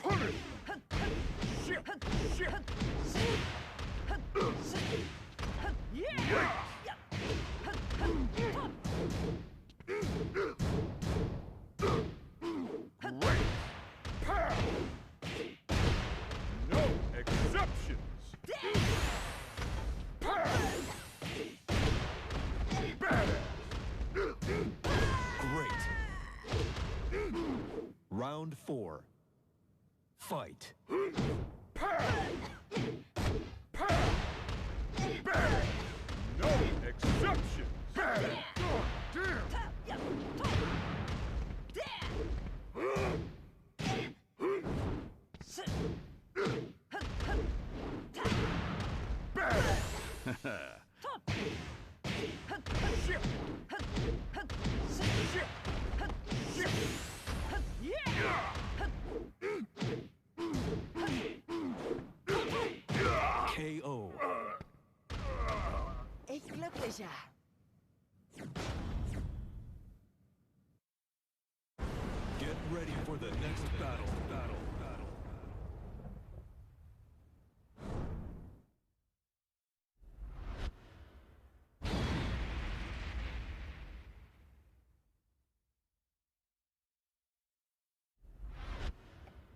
Punish! Shit! Shit! Great! Pow! No exceptions! Pow! Bad!
Great. Round 4. Fight.
Pow! Pow! Bad! No exceptions! Bad! God damn! Bad! Shit! Shit!
KO.
Ik lukt het ja.
Get ready for the next battle.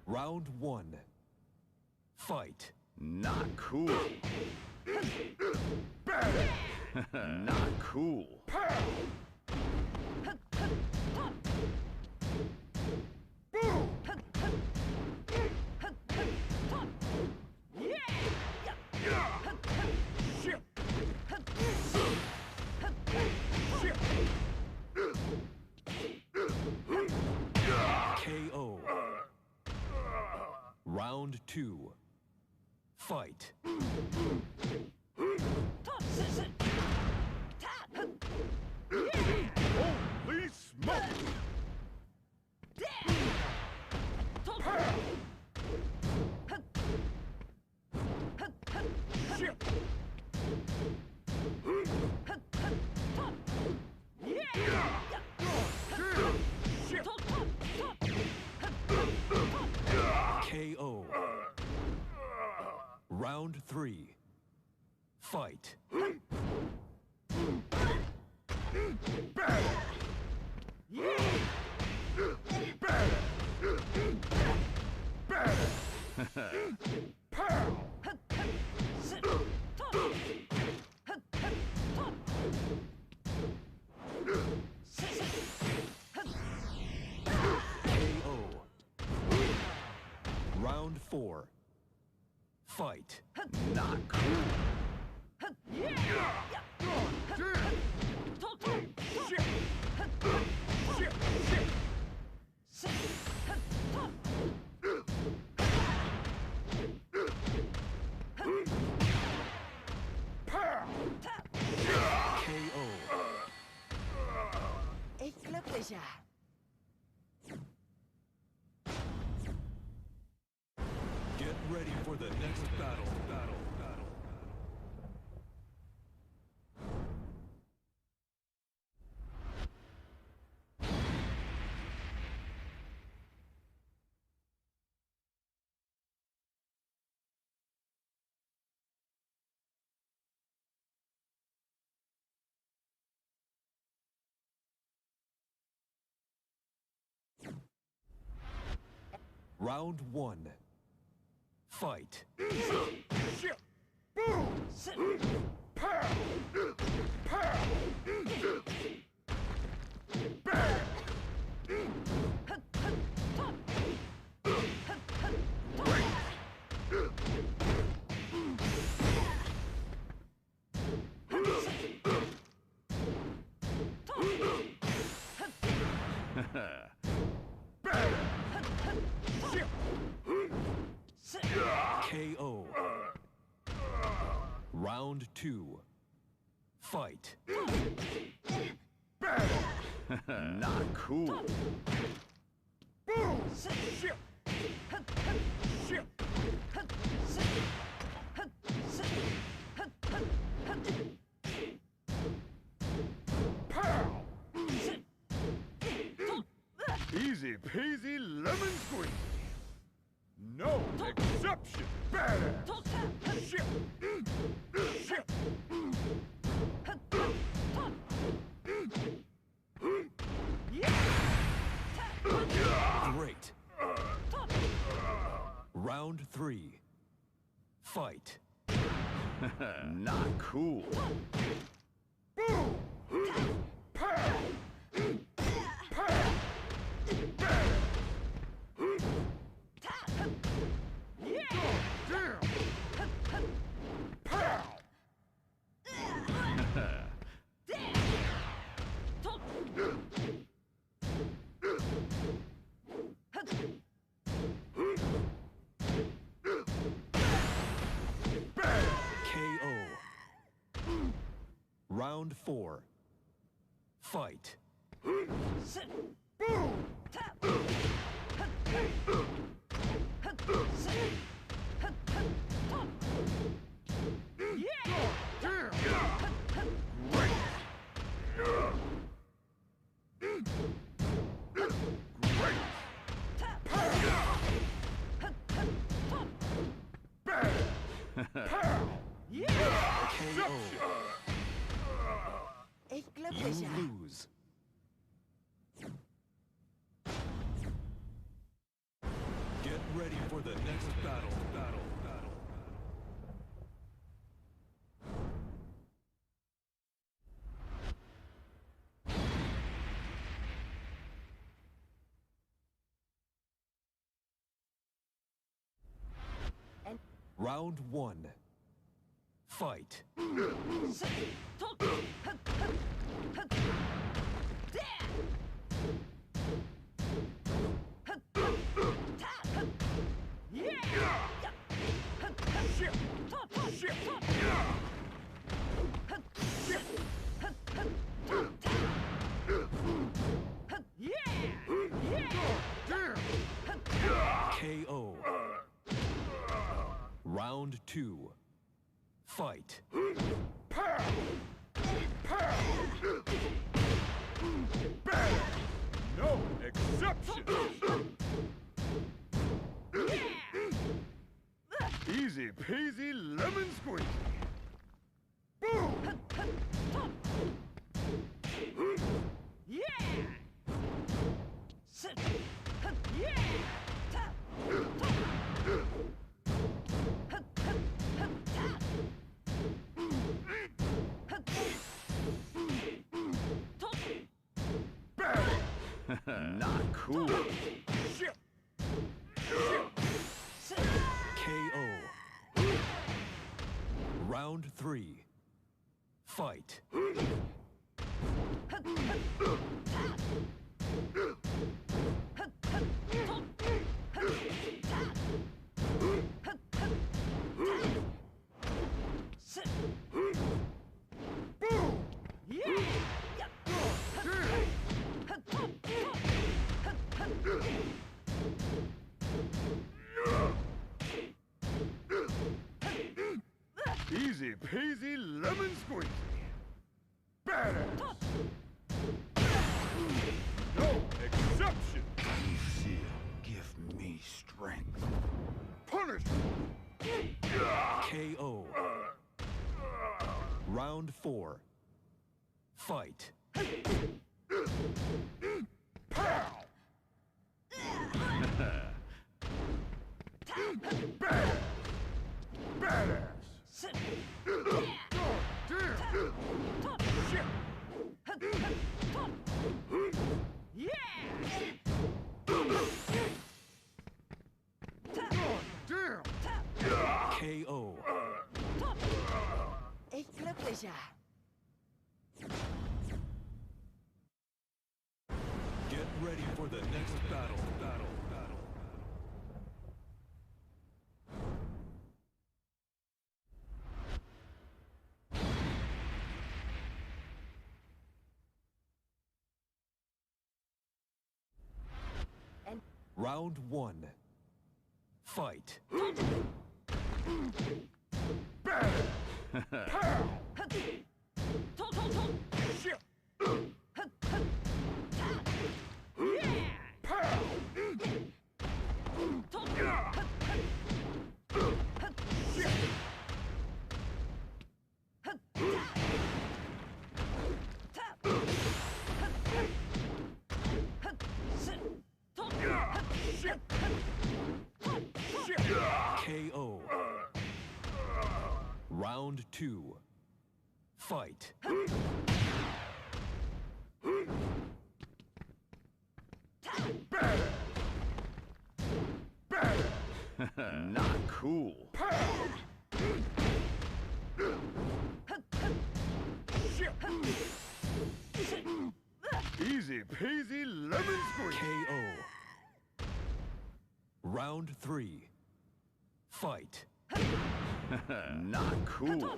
Round 1. Fight.
Not cool.
Bad!
Not cool.
Pow! Boom! Shit! Shit!
KO. Round 2. Fight.
Holy smoke! Pow! Shit! Shit!
KO. Round 3. Fight.
Bad! Bad! Bad! Pow!
KO. Round 4. Fight.
Not cool.
God damn! Shit! Shit! Shit! Pow!
KO.
Ik lukt het ja.
Get ready for the next battle. Round 1. Fight.
Shit! Boom! Pow! Pow! Bad! Great!
Round 2. Fight.
Not cool.
Boom! Shit! Shit! Pow! Easy peasy lemon squeeze. No exception. Badass. Shit! Shit!
Great. Round 3. Fight.
Not cool.
Boom! Pow! Pow! Damn! Pow!
KO. Round 4. Fight.
Boom! Damn! Great! Great! Bad! Pow!
KO.
Éclate
You
ya.
lose. Get ready for the next battle. Round 1. Fight.
Shit! Shit! Damn!
KO. Round 2. Fight.
Pow! Pow! Bad! No exception! Easy peasy lemon squeeze! Boom! Bad!
Not cool.
Shit!
KO. Round 3. Fight.
Boom! Easy peasy lemon squeeze! Badass! No exception!
Give me strength.
Punish!
KO. Round 4. Fight.
Pow! Bad! Badass! Damn! Shit! Damn!
KO.
Éclate ya.
Get ready for the next battle. Round one. Fight. KO. Round two. Fight.
Not cool.
Easy peasy lemon squeeze.
KO. Round three. Fight.
Not cool.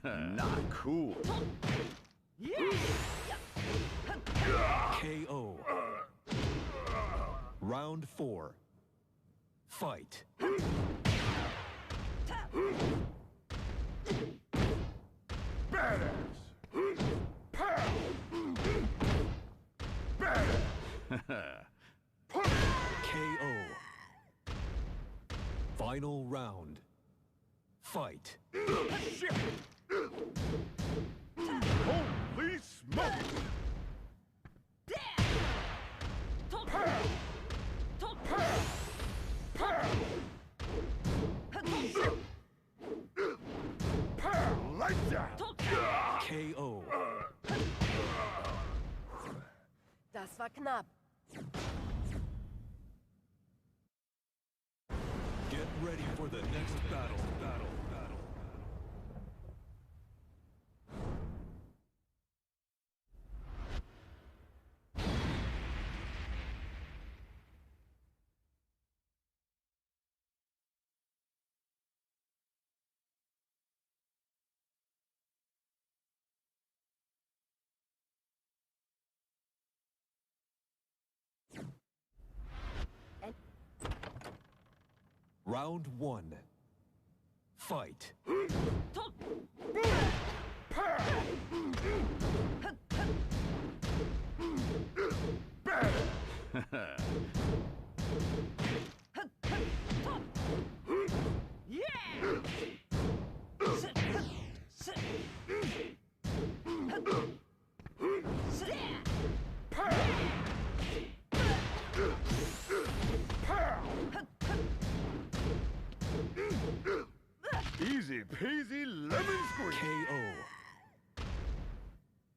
Not cool.
KO. Round four. Fight. KO. Final round. Fight.
Holy smoke! Lights out!
KO.
Das war knapp.
Get ready for the next battle. Round one. Fight.
Easy peasy lemon squeeze.
KO.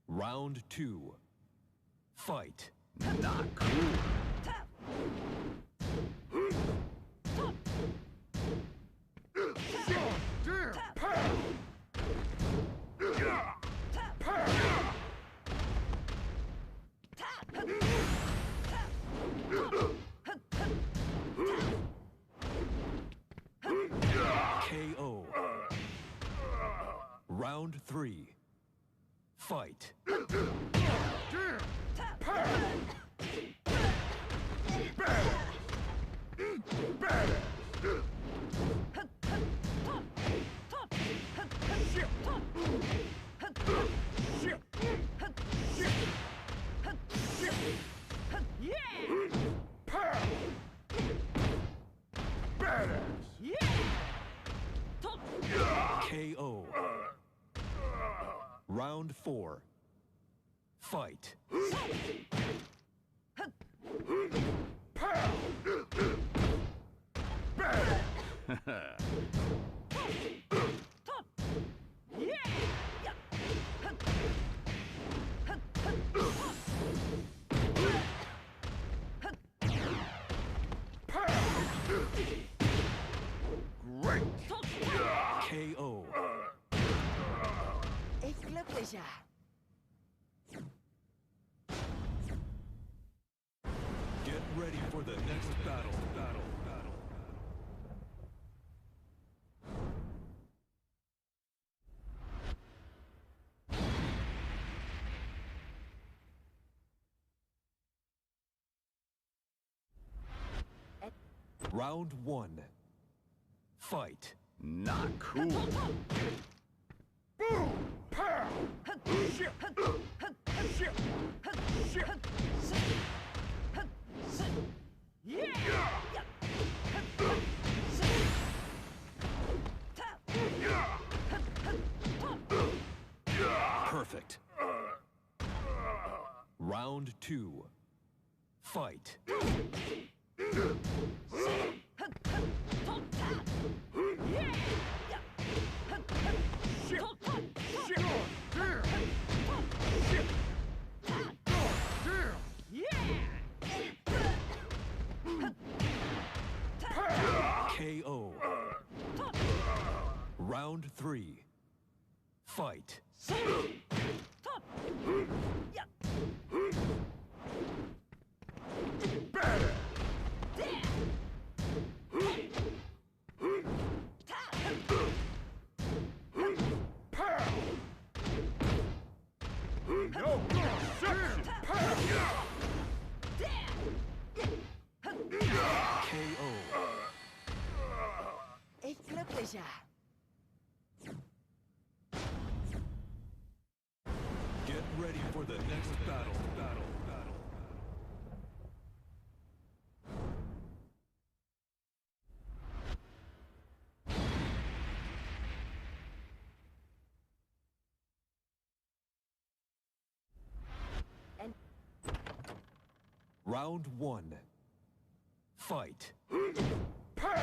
Round two. Fight.
Not cool.
KO. Round three. Fight. KO. Round four. Fight.
Great!
KO.
Echt glücklicher.
Get ready for the next battle. Round one. Fight.
Not cool.
Boom! Pow! Shit! Shit! Shit!
Perfect. Round two. Fight.
Shit! Shit! Damn! Shit! Damn!
KO. Round three. Fight.
Better! Pow! No exception! Pow!
KO.
Ich glücklicher.
Get ready for the next battle.
And
Round one. Fight.
Pow!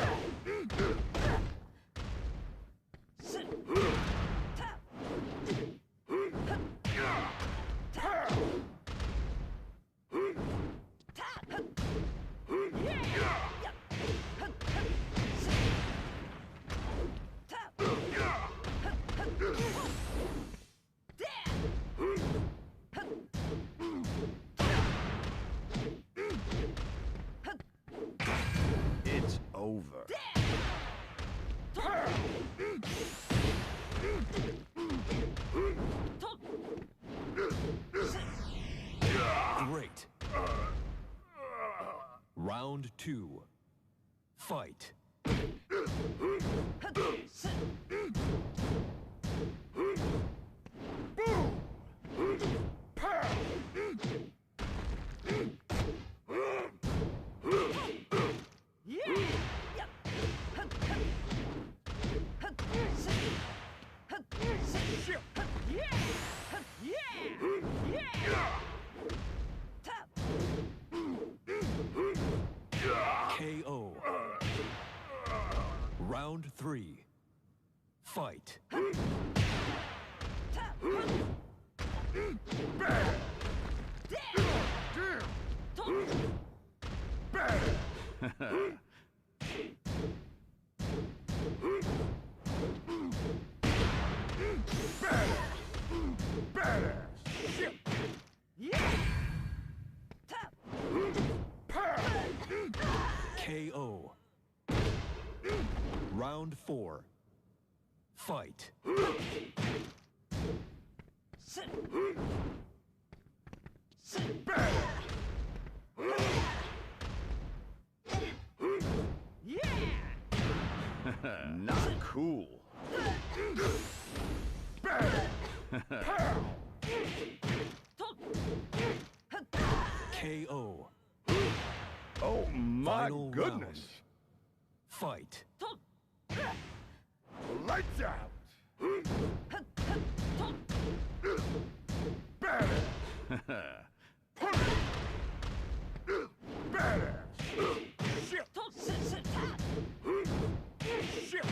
Pow!
It's over.
Pow!
Great. Round two. Fight.
Boom! Pow! Shit!
KO. Round three. Fight.
Bad! Damn! Bad! Bad! Badass! Shit! Pow!
KO. Round four. Fight.
Bad!
Not cool.
Bad! Pow!
KO.
Oh my
Final
goodness.
round. Fight.
Lights out! Badass! Badass! Shit! Shit!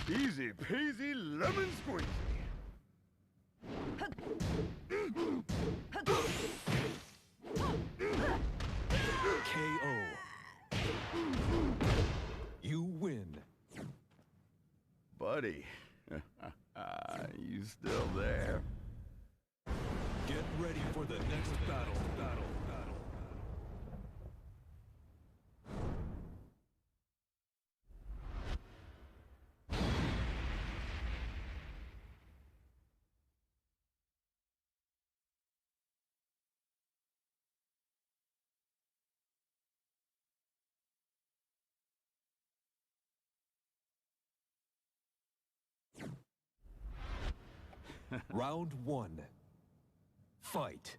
Easy peasy lemon squeezy.
KO. You win.
Buddy, you still there?
Get ready for the next battle. Round one. Fight.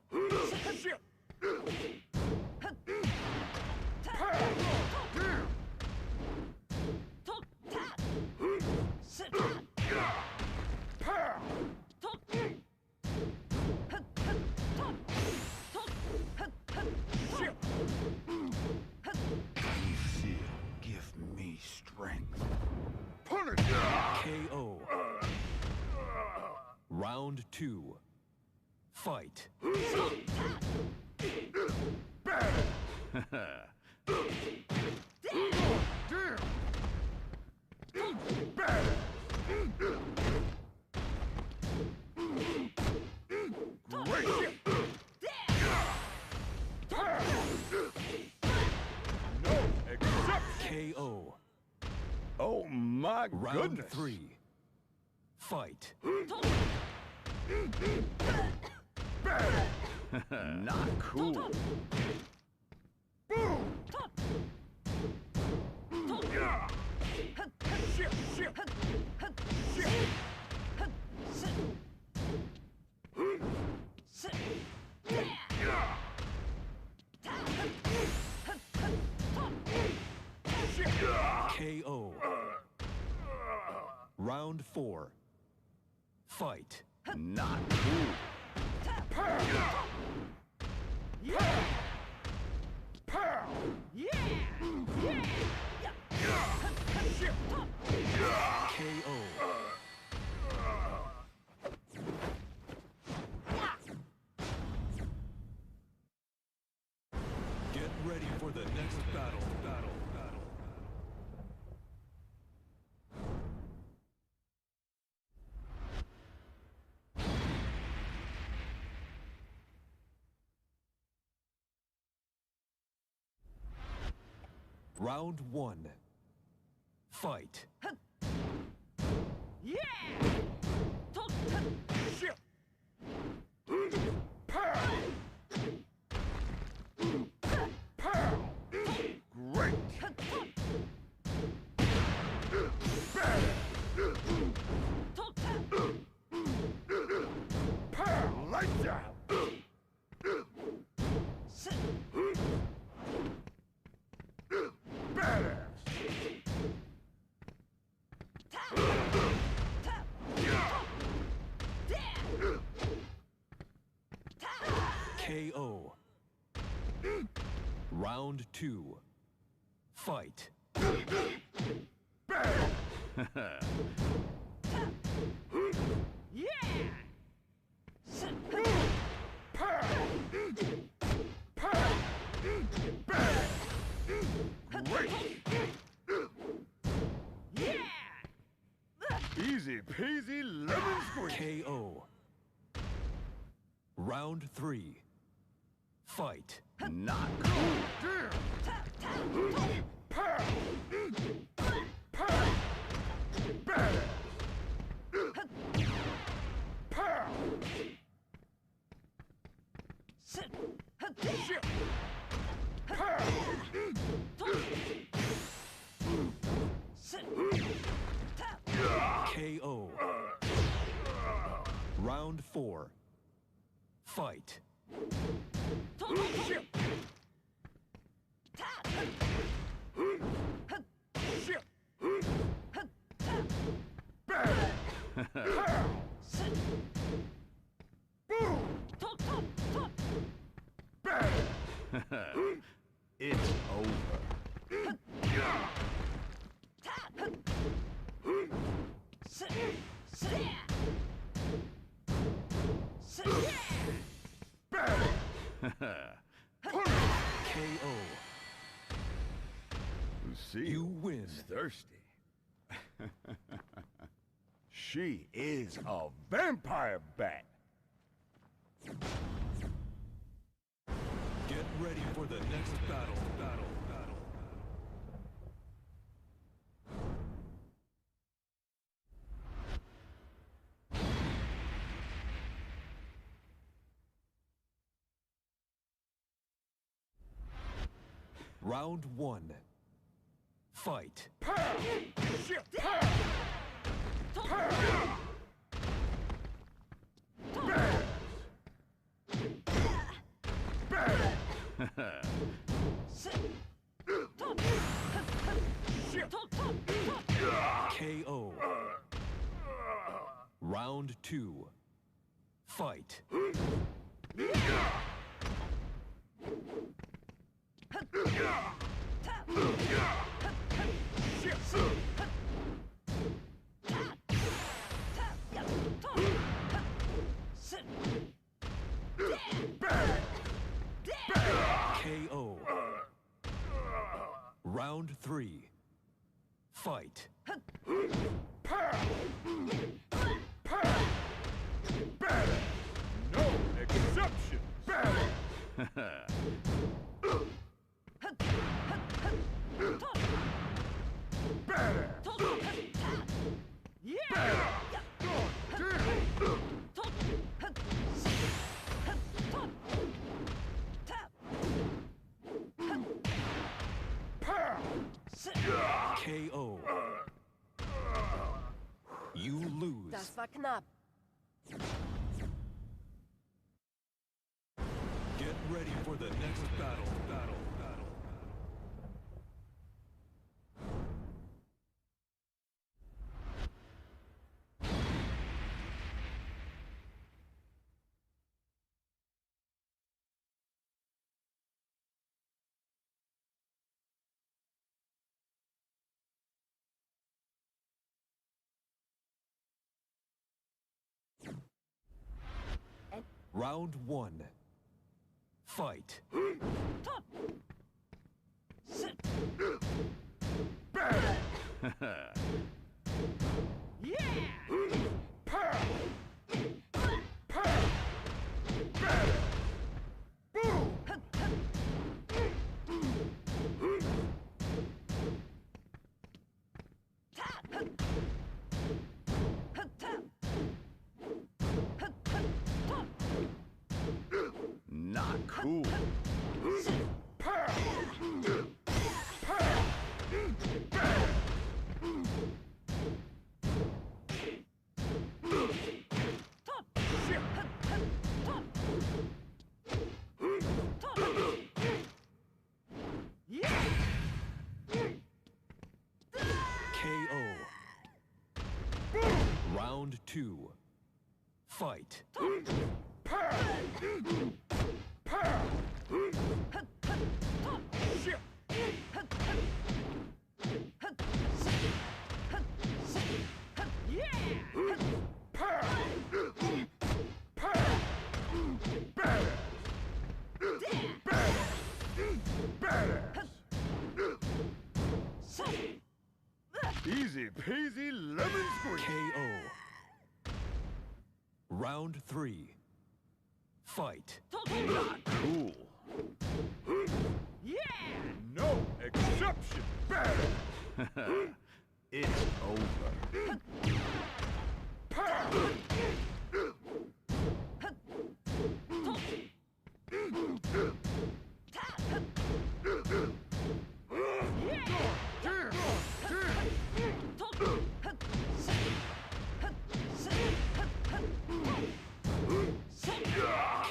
Give me strength.
KO. Round two. Fight. KO.
Oh my
Round
goodness.
three. Fight.
Not cool.
KO. Round four. Fight.
Not cool.
KO. Get ready for the next battle. Round one. Fight.
Great. Lights out.
KO. Round two. Fight.
Easy peasy lemon squeeze.
KO. Round three. Fight.
Not cool.
KO. Round four. Fight.
It's over.
KO.
Lucille
You win.
is thirsty. She is a vampire bat.
ready for the next battle. Round one. Fight. KO. Round two. Fight. KO. Round three. Fight.
No exceptions.
KO. You lose.
Das war knapp.
Get ready for the next battle. Round one. Fight.
Not cool.
KO. Round two. Fight.
Easy peasy lemon squeeze.
KO. Round three. Fight.
Not cool.
No exception.
It's over.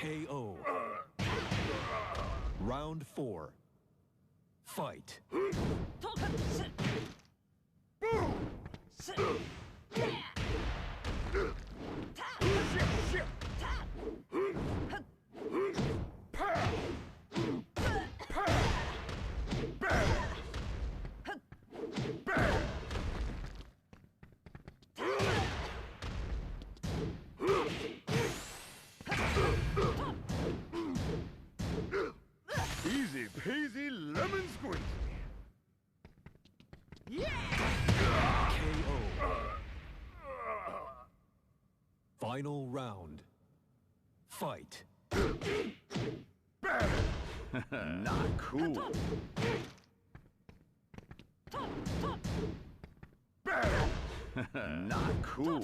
KO. Round four. Fight.
Easy peasy lemon squeeze.
KO. Final round. Fight.
Not cool. Bad. Not cool.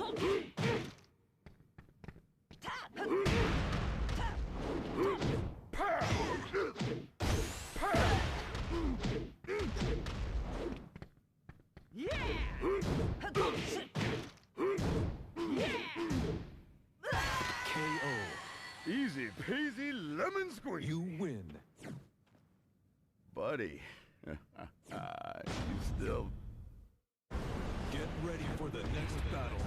KO.
Easy peasy lemon squeeze.
You win.
Buddy. You still.
Get ready for the next battle.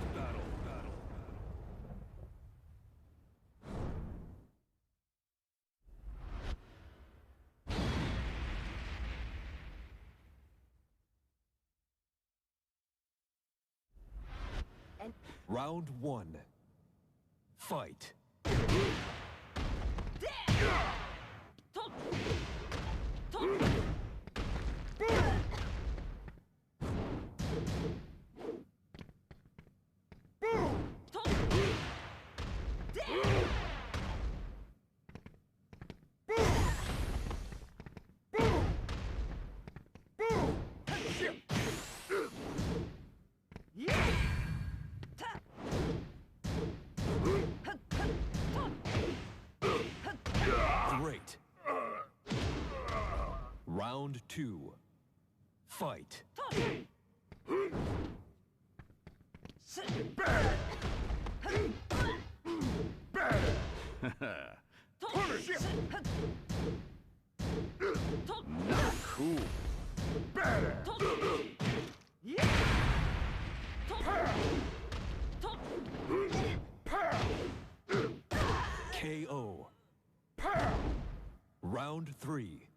And
Round 1. Fight. Great. Round 2. Fight.
Punish him. Not cool. Badass.
KO. Round 3.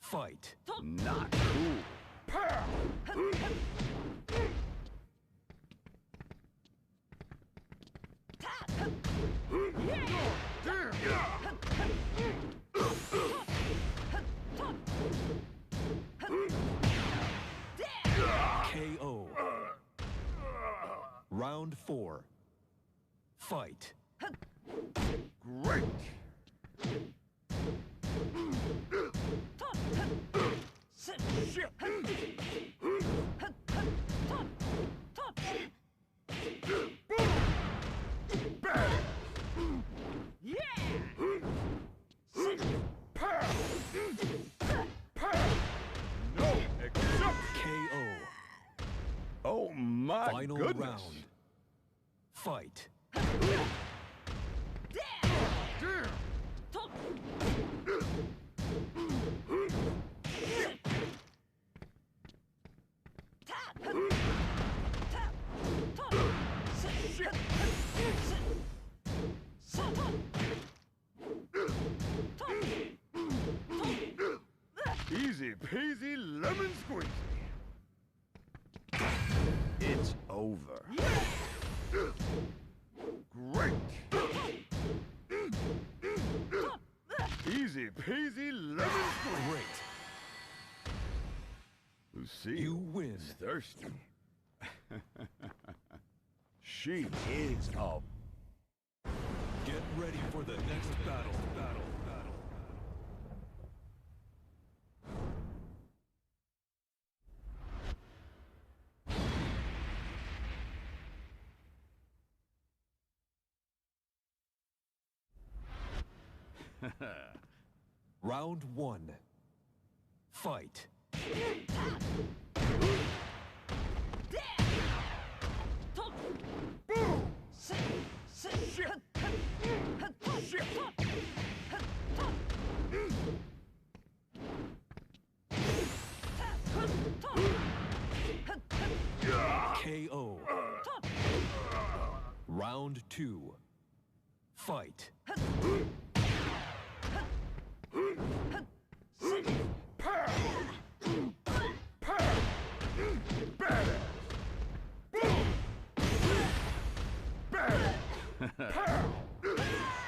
Fight.
Not cool.
KO. Round 4. Fight.
Great. No exception.
KO.
Oh my
Final
goodness.
round. Fight.
Damn. Easy peasy lemon squeezy. It's over. Great. Easy peasy lemon squeezy.
Great.
Lucille
You win.
is thirsty. She is a
Get ready for the next battle. Round 1. Fight. KO. Round 2. Fight.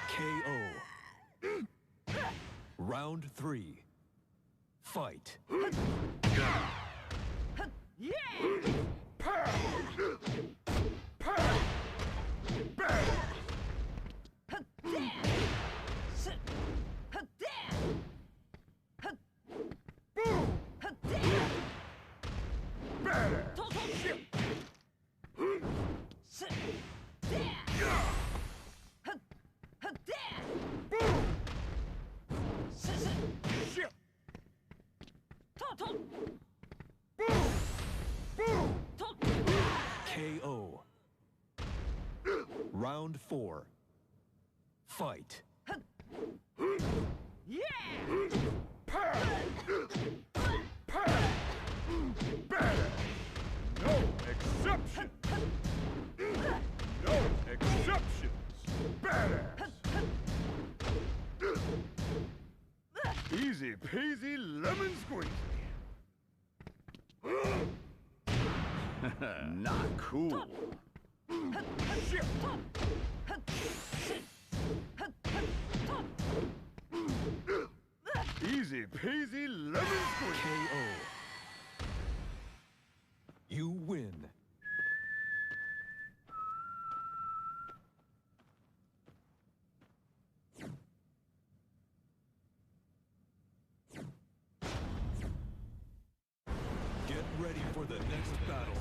KO. Round 3. Fight. Round 4. Fight.
Yeah! Pow! Pow! Better! No exception! No exceptions! Badass!
Easy peasy lemon squeezy. Not cool.
Shit!
Easy peasy lemon squeezy.
KO. You win. Get ready for the next battle.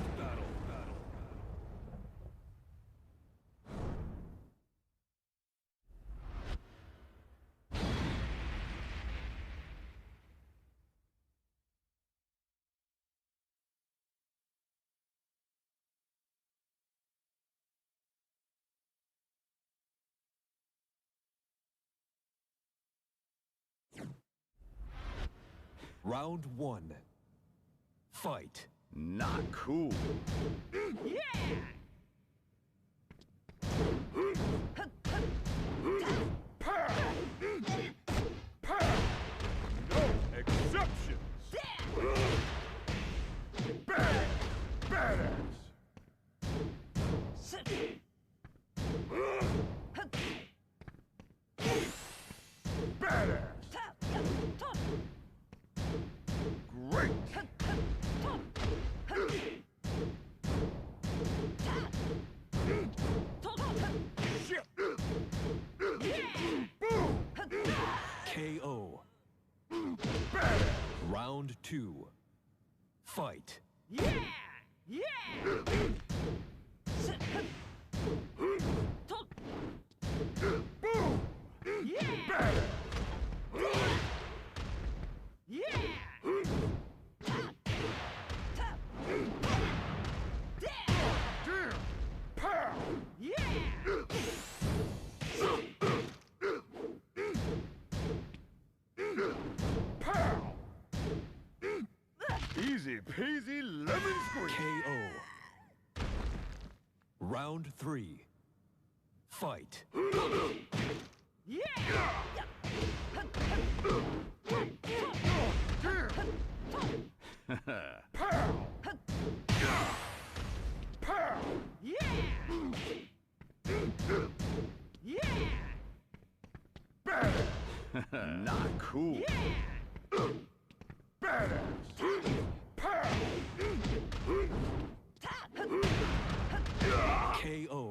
Round 1. Fight.
Not cool.
Pow! Pow! No exceptions! Badass! Badass! Great! Shit! Boom!
KO.
Badass!
Round 2. Fight.
Boom! Badass! Damn! Pow! Pow!
Easy peasy lemon squeezy.
KO. Round 3. Fight.
Pow! Pow! Badass!
Not cool.
Badass! Pow!
KO.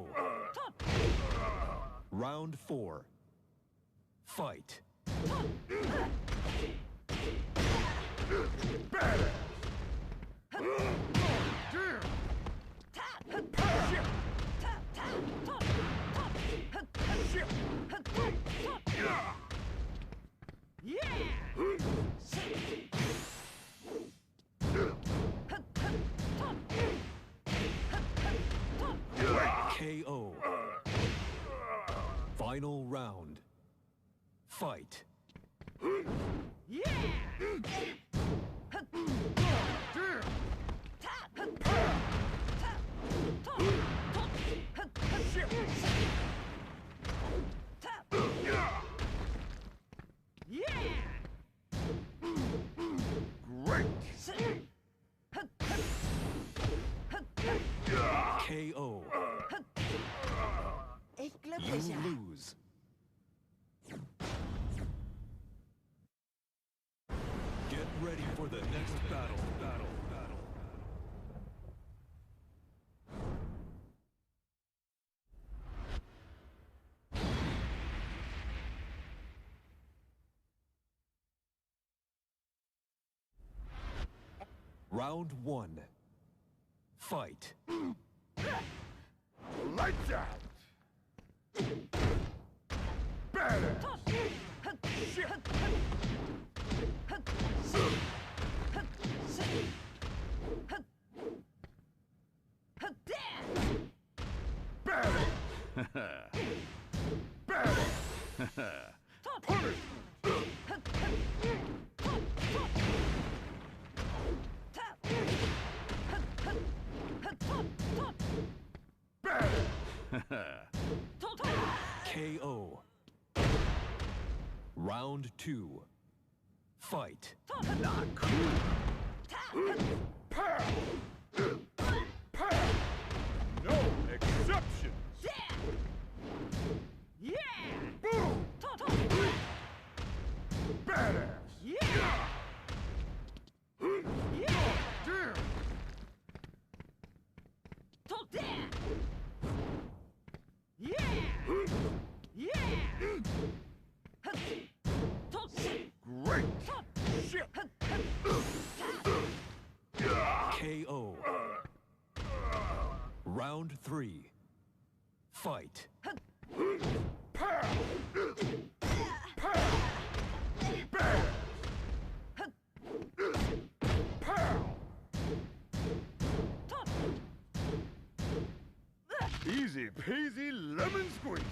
Round 4. Fight.
Badass! Damn! Pow! Shit!
KO. Final round. Fight.
Damn! Shit! Great!
KO.
Ik klop
You
déjà.
lose. Get ready for the next battle. Round 1. Fight.
Lights out! Badass! Shit! Badass!
KO. Round 2. Fight.
Not cool.
Pow! Pow! No exceptions! Boom! Badass! Damn! Great! Shit!
KO. Round 3. Fight.
Pow! Pow! Badass! Pow!
Easy peasy lemon squeezy.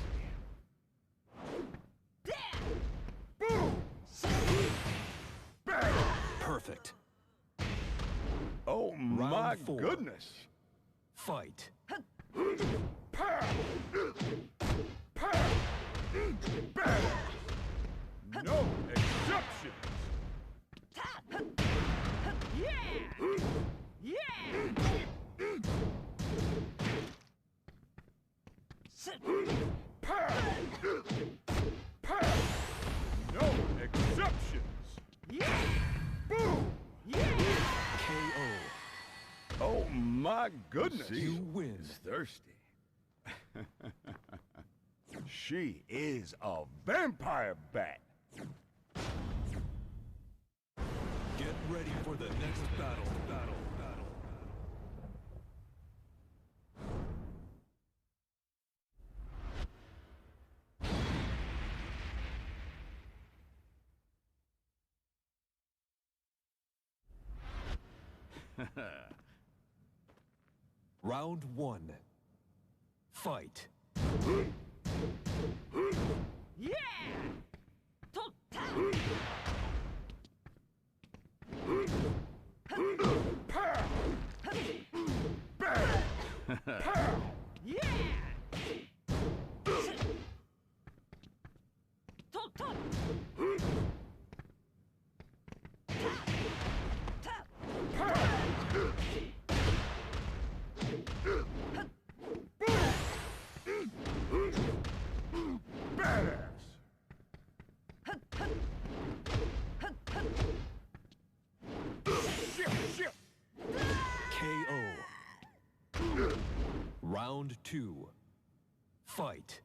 Boom! Badass!
Perfect.
Oh my
Round 4.
goodness.
Fight.
Pow! Pow! Badass! No exceptions! Pow! Pow! No exceptions! Boom!
KO.
Oh my goodness.
You win.
Is thirsty. She is a vampire bat.
Get ready for the next battle. Round 1. Fight.
Pow! Badass! Pow! Badass! Shit!
KO. Round 2. Fight.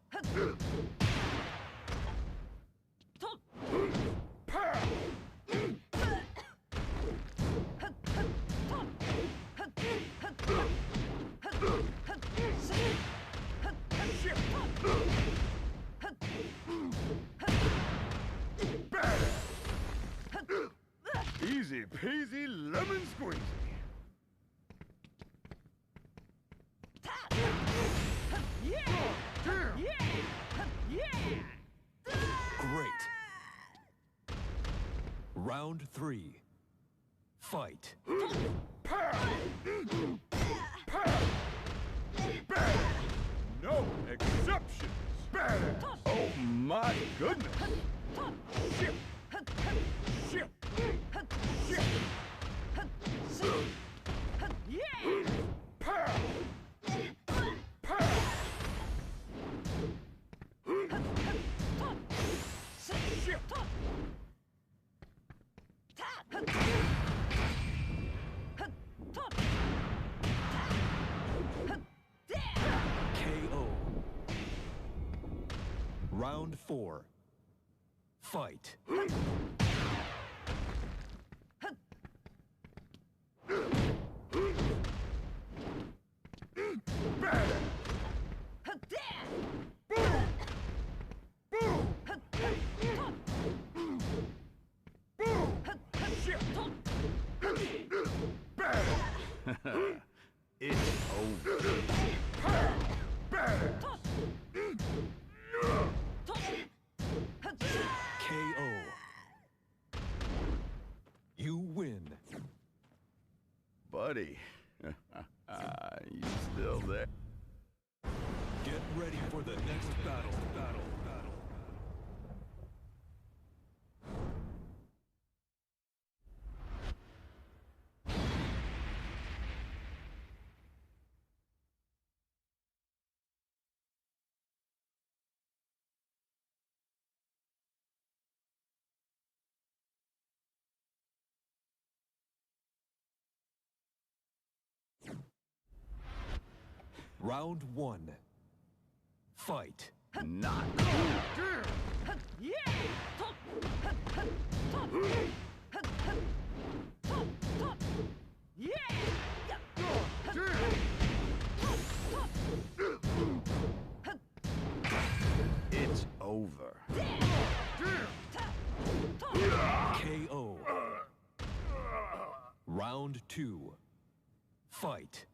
Pow! Shit! Badass!
Easy peasy lemon squeezy.
Damn!
Great. Round 3. Fight.
Pow! Pow! Badass! No exceptions! Badass!
Oh my goodness.
Shit! Shit! Shit! Pow! Pow! Shit!
KO. Round 4. Fight.
Badass! Boom! Boom! Boom! Shit! Badass!
It's over.
Pow! Badass!
Buddy, you still there?
Get ready for the next battle. Round 1. Fight.
Not cool. It's over.
KO. Round 2. Fight.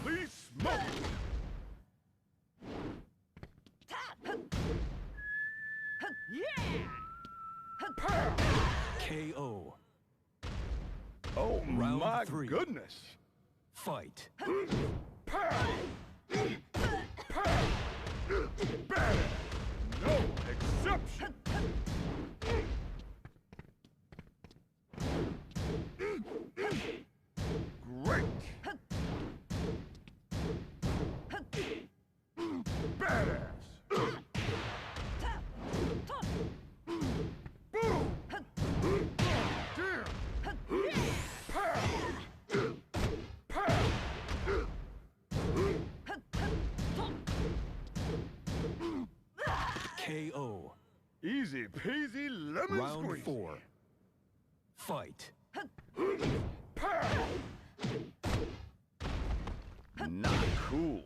Holy smoke!
KO.
Oh
Round
my
3.
goodness!
Fight.
Bad. No exception. Great. Badass. Boom. Damn.
KO.
Easy peasy lemon
Round
squeezy.
4. Fight.
Not cool.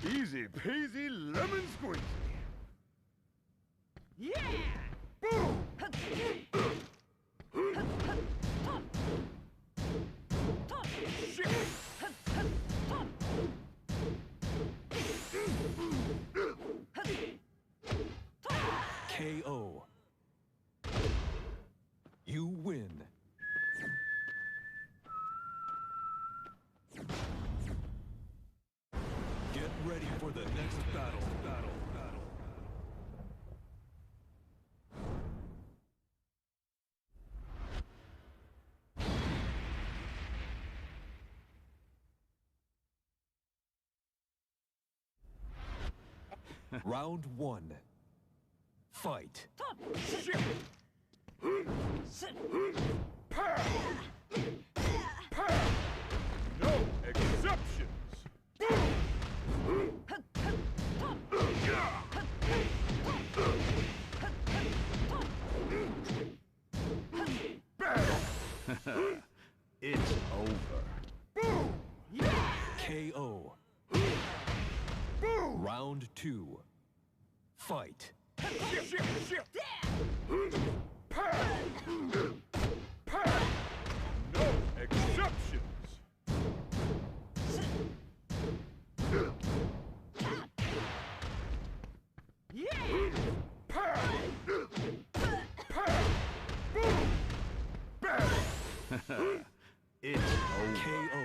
Easy peasy lemon squeezy. Boom.
KO. You win. Get ready for the next battle. Round 1. Fight.
No exceptions. It's over.
KO. Round 2. Fight.
No exceptions. It's over.
KO.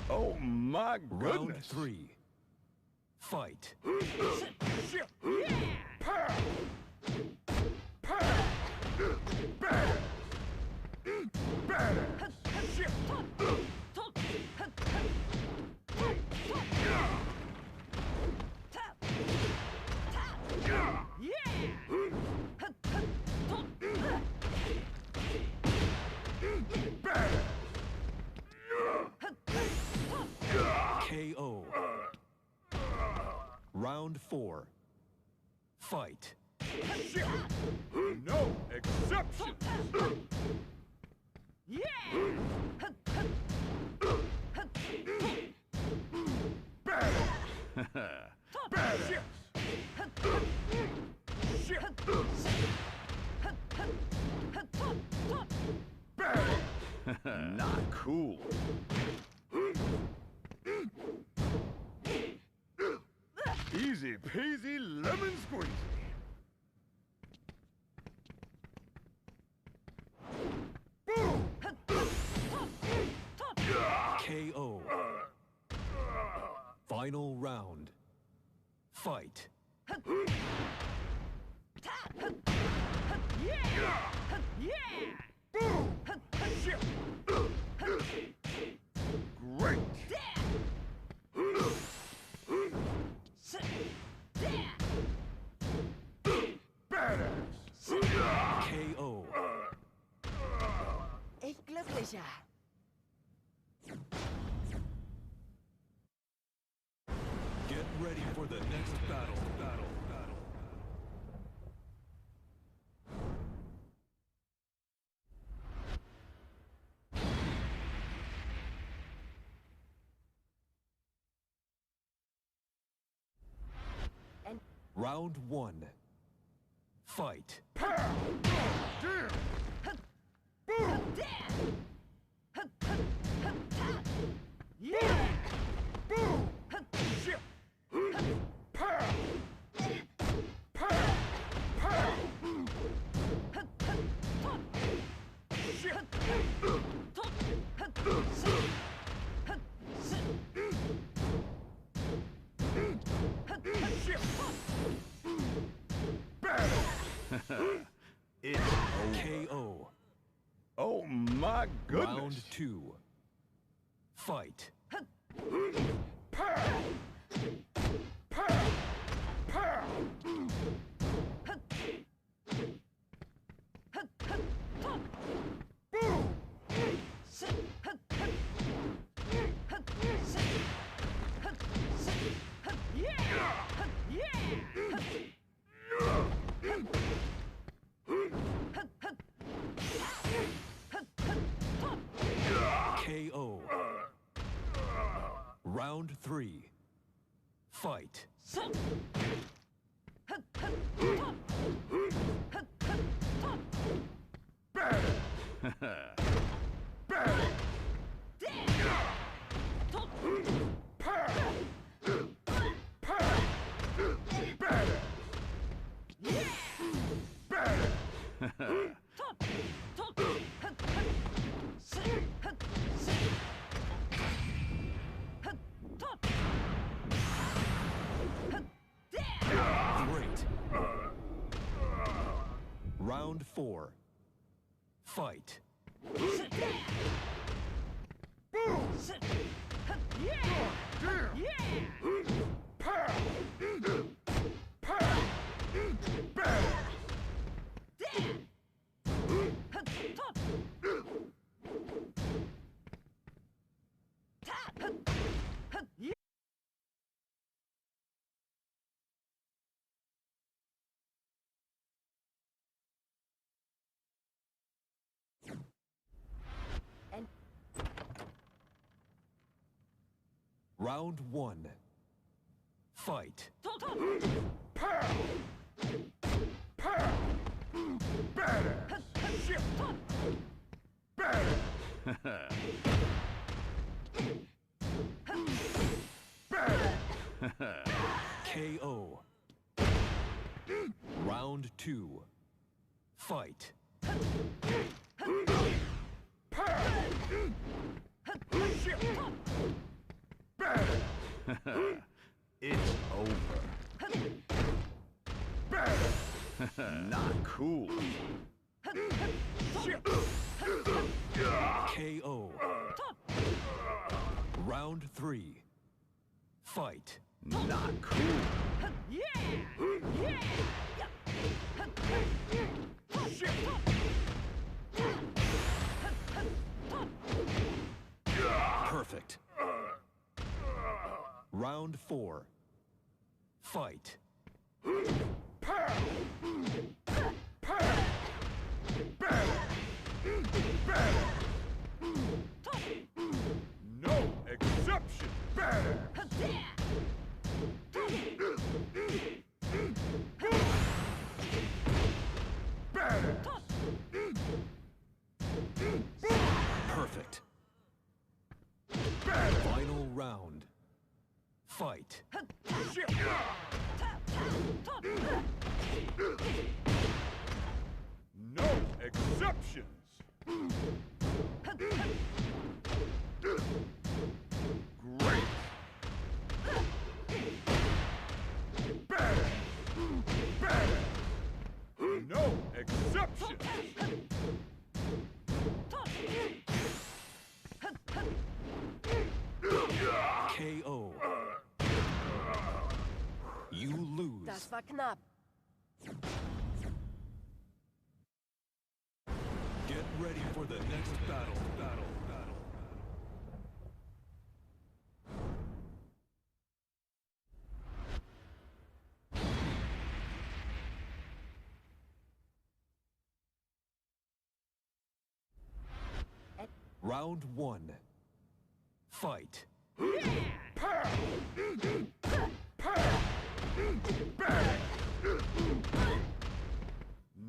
Oh my
Round
goodness.
3. Fight. KO. Round 4. Fight.
No exceptions.
Badass. Shit. Badass.
Not cool.
Easy peasy lemon squeezy. Boom.
KO. Final round. Fight.
Boom. Shit. Great. Badass.
KO.
Ik lukt déjà.
Get ready for the next battle.
And
Round 1. Fight.
Pow. Damn. Boom. Boom. Shit. Pow. Pow. Pow. Shit. Shit. Badass.
It's over.
KO.
Oh my goodness.
Round 2. Fight.
Pow. Pow. Pow. Boom.
KO. Round 3. Fight.
Badass. Badass. Pow. Pow. Badass. Badass.
Great. Round 4. Fight.
Boom. Damn. Pow. Pow. Badass.
and
Round 1. Fight.
Pow. Pow. Badass. Shit. Badass. Badass.
KO. Round 2. Fight.
Pow. Shit. Badass.
It's over.
Badass.
Not cool.
Shit.
KO. Round 3. Fight.
Not cool.
Shit.
Perfect. Round 4. Fight.
Pow. Pow. Badass. Badass. No exception. Badass.
You lose.
Das war knapp.
Get ready for the next battle. Round 1. Fight.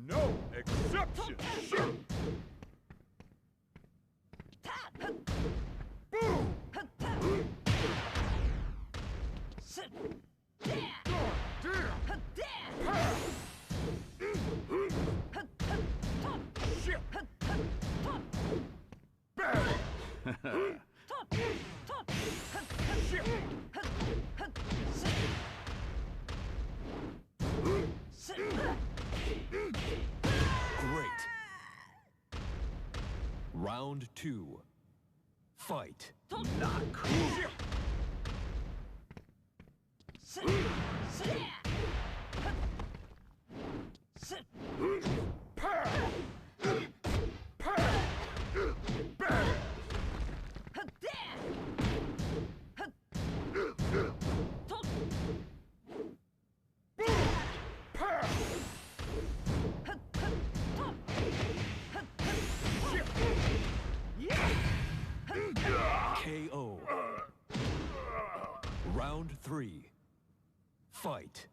No exception. Boom!
Great. Round 2. Fight.
Not cool.
KO. Round 3. Fight.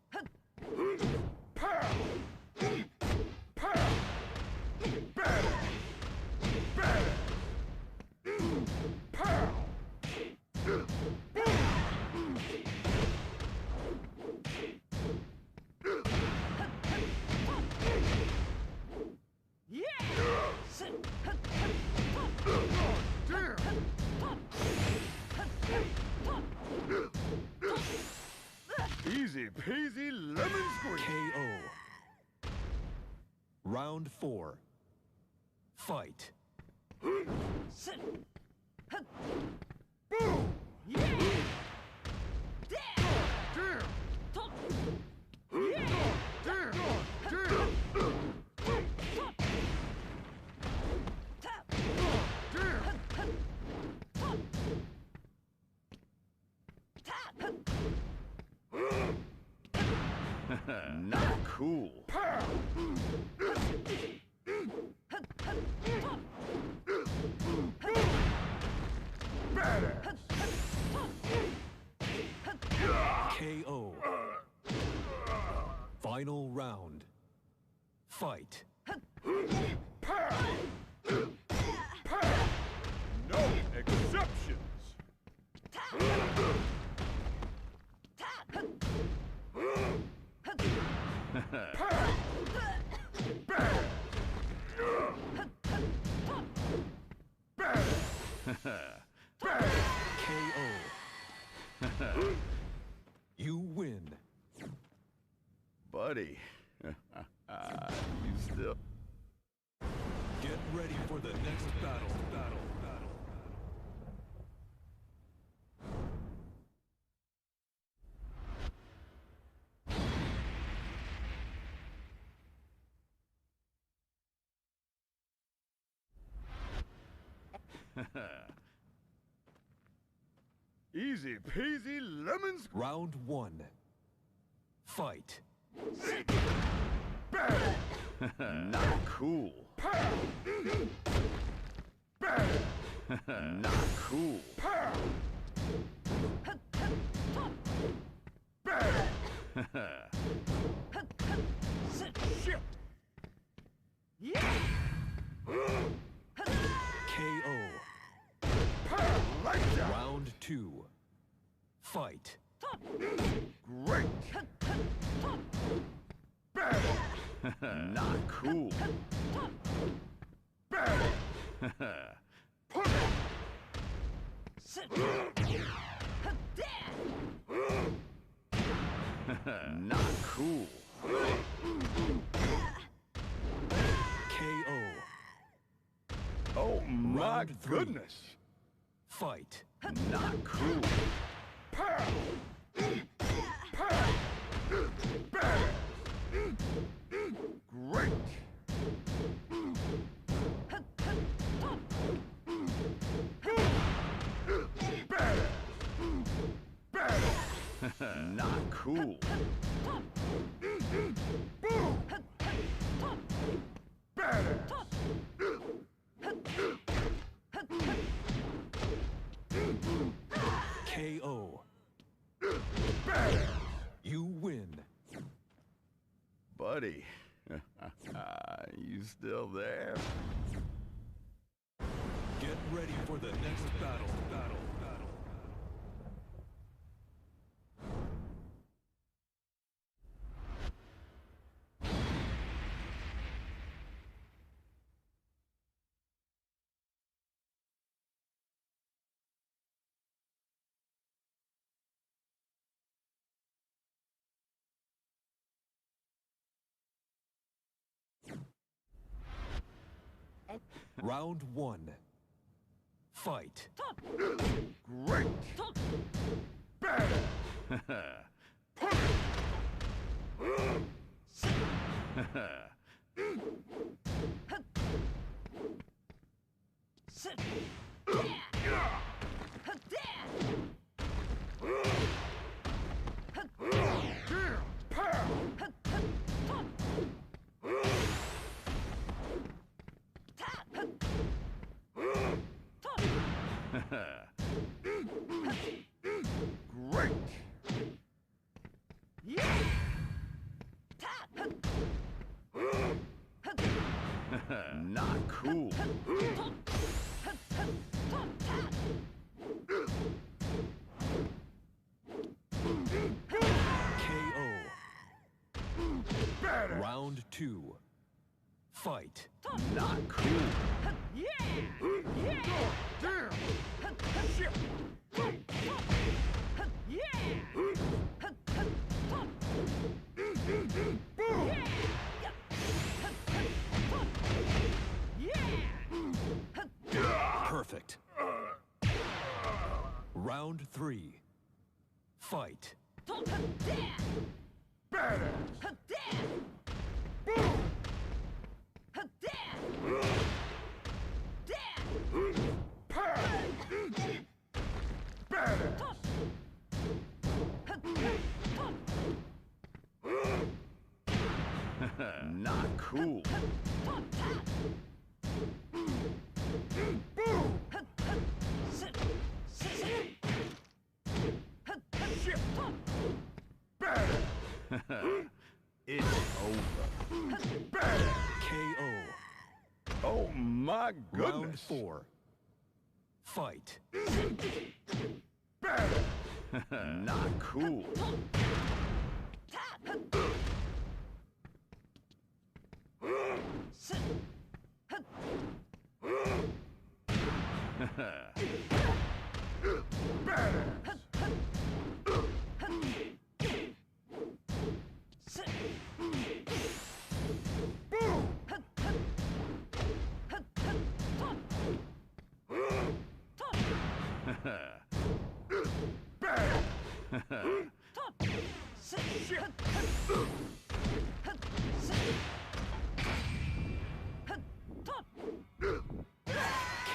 Easy peasy lemon squeeze.
KO. Round 4. Fight.
Boom! Not cool.
KO. Final round. Fight.
No exceptions.
KO. You win.
Buddy, you still...
Get ready for the next battle.
Easy peasy lemon squeeze.
Round 1. Fight.
Not cool. Not cool.
KO.
Lights out.
Round 2. Fight.
Great. Not cool. Not cool.
KO.
Oh my
Round 3.
goodness.
Fight.
Not cool. Not cool.
KO. You win.
Buddy, you still there?
Get ready for the next battle. Round one. Fight.
Great. Great. Not cool.
KO. Round two. Fight.
Not cool.
Perfect. Round three. Fight.
Not cool. It's over.
KO.
Oh my
Round
goodness.
four. Fight.
Not cool.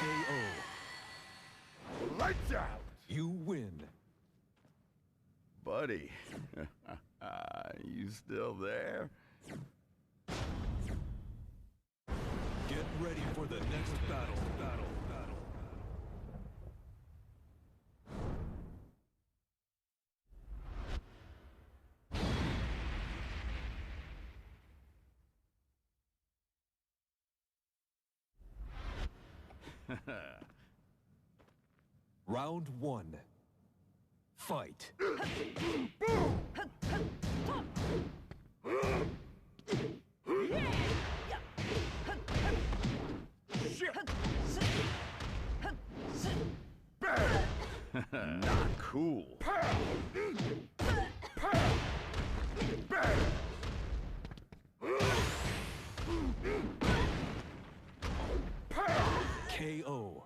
KO.
Lights out.
You win.
Buddy, you still there?
Get ready for the next battle. Round one. Fight.
Not cool.
KO.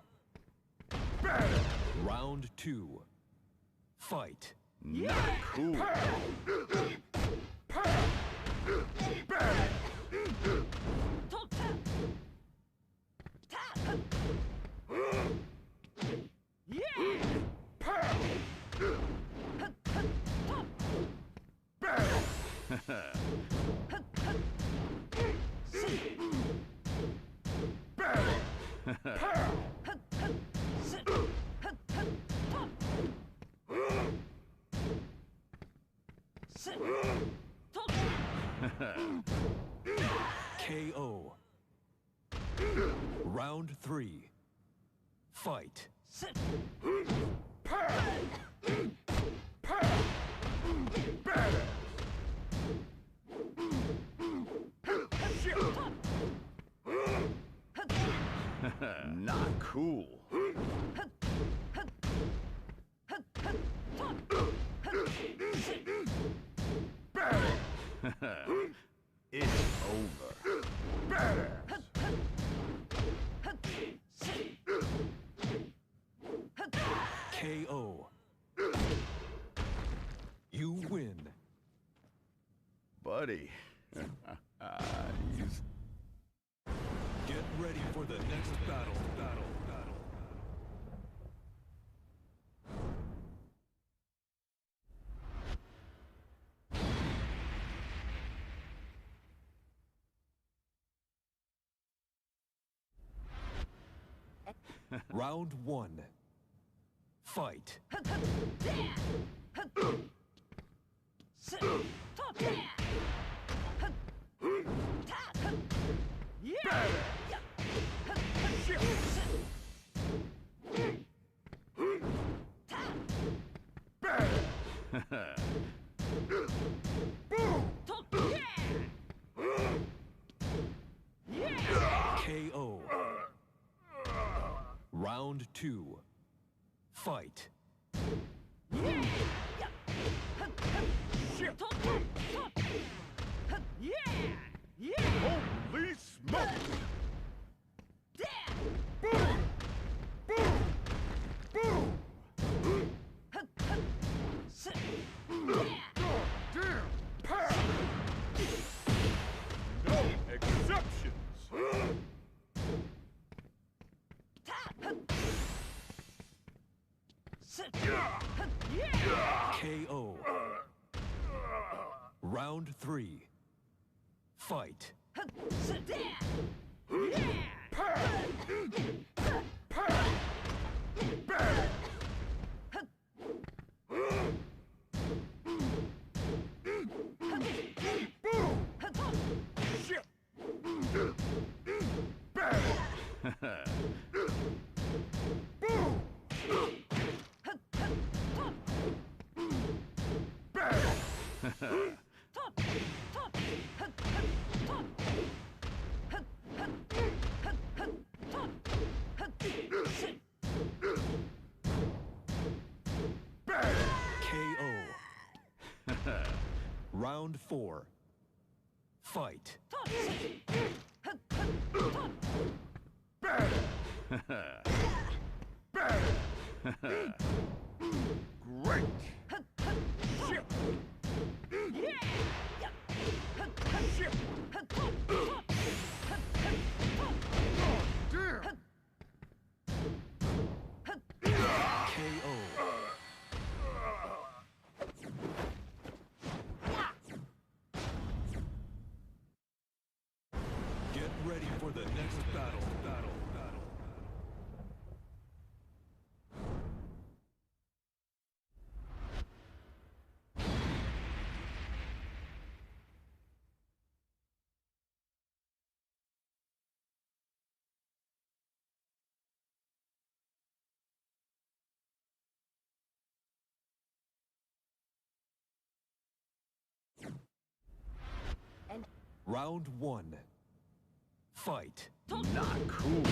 Round two. Fight.
Not cool.
KO. Round 3. Fight.
Not cool. It's over.
KO. You win.
Buddy. You
Get ready for the next battle. Round 1. Fight. KO. Round 2. Fight.
Holy smoke! Boom! Boom! Boom! Goddamn! Pow! No exceptions!
KO. Round 3. Fight. KO. Round 4. Fight.
Great! Shit! Shit! Goddamn!
KO. Get ready for the next battle. Round 1. Fight.
not cool.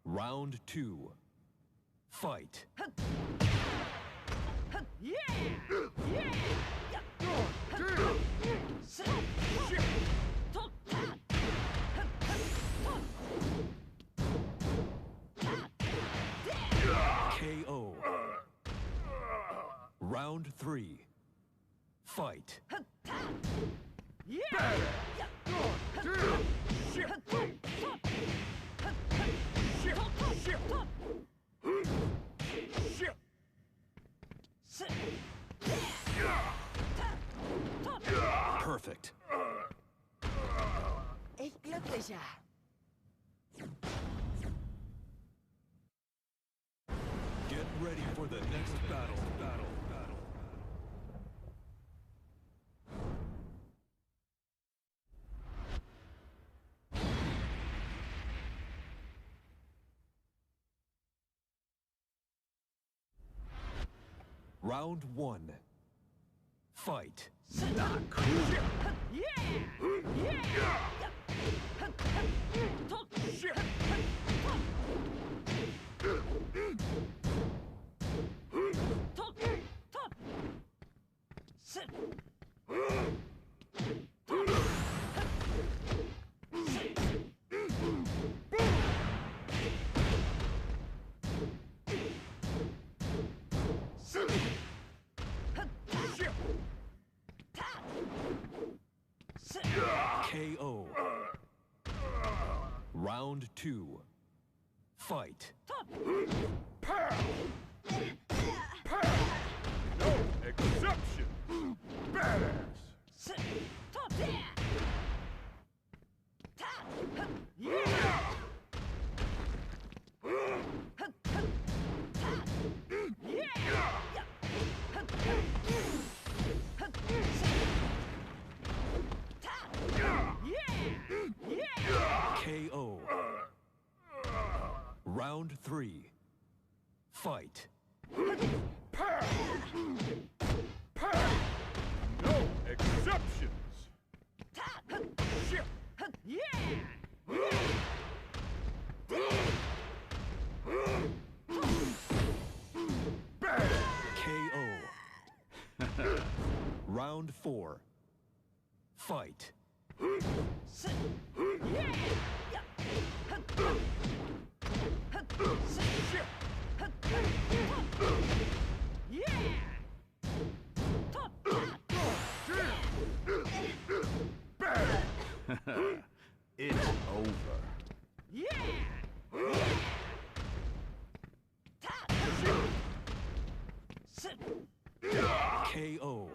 Round 2. Fight. KO. Round 3. Fight. Perfect.
Ich glücklicher.
Get ready for the next battle. Round 1. Fight.
Not cool.
KO. Round 2. Fight.
No exception. Badass.
KO. Round 3. Fight.
No exceptions.
KO. Round 4. Fight.
It's over.
KO.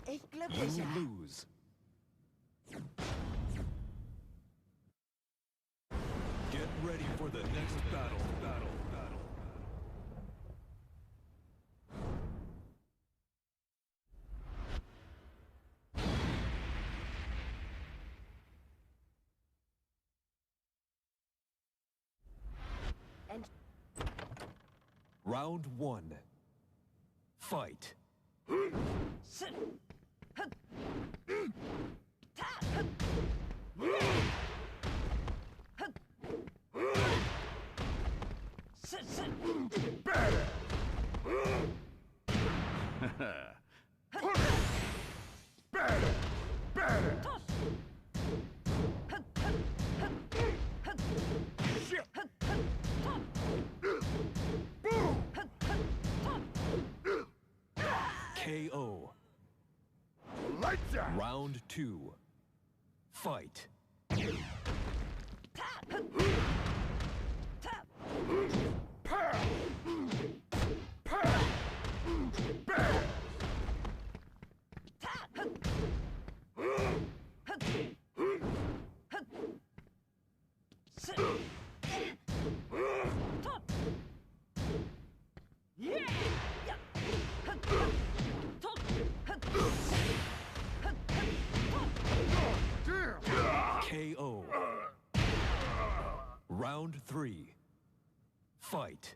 Ich
You
glücklicher.
lose. Get ready for the next battle.
And
Round 1. Fight. KO.
Lights out.
Round 2. Fight. KO. Round 3. Fight.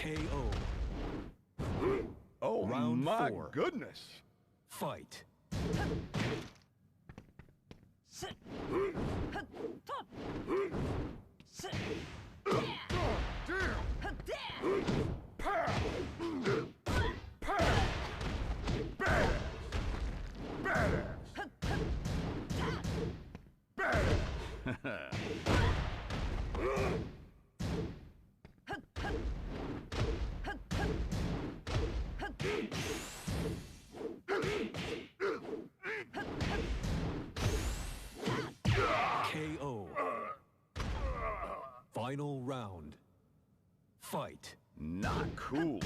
KO.
Oh
Round
my
4.
goodness.
Fight.
Pow! Pow! Badass! Badass!
KO. Final round. Fight.
Not cool.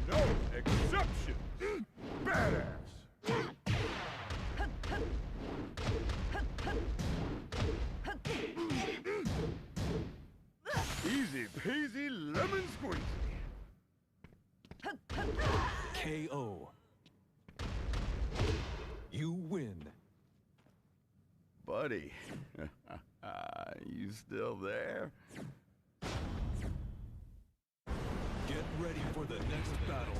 No exception. Badass. Easy peasy lemon squeezy.
KO. You win.
Buddy, you still there?
Get ready for the next battle.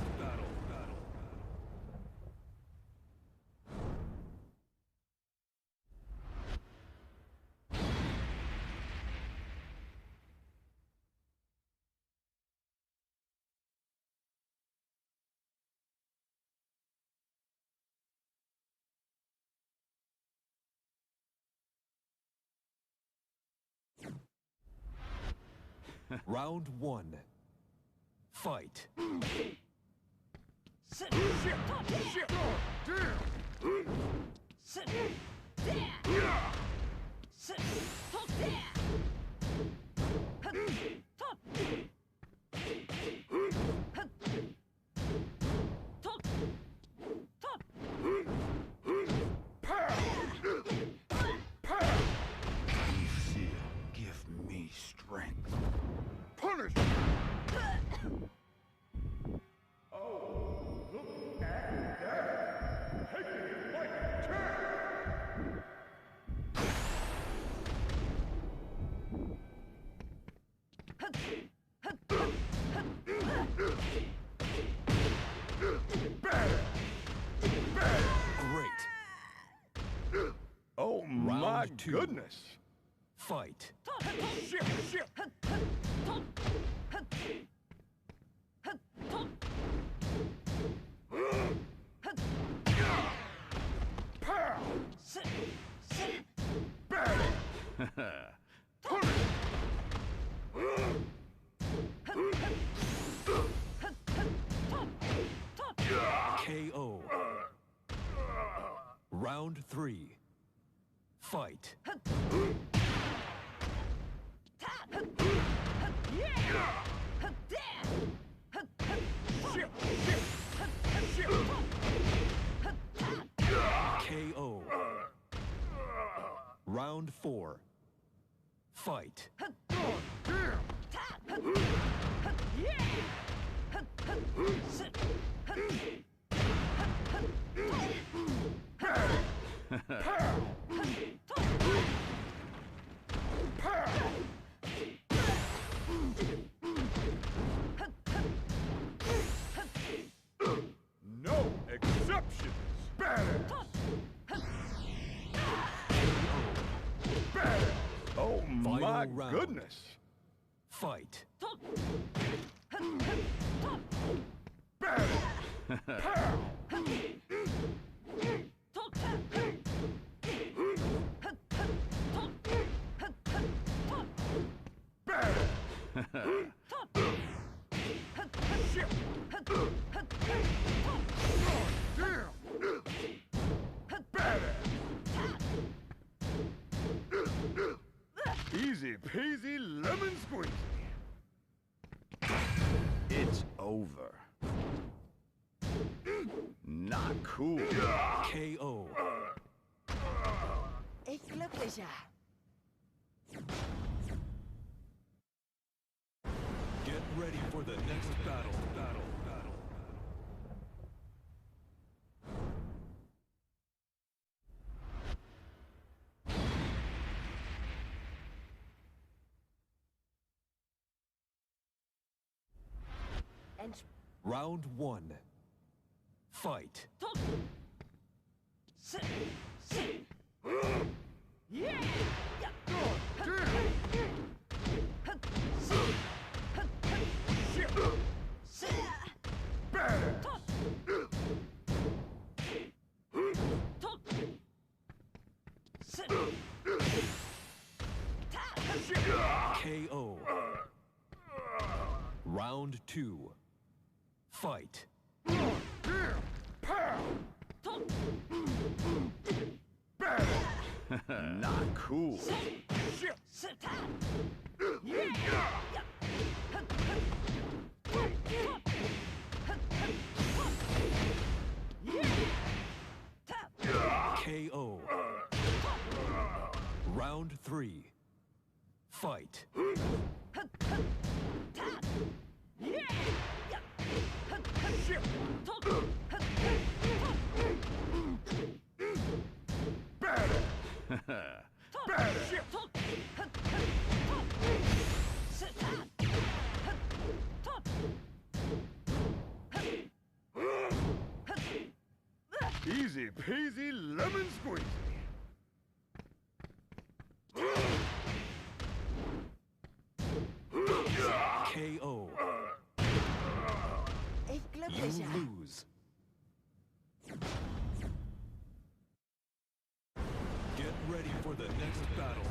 Round 1. Fight.
Shit!
Seal, give me strength.
Punish! Oh, look at that! Taking it like a champ!
Great.
Oh my
Round 2.
goodness!
Fight.
Shit! Pow! Badass! Punish!
KO. Round 3. Fight. KO. Round 4. Fight.
No exceptions! Badass! Badass! Oh my
Final round.
goodness!
Fight.
Badass! Pow! Badass! Shit! Damn! Badass! Easy peasy lemon squeezy.
It's over. Not cool.
KO.
Ik klop déjà.
Get ready for the next battle.
Ents
Round 1. Fight. KO. Round 2. Fight.
Not cool.
KO. Round 3. Fight.
Easy peasy lemon squeezy.
KO.
echt
You
glücklicher.
lose. Get ready for the next battle.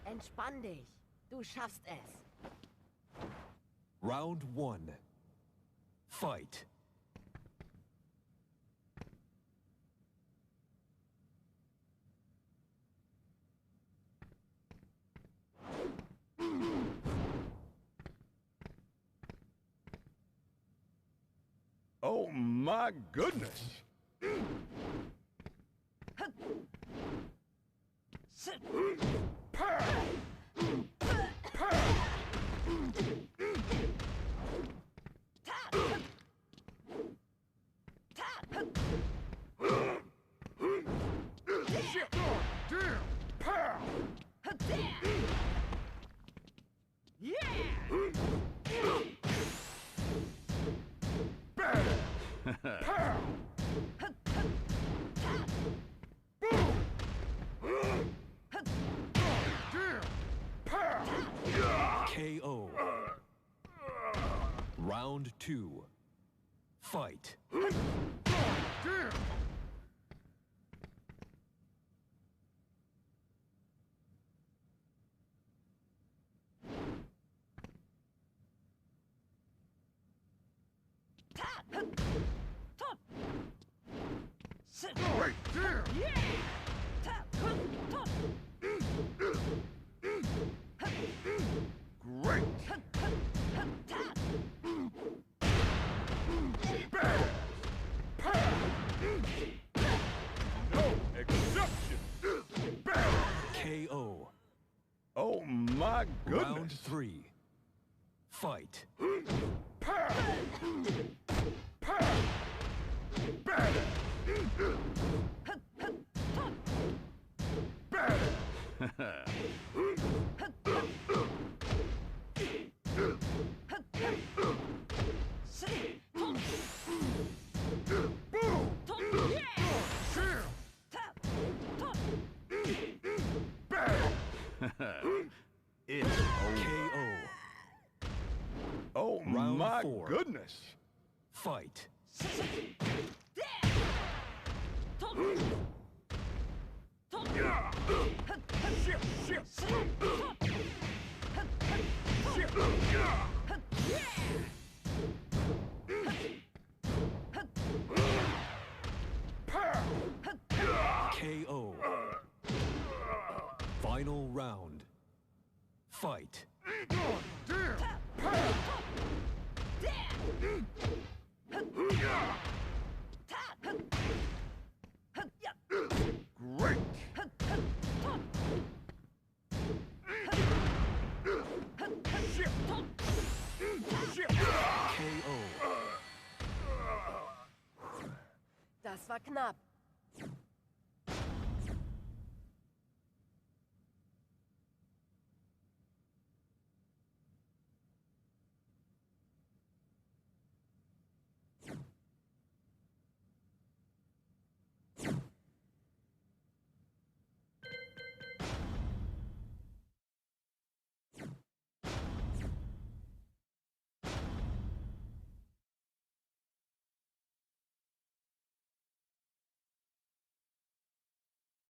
Entspann dich. Du schaffst es.
Round 1. Fight.
Oh my goodness.
KO. Round 2. Fight.
Right there. Great. No exception.
KO.
Oh my goodness.
Round 3. Fight.
It's over.
KO.
Oh
Round
my
4.
goodness.
Fight. KO. Final round. Fight.
Great.
Das war knapp.